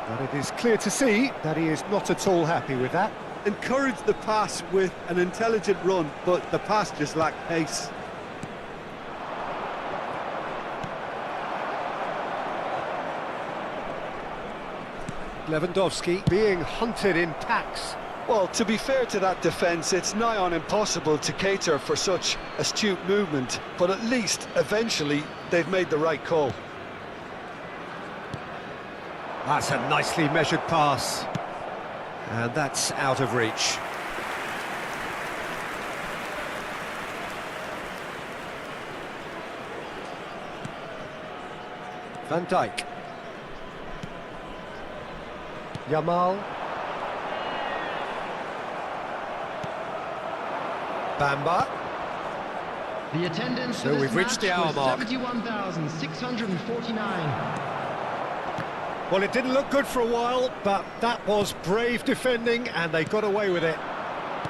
But it is clear to see that he is not at all happy with that. Encouraged the pass with an intelligent run, but the pass just lacked pace. Lewandowski being hunted in packs. Well, to be fair to that defence, it's nigh on impossible to cater for such astute movement, but at least, eventually, they've made the right call. That's a nicely measured pass. And that's out of reach. Van Dijk. Yamal. Bamba. The attendance So for this we've reached the match hour was mark. 71,649. Well, it didn't look good for a while, but that was brave defending, and they got away with it.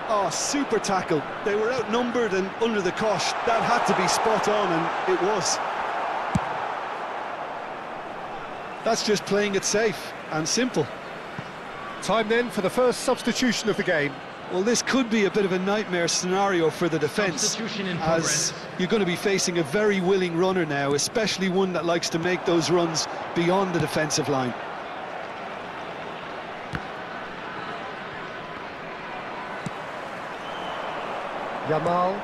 Oh, super tackle. They were outnumbered and under the cosh. That had to be spot on, and it was. That's just playing it safe and simple. Time then for the first substitution of the game. Well, this could be a bit of a nightmare scenario for the defence, Substitution in as progress. you're going to be facing a very willing runner now, especially one that likes to make those runs beyond the defensive line. Yamal.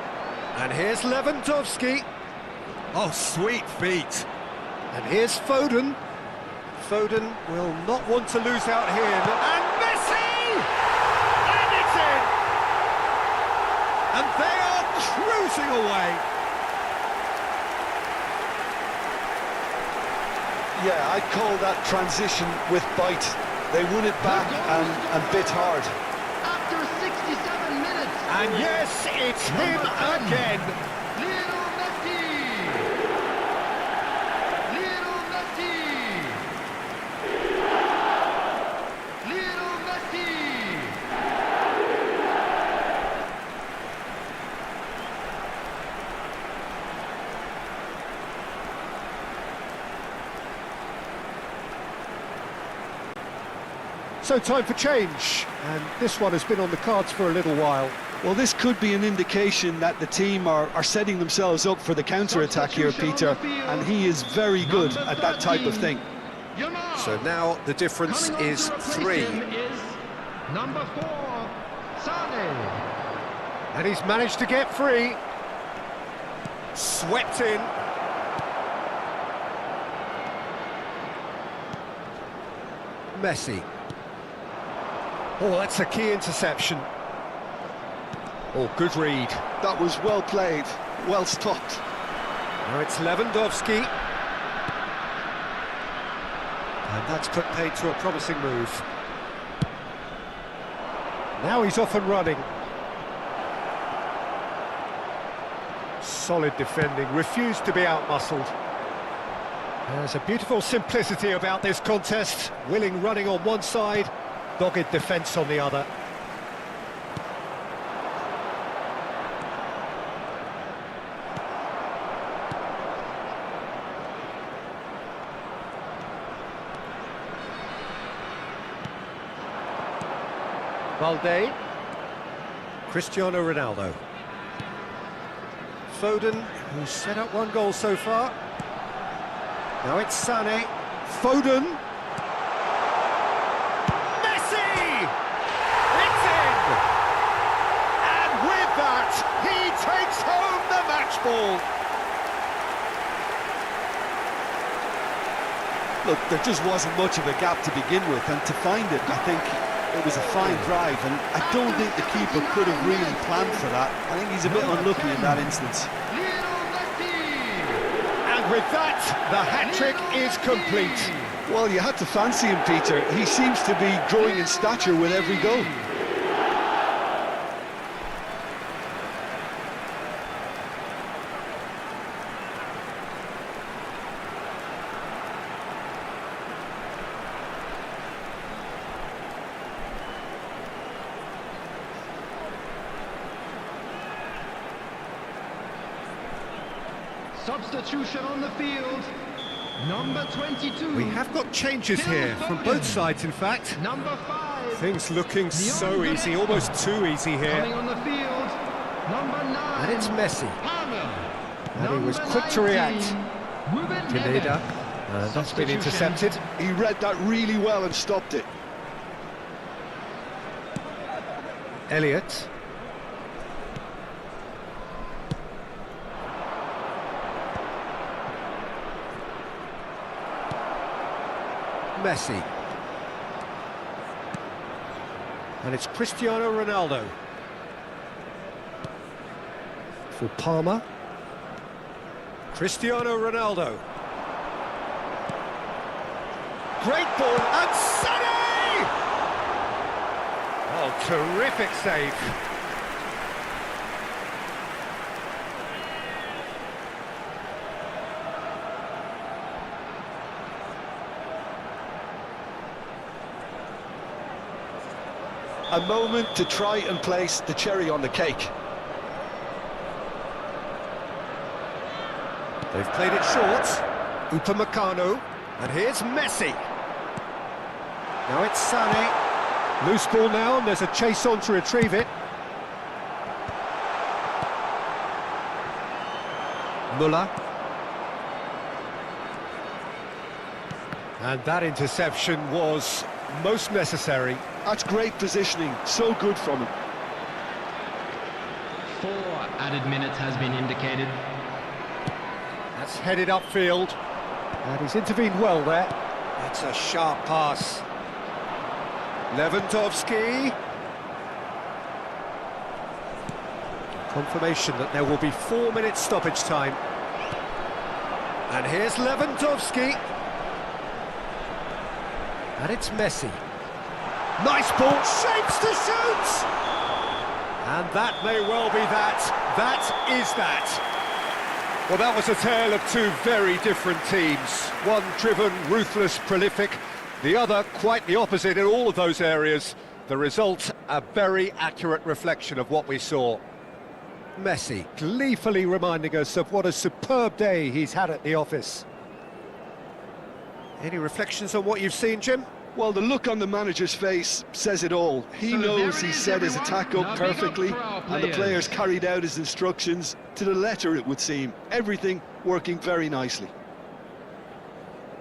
And here's Lewandowski. Oh, sweet feet. And here's Foden. Foden will not want to lose out here. And Messi! And it's in! And they are cruising away. Yeah, I'd call that transition with bite. They won it back and bit hard. After 67 minutes. And yes, it's him again. Lionel Messi! Lionel Messi! Lionel Messi! So time for change, and this one has been on the cards for a little while. Well, this could be an indication that the team are setting themselves up for the counter-attack here, Peter, and he is very good at that type of thing. Yamal. So now the difference Coming on is to replace 3. him is number 4, Sane. And he's managed to get free. Swept in. Messi. Oh, that's a key interception. Oh, good read. That was well played, well stopped. Now it's Lewandowski. And that's put paid to a promising move. Now he's off and running. Solid defending, refused to be out-muscled. There's a beautiful simplicity about this contest. Willing running on one side, dogged defence on the other. Valde. Cristiano Ronaldo. Foden, who's set up one goal so far. Now it's Sané. Foden. Messi! It's in! And with that, he takes home the match ball. Look, there just wasn't much of a gap to begin with, and to find it, I think it was a fine drive, and I don't think the keeper could have really planned for that. I think he's a bit unlucky in that instance. And with that, the hat-trick is complete. Well, you had to fancy him, Peter. He seems to be growing in stature with every goal. Substitution on the field. Number 22. We have got changes here, from both sides in fact. Number 5. Things looking so easy, almost too easy Coming here. on the field. Number 9. And it's Messi. Palmer. And he was Number quick to react. 19, Ruben Pineda. Neves. And that's been Substitution. intercepted. He read that really well and stopped it. Elliott. Messi. And it's Cristiano Ronaldo. For Palmer. Cristiano Ronaldo. Great ball, and Sané! Oh, terrific save. A moment to try and place the cherry on the cake. They've played it short. Upamecano. And here's Messi. Now it's Sané. Loose ball now, and there's a chase on to retrieve it. Müller. And that interception was most necessary. That's great positioning, so good from him. 4 added minutes has been indicated. That's headed upfield. And he's intervened well there. That's a sharp pass. Lewandowski. Confirmation that there will be 4 minutes stoppage time. And here's Lewandowski. And it's Messi. Nice ball, shapes to shoot! And that may well be that. That is that. Well, that was a tale of two very different teams. One driven, ruthless, prolific. The other quite the opposite in all of those areas. The result, a very accurate reflection of what we saw. Messi gleefully reminding us of what a superb day he's had at the office. Any reflections on what you've seen, Jim? Well, the look on the manager's face says it all. He knows he set his attack up perfectly, and the players carried out his instructions to the letter, it would seem. Everything working very nicely.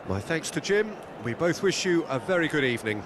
My thanks to Jim. We both wish you a very good evening.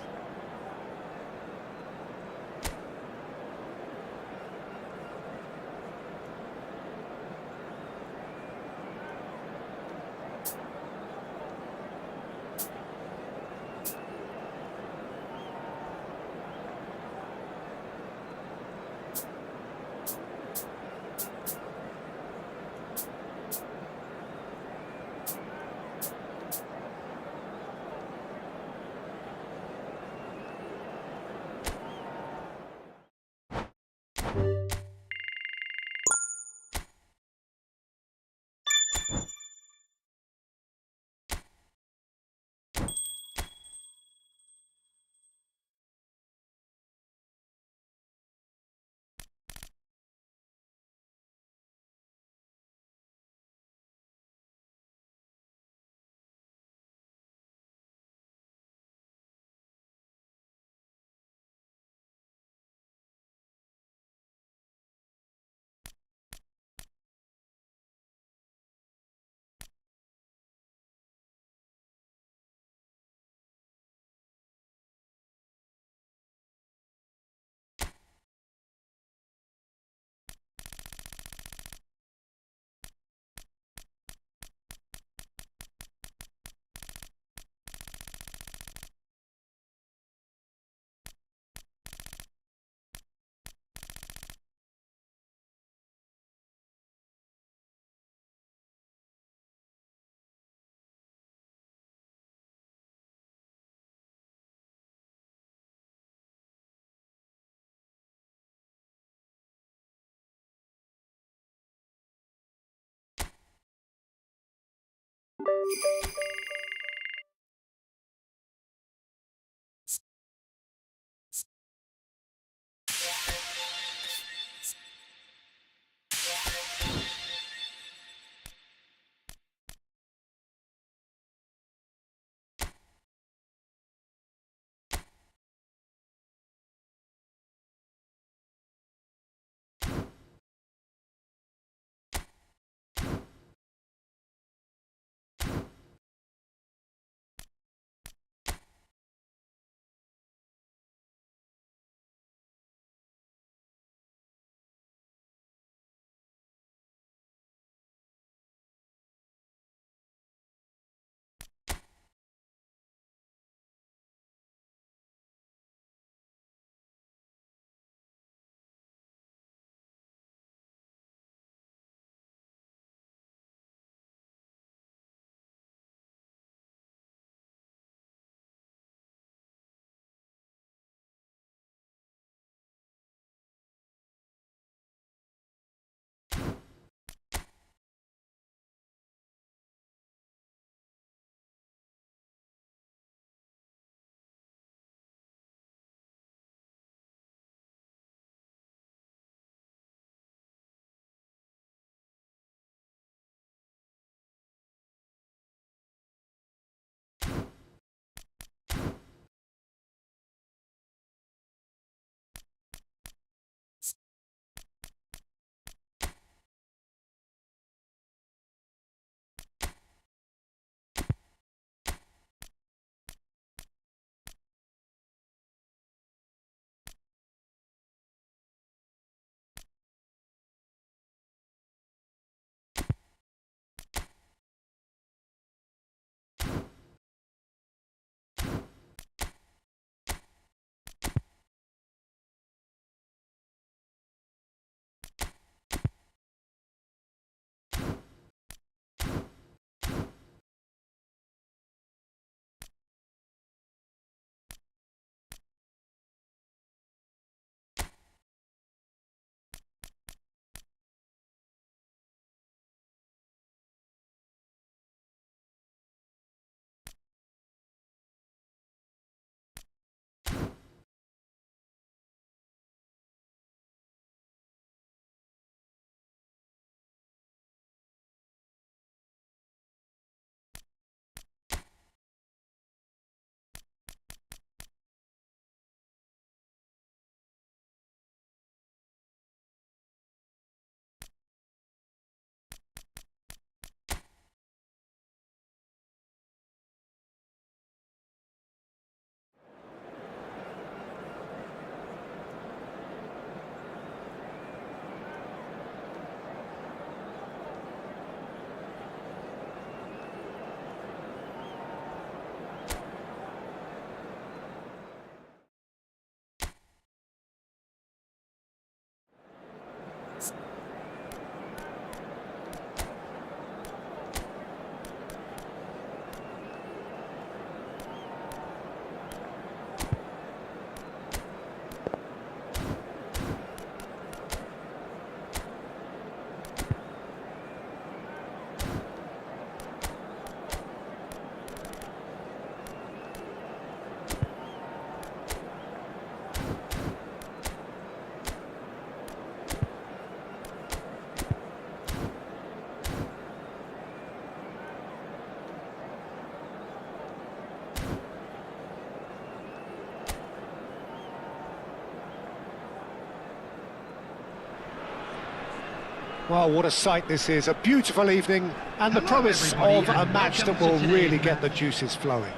Well, what a sight this is. A beautiful evening and the Hello, promise everybody, of a and match that welcome will to really today's get the match. juices flowing.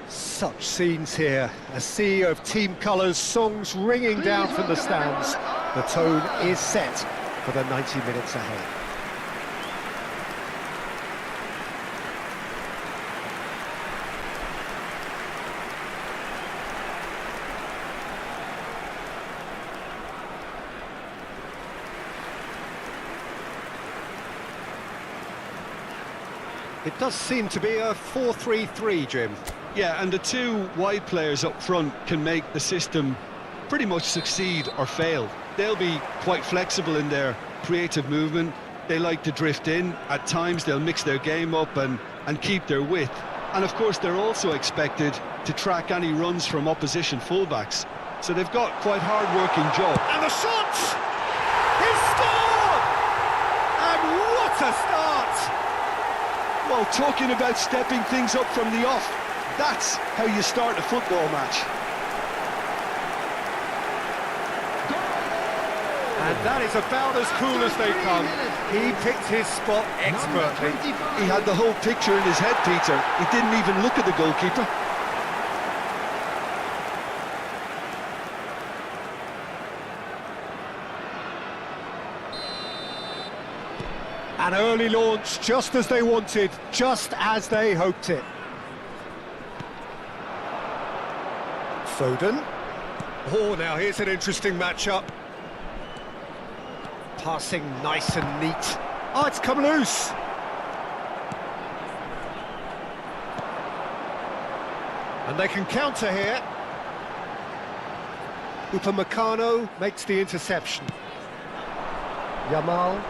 Such scenes here. A sea of team colours, songs ringing down from the stands. The tone is set for the 90 minutes ahead. It does seem to be a 4-3-3, Jim. Yeah, and the two wide players up front can make the system pretty much succeed or fail. They'll be quite flexible in their creative movement, They like to drift in. At times they'll mix their game up and keep their width. And of course they're also expected to track any runs from opposition fullbacks. So they've got quite hard-working job. And the shot! He scored! And what a start! Well, talking about stepping things up from the off, that's how you start a football match. And that is about as cool as they come. He picked his spot expertly. He had the whole picture in his head, Peter. He didn't even look at the goalkeeper. An early launch, just as they wanted, just as they hoped it. Foden. Oh, now here's an interesting matchup. Passing nice and neat. Oh, it's come loose. And they can counter here. Upamecano makes the interception. Yamal.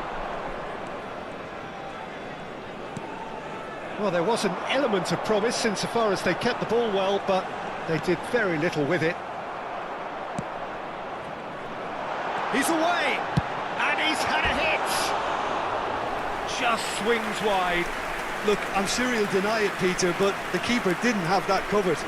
Well, there was an element of promise insofar as they kept the ball well, but they did very little with it. He's away, and he's had a hit. Just swings wide. Look, I'm sure he'll deny it, Peter, but the keeper didn't have that covered.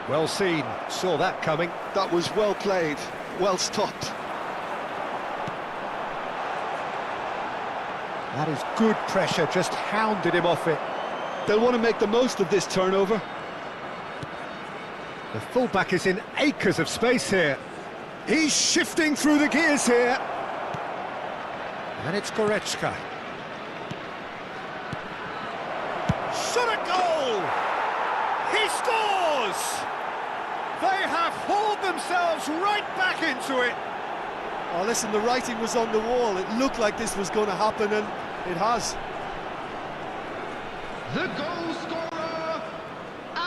Well seen, saw that coming. That was well played, well stopped. That is good pressure, just hounded him off it. They'll want to make the most of this turnover. The fullback is in acres of space here. He's shifting through the gears here. And it's Goretzka. Shot a goal! He scores! They have hauled themselves right back into it. Oh, listen, the writing was on the wall. It looked like this was going to happen, and it has. The goal scorer.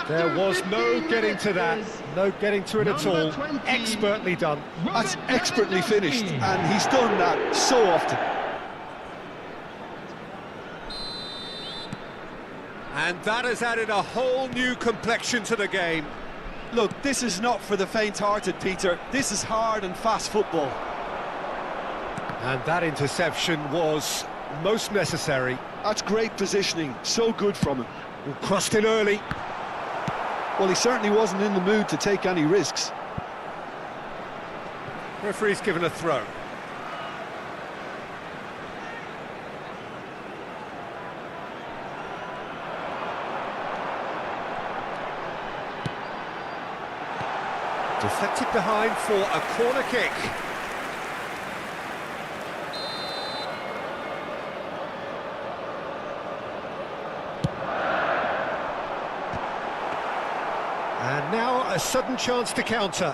There was no getting to that, no getting to it at all. Number 20, Expertly done. That's expertly finished, and he's done that so often. And that has added a whole new complexion to the game. Look, this is not for the faint-hearted, Peter. This is hard and fast football. And that interception was most necessary. That's great positioning, so good from him. Crossed in early. Well, he certainly wasn't in the mood to take any risks. Referee's given a throw. Deflected behind for a corner kick. And now a sudden chance to counter.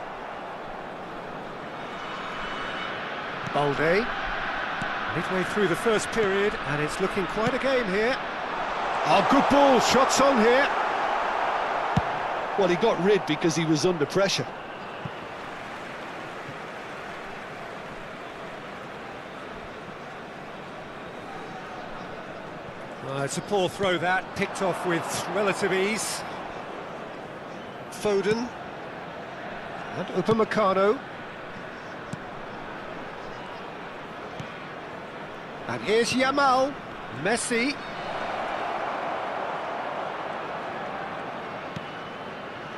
Balde. Midway through the first period, and it's looking quite a game here. Oh, good ball, shots on here. Well, he got rid because he was under pressure. It's a poor throw that, picked off with relative ease. Foden. And Upamecano. And here's Yamal. Messi.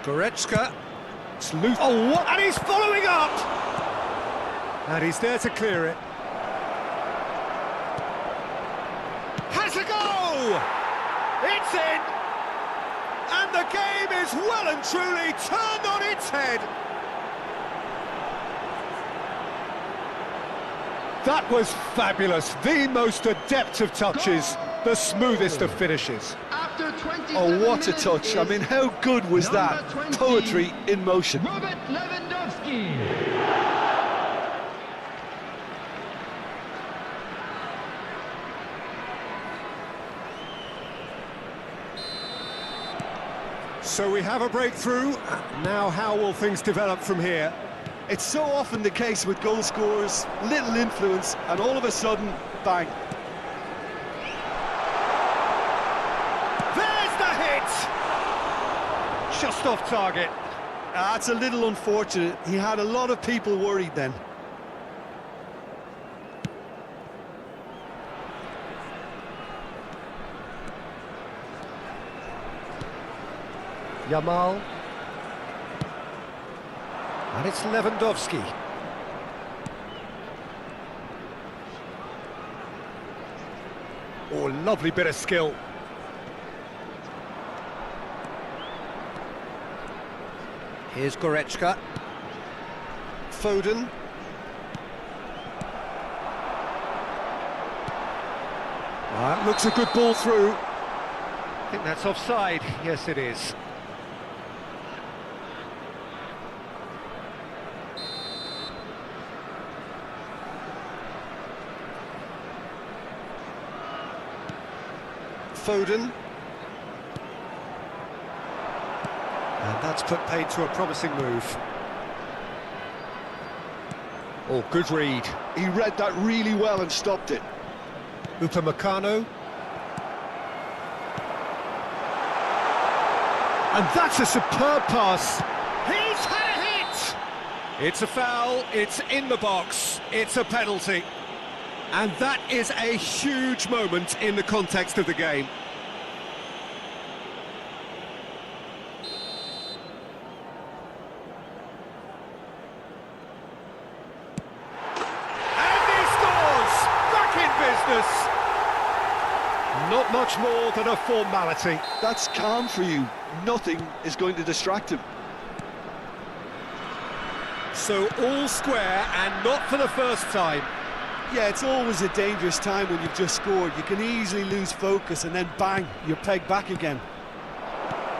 Goretzka. It's loose. Oh, what? And he's following up! And he's there to clear it. Has a go! It's in! And the game is well and truly turned on its head. That was fabulous. The most adept of touches, the smoothest of finishes. After 27 Oh, what a minutes touch. I is mean, how good was that? number 20, Poetry in motion. Robert Lewandowski. So we have a breakthrough. Now how will things develop from here? It's so often the case with goal scorers, little influence, and all of a sudden, bang. There's the hit! Just off target. That's a little unfortunate. He had a lot of people worried then. Yamal. And it's Lewandowski. Oh, lovely bit of skill. Here's Goretzka. Foden. That looks a good ball through. I think that's offside. Yes, it is. Foden. And that's put paid to a promising move. Oh, good read. He read that really well and stopped it. Upamecano. And that's a superb pass. He's had a hit! It's a foul, it's in the box, it's a penalty. And that is a huge moment in the context of the game. And he scores! Back in business! Not much more than a formality. That's calm for you. Nothing is going to distract him. So all square, and not for the first time. Yeah, it's always a dangerous time when you've just scored. You can easily lose focus and then bang, you're pegged back again.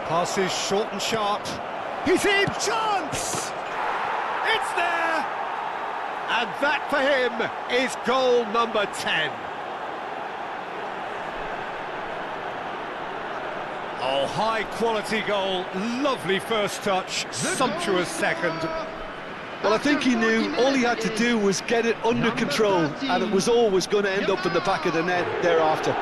Passes short and sharp. He's in! Chance! It's there! And that for him is goal number 10. Oh, high-quality goal. Lovely first touch. Sumptuous second. Well, I think he knew all he had to do was get it under control, and it was always going to end up in the back of the net thereafter.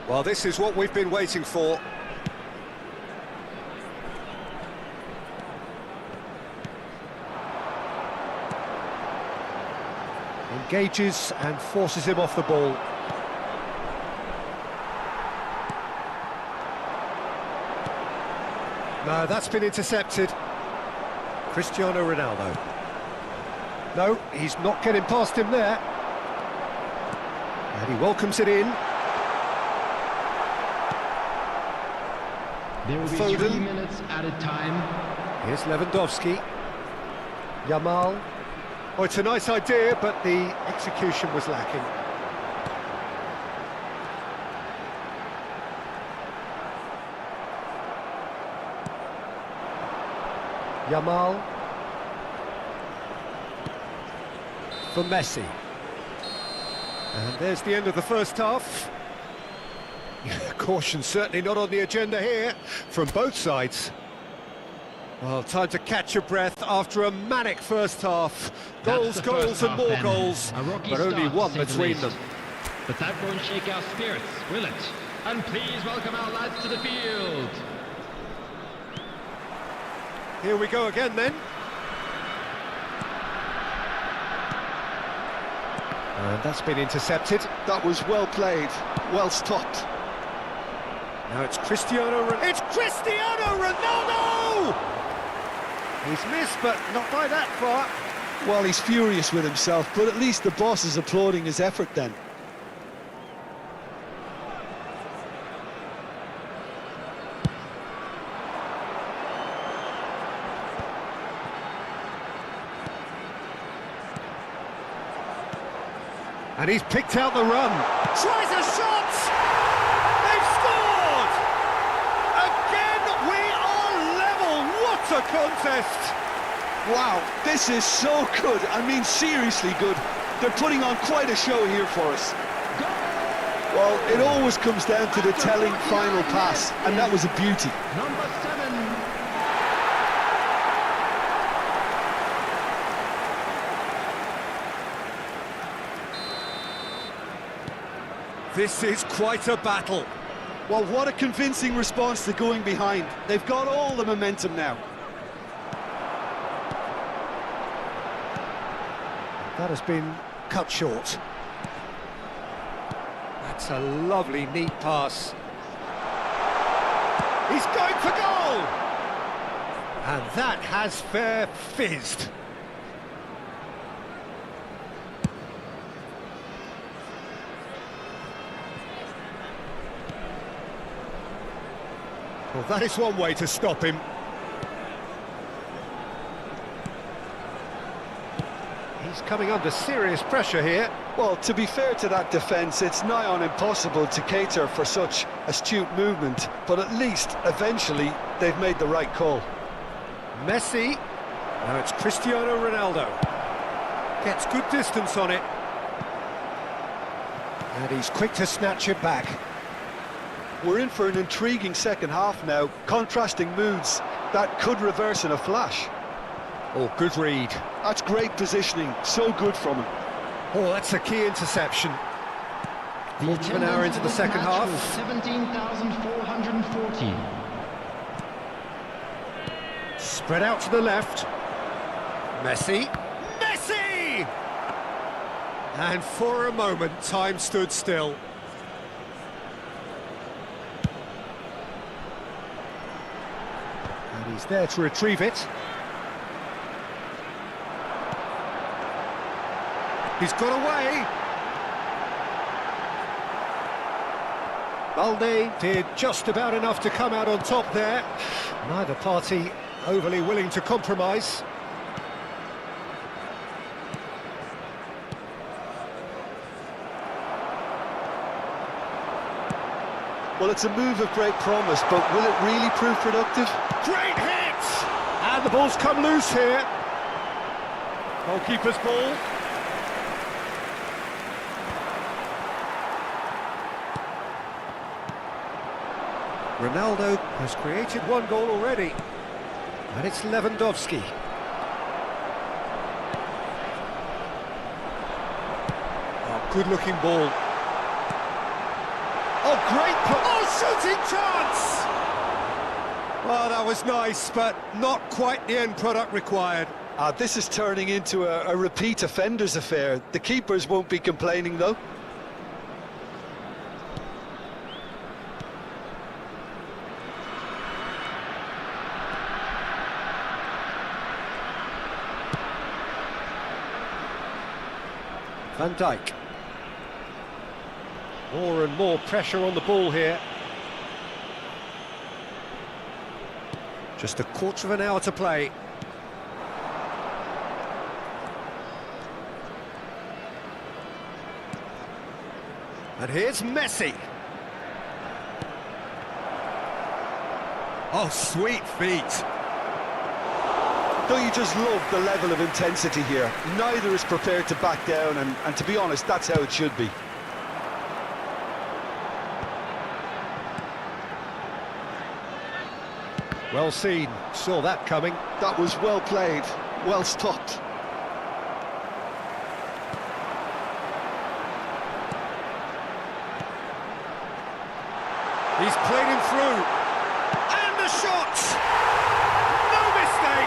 Well, this is what we've been waiting for. Engages and forces him off the ball. No, that's been intercepted. Cristiano Ronaldo. No, he's not getting past him there. And he welcomes it in. There will be Foden. 3 minutes added time. Here's Lewandowski. Yamal. Oh, it's a nice idea, but the execution was lacking. Yamal. For Messi. And there's the end of the first half. Caution certainly not on the agenda here from both sides. Well, time to catch your breath after a manic first half. Goals, goals and more goals, but only one between them. But that won't shake our spirits, will it? And please welcome our lads to the field. Here we go again then. And that's been intercepted. That was well played, well stopped. Now it's Cristiano Ronaldo! He's missed, but not by that far. Well, he's furious with himself, but at least the boss is applauding his effort then. And he's picked out the run. Tries a shot! They've scored! Again, we are level. What a contest! Wow, this is so good. I mean, seriously good. They're putting on quite a show here for us. Well, it always comes down to the telling final pass, and that was a beauty. Number 7. This is quite a battle. Well, what a convincing response to going behind. They've got all the momentum now. That has been cut short. That's a lovely, neat pass. He's going for goal! And that has fair fizzed. Well, that is one way to stop him. He's coming under serious pressure here. Well, to be fair to that defence, it's nigh on impossible to cater for such astute movement, but at least, eventually, they've made the right call. Messi. Now it's Cristiano Ronaldo. Gets good distance on it. And he's quick to snatch it back. We're in for an intriguing second half now, contrasting moods that could reverse in a flash. Oh, good read. That's great positioning, so good from him. Oh, that's a key interception. Quarter of an hour into the second half. 17,440. Spread out to the left. Messi. Messi! And for a moment, time stood still. And he's there to retrieve it. He's got away. Balde did just about enough to come out on top there. Neither party overly willing to compromise. Well, it's a move of great promise, but will it really prove productive? Great hit! And the ball's come loose here. Goalkeeper's ball. Ronaldo has created one goal already. And it's Lewandowski. Oh, good-looking ball. Oh, great oh, shooting chance! Well, that was nice, but not quite the end product required. This is turning into a repeat offenders affair. The keepers won't be complaining, though. Van Dijk. More and more pressure on the ball here. Just a quarter of an hour to play. And here's Messi. Oh, sweet feet. Don't you just love the level of intensity here? Neither is prepared to back down, and to be honest, that's how it should be. Well seen, saw that coming. That was well played, well stopped. He's played him through. And the shot! No mistake!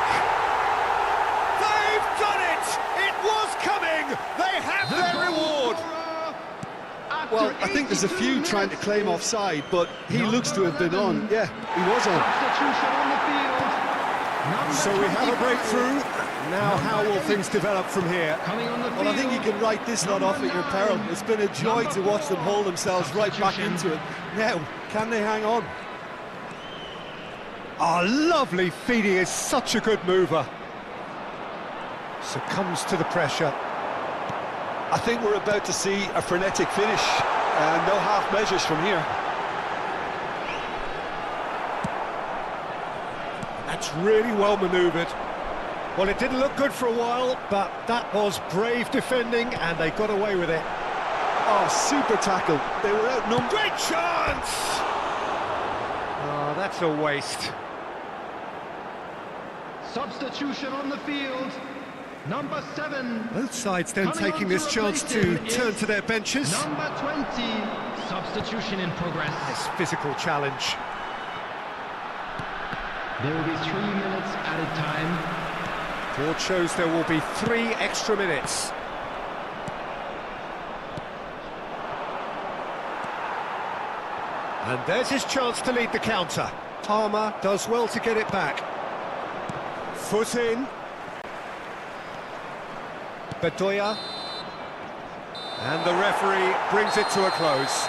think there's a few trying to claim offside, but he looks to have been on. Yeah, he was on. Substitution on the field. So we have a breakthrough. Now how will things develop from here? Coming on the field. Well, I think you can write this lot off at your peril. It's been a joy to watch them hold themselves right back into it. Now, can they hang on? Oh, lovely feeding, is such a good mover. Succumbs to the pressure. I think we're about to see a frenetic finish, and no half measures from here. That's really well manoeuvred. Well, it didn't look good for a while, but that was brave defending, and they got away with it. Oh, super tackle. They were outnumbered. Great chance! Oh, that's a waste. Substitution on the field. Number 7. Both sides then taking this chance to turn to their benches. Number 20. Substitution in progress. This physical challenge. There will be 3 minutes added time. Board shows there will be 3 extra minutes. And there's his chance to lead the counter. Palmer does well to get it back. Foot in. Bedoya. And the referee brings it to a close.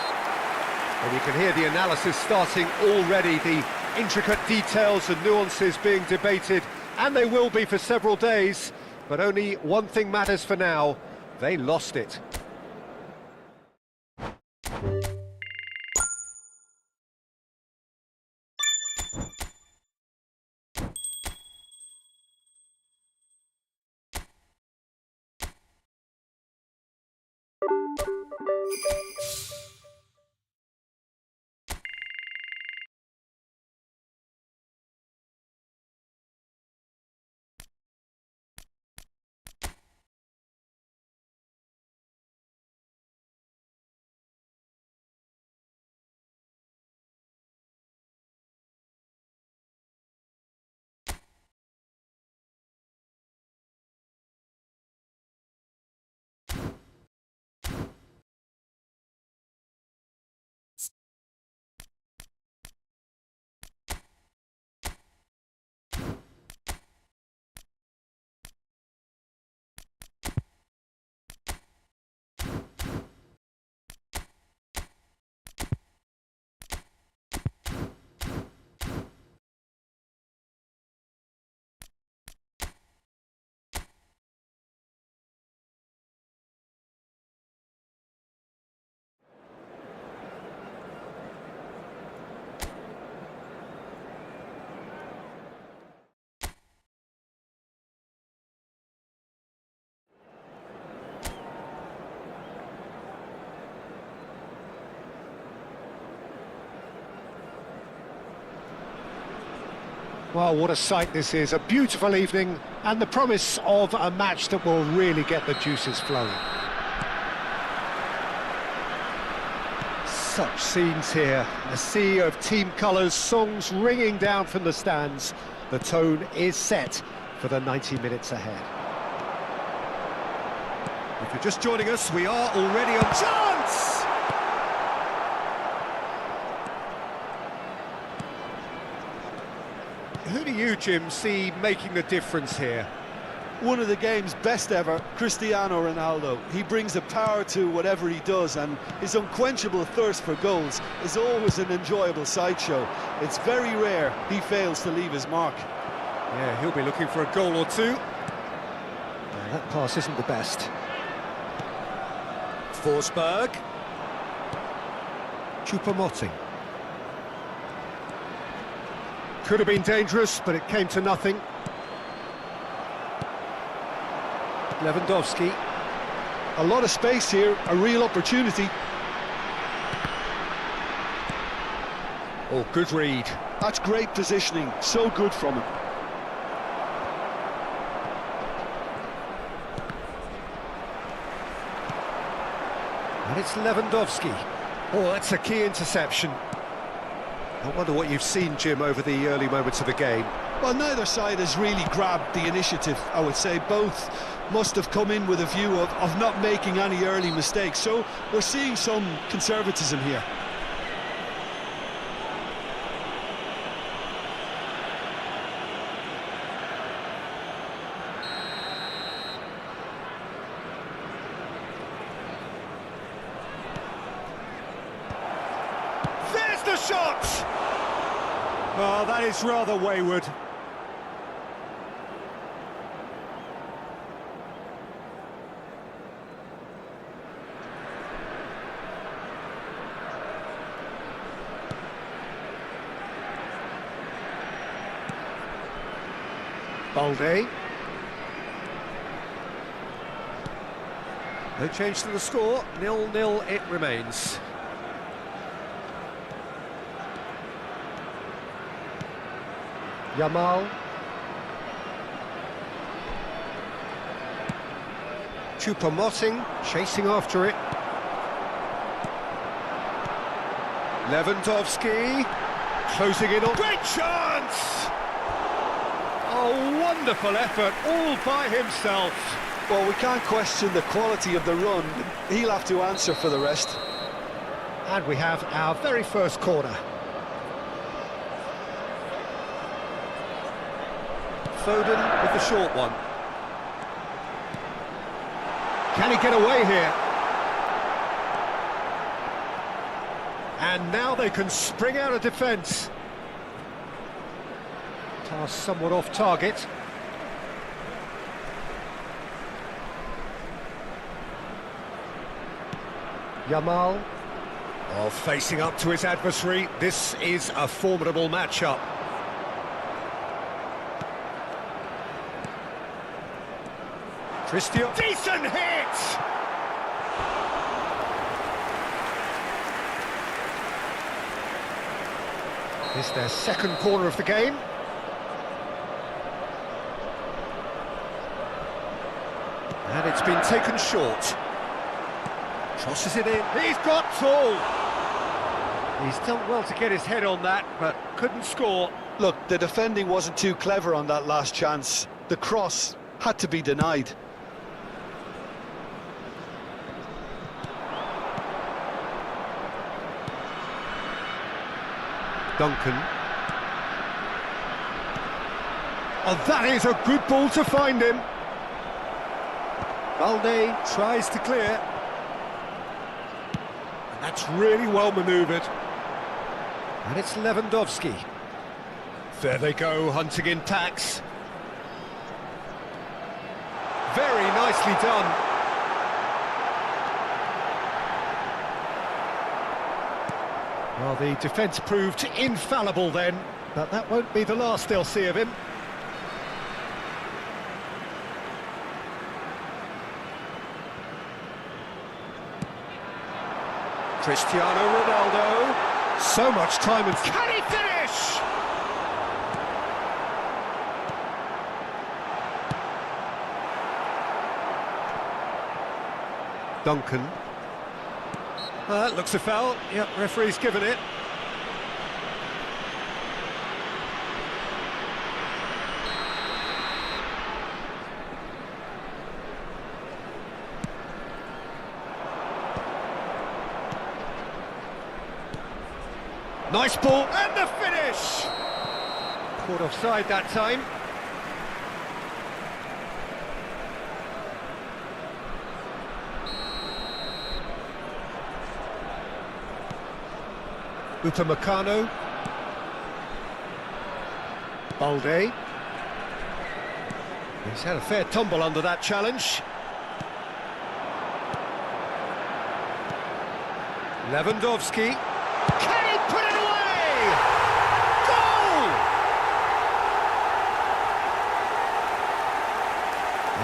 And you can hear the analysis starting already, the intricate details and nuances being debated, and they will be for several days, but only one thing matters for now: they lost it. Well, what a sight this is, a beautiful evening, and the promise of a match that will really get the juices flowing. Such scenes here, a sea of team colours, songs ringing down from the stands. The tone is set for the 90 minutes ahead. If you're just joining us, we are already on chance! Who do you, Jim, see making the difference here? One of the game's best ever, Cristiano Ronaldo. He brings a power to whatever he does, and his unquenchable thirst for goals is always an enjoyable sideshow. It's very rare he fails to leave his mark. Yeah, he'll be looking for a goal or two. Yeah, that pass isn't the best. Forsberg. Choupo-Moting. Could have been dangerous, but it came to nothing. Lewandowski. A lot of space here, a real opportunity. Oh, good read. That's great positioning, so good from him. And it's Lewandowski. Oh, that's a key interception. I wonder what you've seen, Jim, over the early moments of the game. Well, neither side has really grabbed the initiative, I would say. Both must have come in with a view of not making any early mistakes. So we're seeing some conservatism here. There's the shot! Oh, that is rather wayward. Balde. No change to the score, 0-0 it remains. Yamal. Choupo-Moting chasing after it. Lewandowski closing in on. Great chance! Oh, wonderful effort, all by himself. Well, we can't question the quality of the run. He'll have to answer for the rest. And we have our very first corner. Foden with the short one. Can he get away here? And now they can spring out of defence. Pass somewhat off target. Yamal. Oh, facing up to his adversary. This is a formidable matchup. Christian. Decent hit! It's their second corner of the game. And it's been taken short. Crosses it in. He's got tall. He's done well to get his head on that, but couldn't score. Look, the defending wasn't too clever on that last chance. The cross had to be denied. Duncan. Oh, that is a good ball to find him. Balde tries to clear. And that's really well manoeuvred. And it's Lewandowski. There they go, hunting in tacks. Very nicely done. Well, the defence proved infallible then, but that won't be the last they'll see of him. Cristiano Ronaldo. So much time and... Can he finish? Duncan. That looks a foul. Yep, referee's given it. Nice ball, and the finish! Caught offside that time. Upamecano. Balde. He's had a fair tumble under that challenge. Lewandowski. Can he put it away? Goal!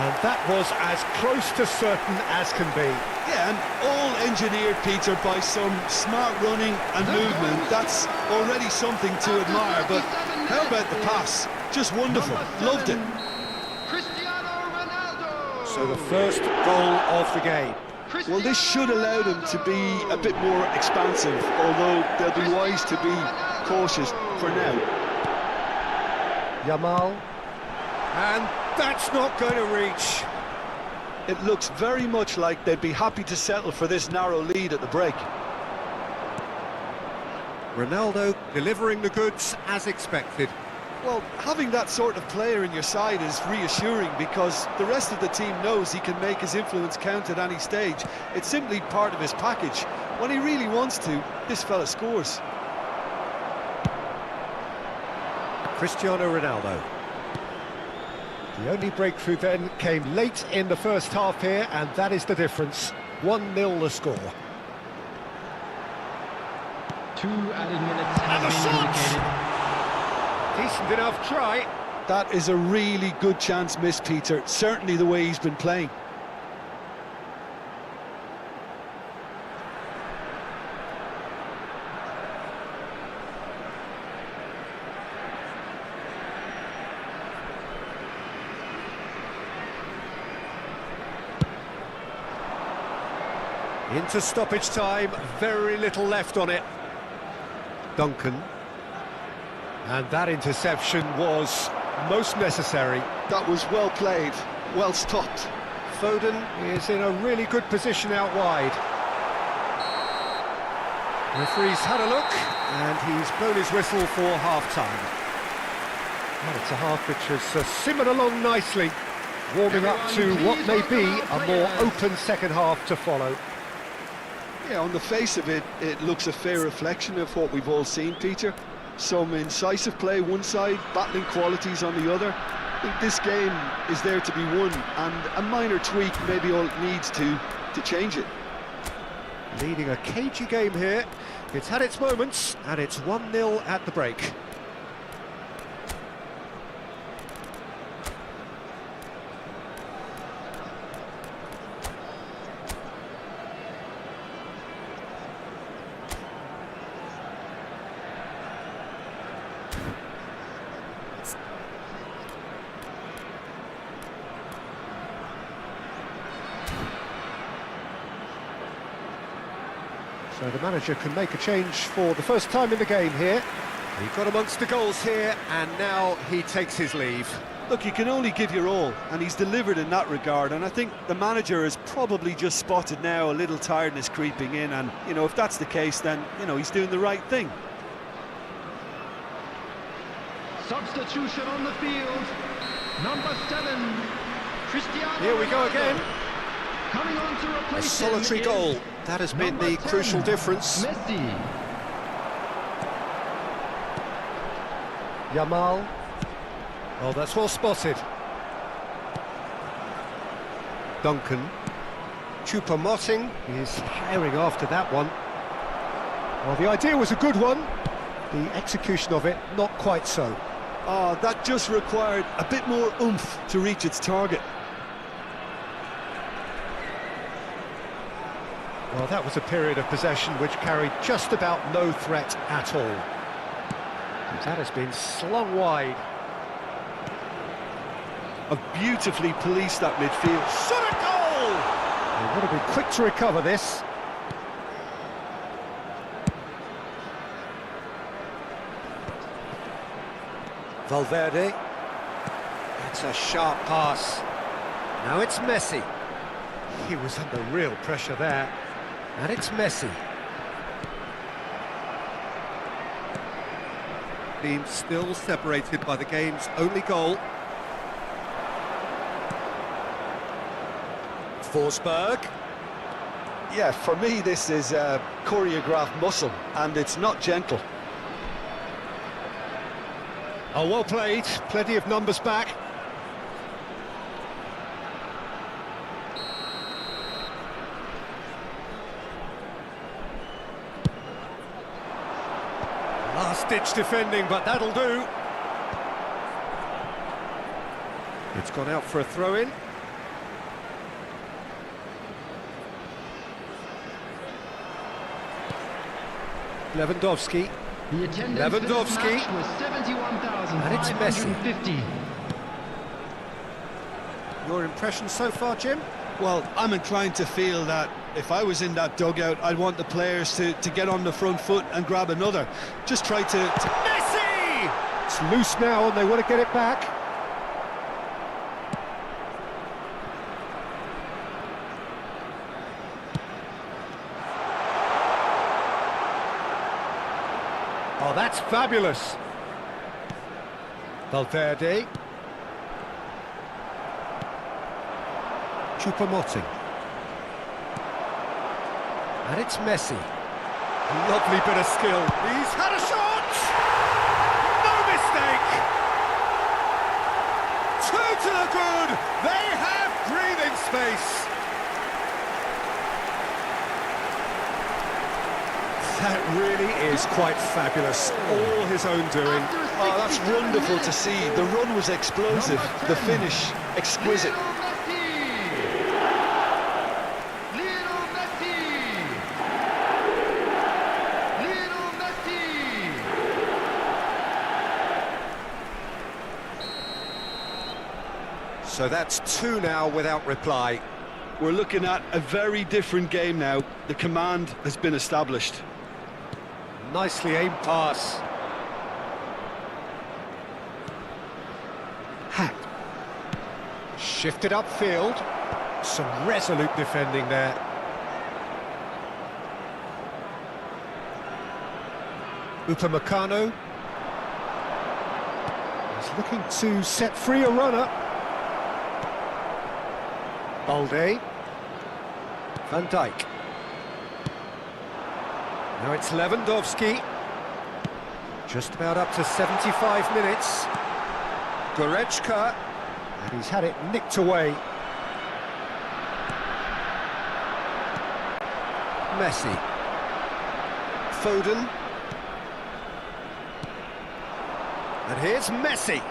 And that was as close to certain as can be. Yeah, and all engineered, Peter, by some smart running and movement. That's already something to admire, but how about the pass? Just wonderful. Loved it. Cristiano Ronaldo. So the first goal of the game. Well, this should allow them to be a bit more expansive, although they'll be wise to be cautious for now. Yamal. And that's not going to reach. It looks very much like they'd be happy to settle for this narrow lead at the break. Ronaldo delivering the goods as expected. Well, having that sort of player in your side is reassuring because the rest of the team knows he can make his influence count at any stage. It's simply part of his package. When he really wants to, this fella scores. Cristiano Ronaldo. The only breakthrough then came late in the first half here, and that is the difference. 1-0 the score. 2 added minutes have been indicated. Decent enough try. That is a really good chance missed, Peter. Certainly the way he's been playing. Into stoppage time, very little left on it. Duncan. And that interception was most necessary. That was well played, well stopped. Foden is in a really good position out wide. Referee's had a look, and he's blown his whistle for half-time. Well, it's a half which has simmered along nicely, warming up to what may be a more open second half to follow. Yeah, on the face of it, it looks a fair reflection of what we've all seen, Peter. Some incisive play one side, battling qualities on the other. I think this game is there to be won, and a minor tweak may be all it needs to change it. Leading a cagey game here. It's had its moments, and it's 1-0 at the break. So the manager can make a change for the first time in the game here. He got amongst the goals here, and now he takes his leave. Look, you can only give your all, and he's delivered in that regard, and I think the manager has probably just spotted now a little tiredness creeping in, and, you know, if that's the case, then, you know, he's doing the right thing. Substitution on the field. Number 7, Cristiano Here we go again. Coming on to replace A solitary him goal. is That has been number the 10, crucial difference. Messi. Yamal. Oh, that's well spotted. Duncan. Choupo-Moting is herring after that one. Well, the idea was a good one. The execution of it, not quite so. Oh, that just required a bit more oomph to reach its target. Well, that was a period of possession which carried just about no threat at all. That has been slung wide. A beautifully policed that midfield. Shot a goal! They would have been quick to recover this. Valverde. It's a sharp pass. Now it's Messi. He was under real pressure there. And it's Messi. Team still separated by the game's only goal. Forsberg. Yeah, for me this is choreographed muscle, and it's not gentle. Oh, well played. Plenty of numbers back. Last-ditch defending, but that'll do. It's gone out for a throw-in. Lewandowski. The attendance for this Lewandowski. match was 71,550. And it's Messi. Your impression so far, Jim? Well, I'm inclined to feel that if I was in that dugout, I'd want the players to get on the front foot and grab another. Just try to... Messi! It's loose now and they want to get it back. Oh, that's fabulous. Valverde. Choupo-Moting. And it's Messi. A lovely bit of skill. He's had a shot! No mistake! Two to the good! They have breathing space! That really is quite fabulous. All his own doing. Oh, that's wonderful to see. The run was explosive, the finish exquisite. So that's two now without reply. We're looking at a very different game now. The command has been established. Nicely aimed pass. Hack. Shifted upfield. Some resolute defending there. Upamecano. He's looking to set free a runner. Balde. Van Dijk. Now it's Lewandowski. Just about up to 75 minutes. Goretzka. And he's had it nicked away. Messi. Foden. And here's Messi.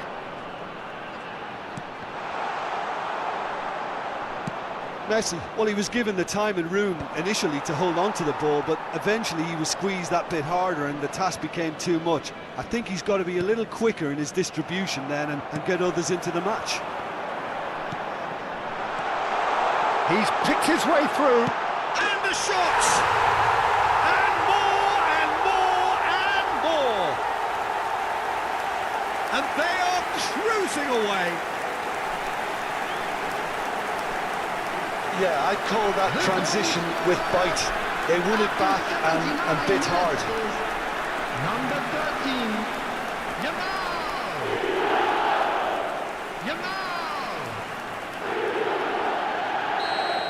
Messi, well, he was given the time and room initially to hold on to the ball, but eventually he was squeezed that bit harder and the task became too much. I think he's got to be a little quicker in his distribution then and get others into the match. He's picked his way through. And the shots! And more, and more, and more! And they are cruising away. Yeah, I'd call that transition with bite. They won it back and bit hard. Number 13,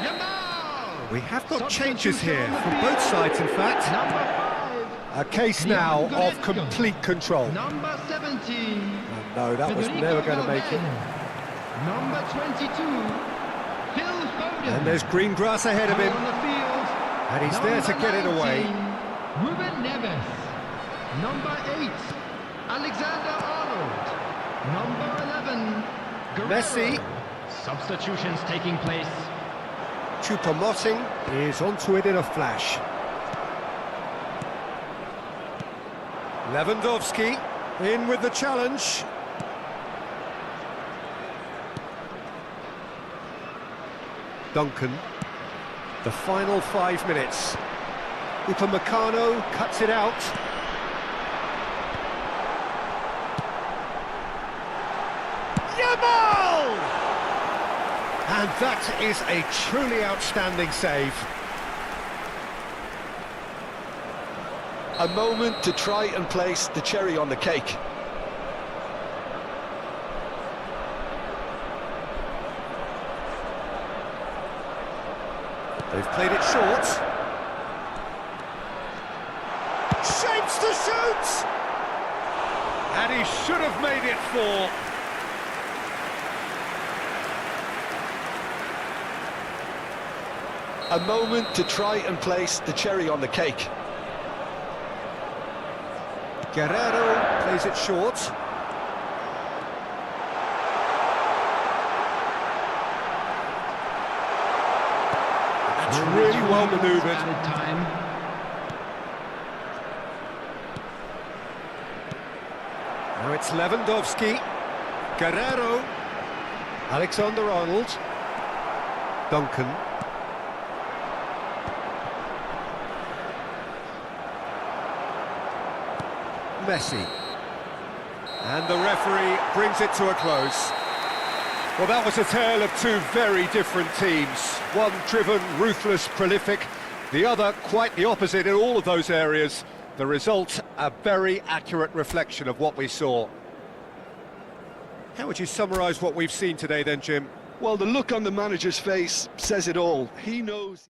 Yamal! We have got changes here from both sides, in fact. Number 5. A case now of complete control. Number 17. No, that was never going to make it. Number 22. And there's green grass ahead of him. On the field. And he's there to get it away. Ruben Neves. Number 8. Alexander-Arnold. Number 11. Guerrero. Messi. Substitutions taking place. Choupo-Moting is onto it in a flash. Lewandowski in with the challenge. Duncan. The final 5 minutes. Upamecano cuts it out. Yamal! And that is a truly outstanding save. A moment to try and place the cherry on the cake. They've played it short. Shapes to shoot! And he should have made it 4. A moment to try and place the cherry on the cake. Guerrero plays it short. That's really well manoeuvred. Now it's Lewandowski. Guerrero. Alexander-Arnold. Duncan. Messi. And the referee brings it to a close. Well, that was a tale of two very different teams. One driven, ruthless, prolific. The other quite the opposite in all of those areas. The result, a very accurate reflection of what we saw. How would you summarise what we've seen today then, Jim? Well, the look on the manager's face says it all. He knows.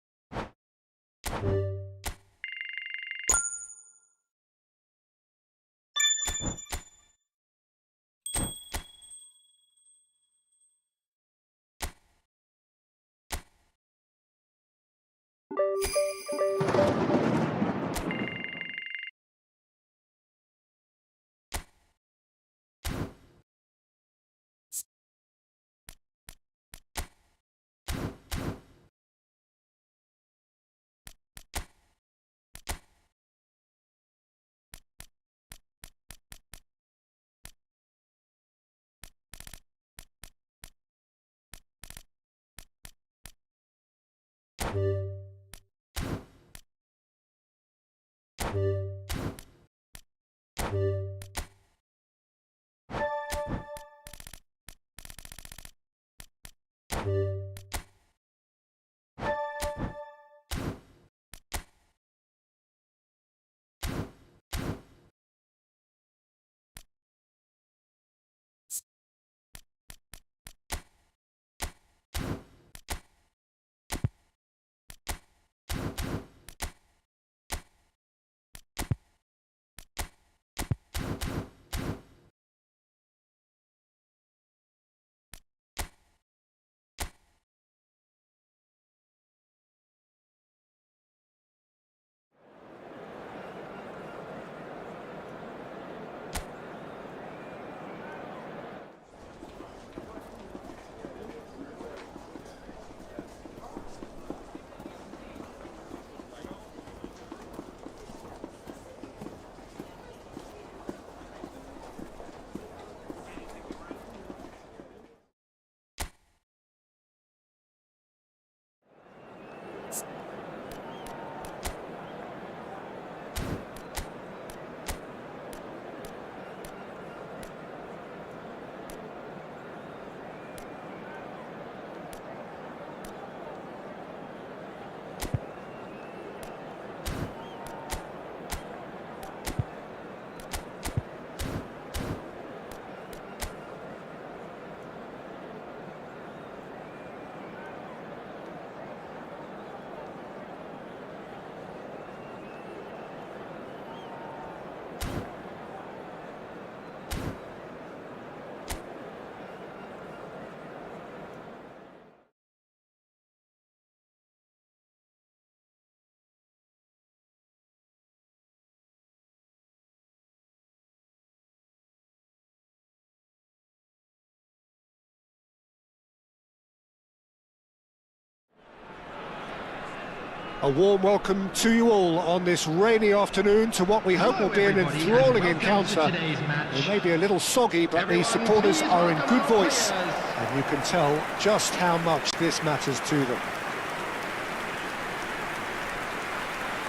A warm welcome to you all on this rainy afternoon to what we hope will be an enthralling encounter. It may be a little soggy, but the supporters are in good voice, and you can tell just how much this matters to them.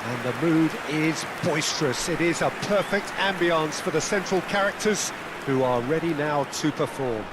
And the mood is boisterous. It is a perfect ambience for the central characters who are ready now to perform.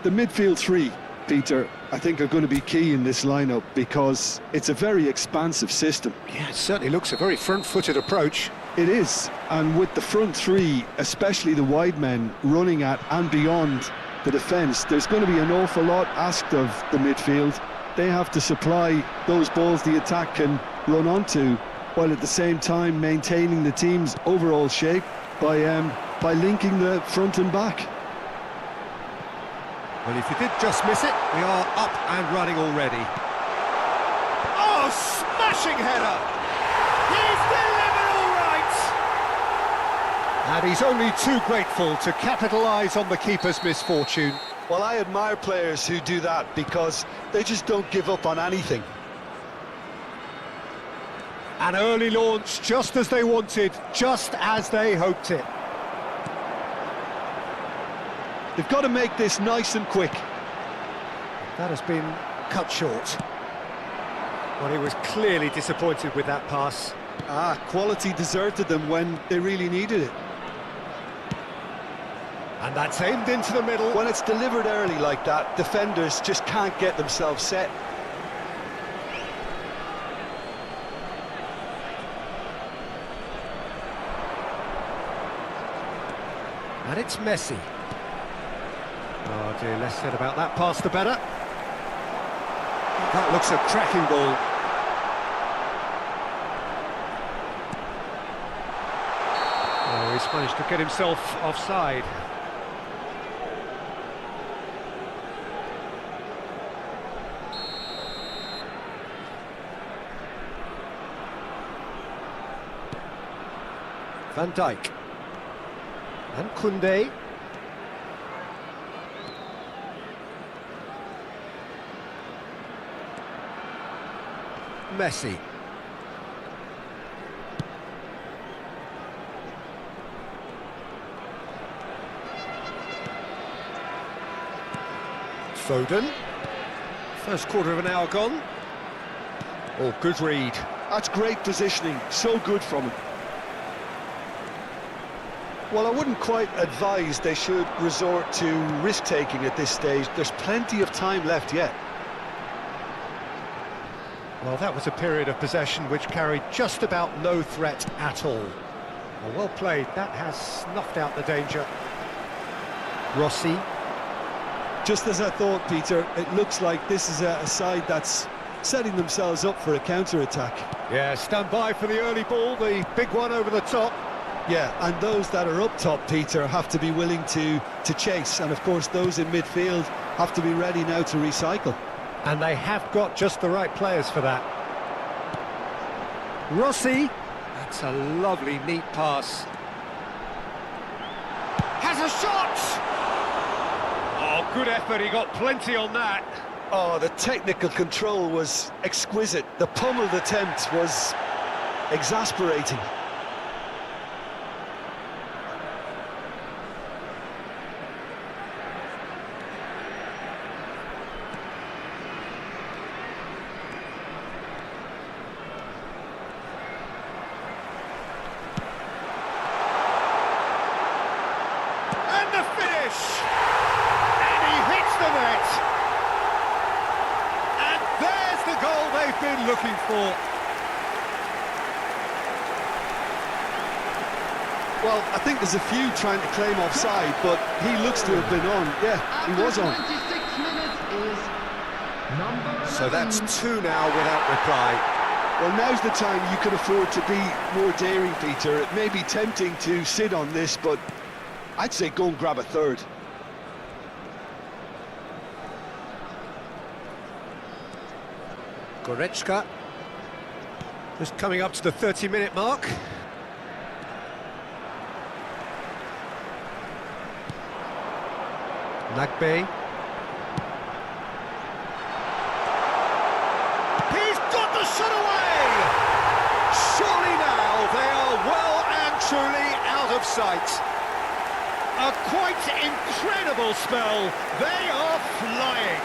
The midfield three, Peter, I think are going to be key in this lineup because it's a very expansive system. Yeah, it certainly looks a very front-footed approach. It is, and with the front three, especially the wide men, running at and beyond the defence, there's going to be an awful lot asked of the midfield. They have to supply those balls the attack can run onto, while at the same time maintaining the team's overall shape by linking the front and back. Well, if you did just miss it, we are up and running already. Oh, smashing header! He's delivered all right! And he's only too grateful to capitalise on the keeper's misfortune. Well, I admire players who do that because they just don't give up on anything. An early launch, just as they wanted, just as they hoped it. They've got to make this nice and quick. That has been cut short. Well, he was clearly disappointed with that pass. Quality deserted them when they really needed it. And that's aimed into the middle. When it's delivered early like that, defenders just can't get themselves set. And it's Messi. Oh dear, less said about that pass the better. That looks a cracking ball. Oh, he's managed to get himself offside. Van Dijk. And Koundé. Messi. Foden. First quarter of an hour gone. Oh, good read. That's great positioning, so good from him. Well, I wouldn't quite advise they should resort to risk-taking at this stage. There's plenty of time left yet. Well, that was a period of possession which carried just about no threat at all. Well played. That has snuffed out the danger. Rossi. Just as I thought, Peter, it looks like this is a side that's setting themselves up for a counter-attack. Yeah, stand by for the early ball, the big one over the top. Yeah, and those that are up top, Peter, have to be willing to chase. And, of course, those in midfield have to be ready now to recycle. And they have got just the right players for that. Rossi. That's a lovely, neat pass. Has a shot! Oh, good effort, he got plenty on that. Oh, the technical control was exquisite. The pummeled attempt was exasperating. Been looking for. Well, I think there's a few trying to claim offside, but he looks to have been on. Yeah, he was on. 26 minutes is number 11. So that's two now without reply. Well, now's the time you can afford to be more daring, Peter. It may be tempting to sit on this, but I'd say go and grab a third. Goretzka, just coming up to the 30-minute mark. Nagbe. He's got the shot away! Surely now they are well and truly out of sight. A quite incredible spell. They are flying.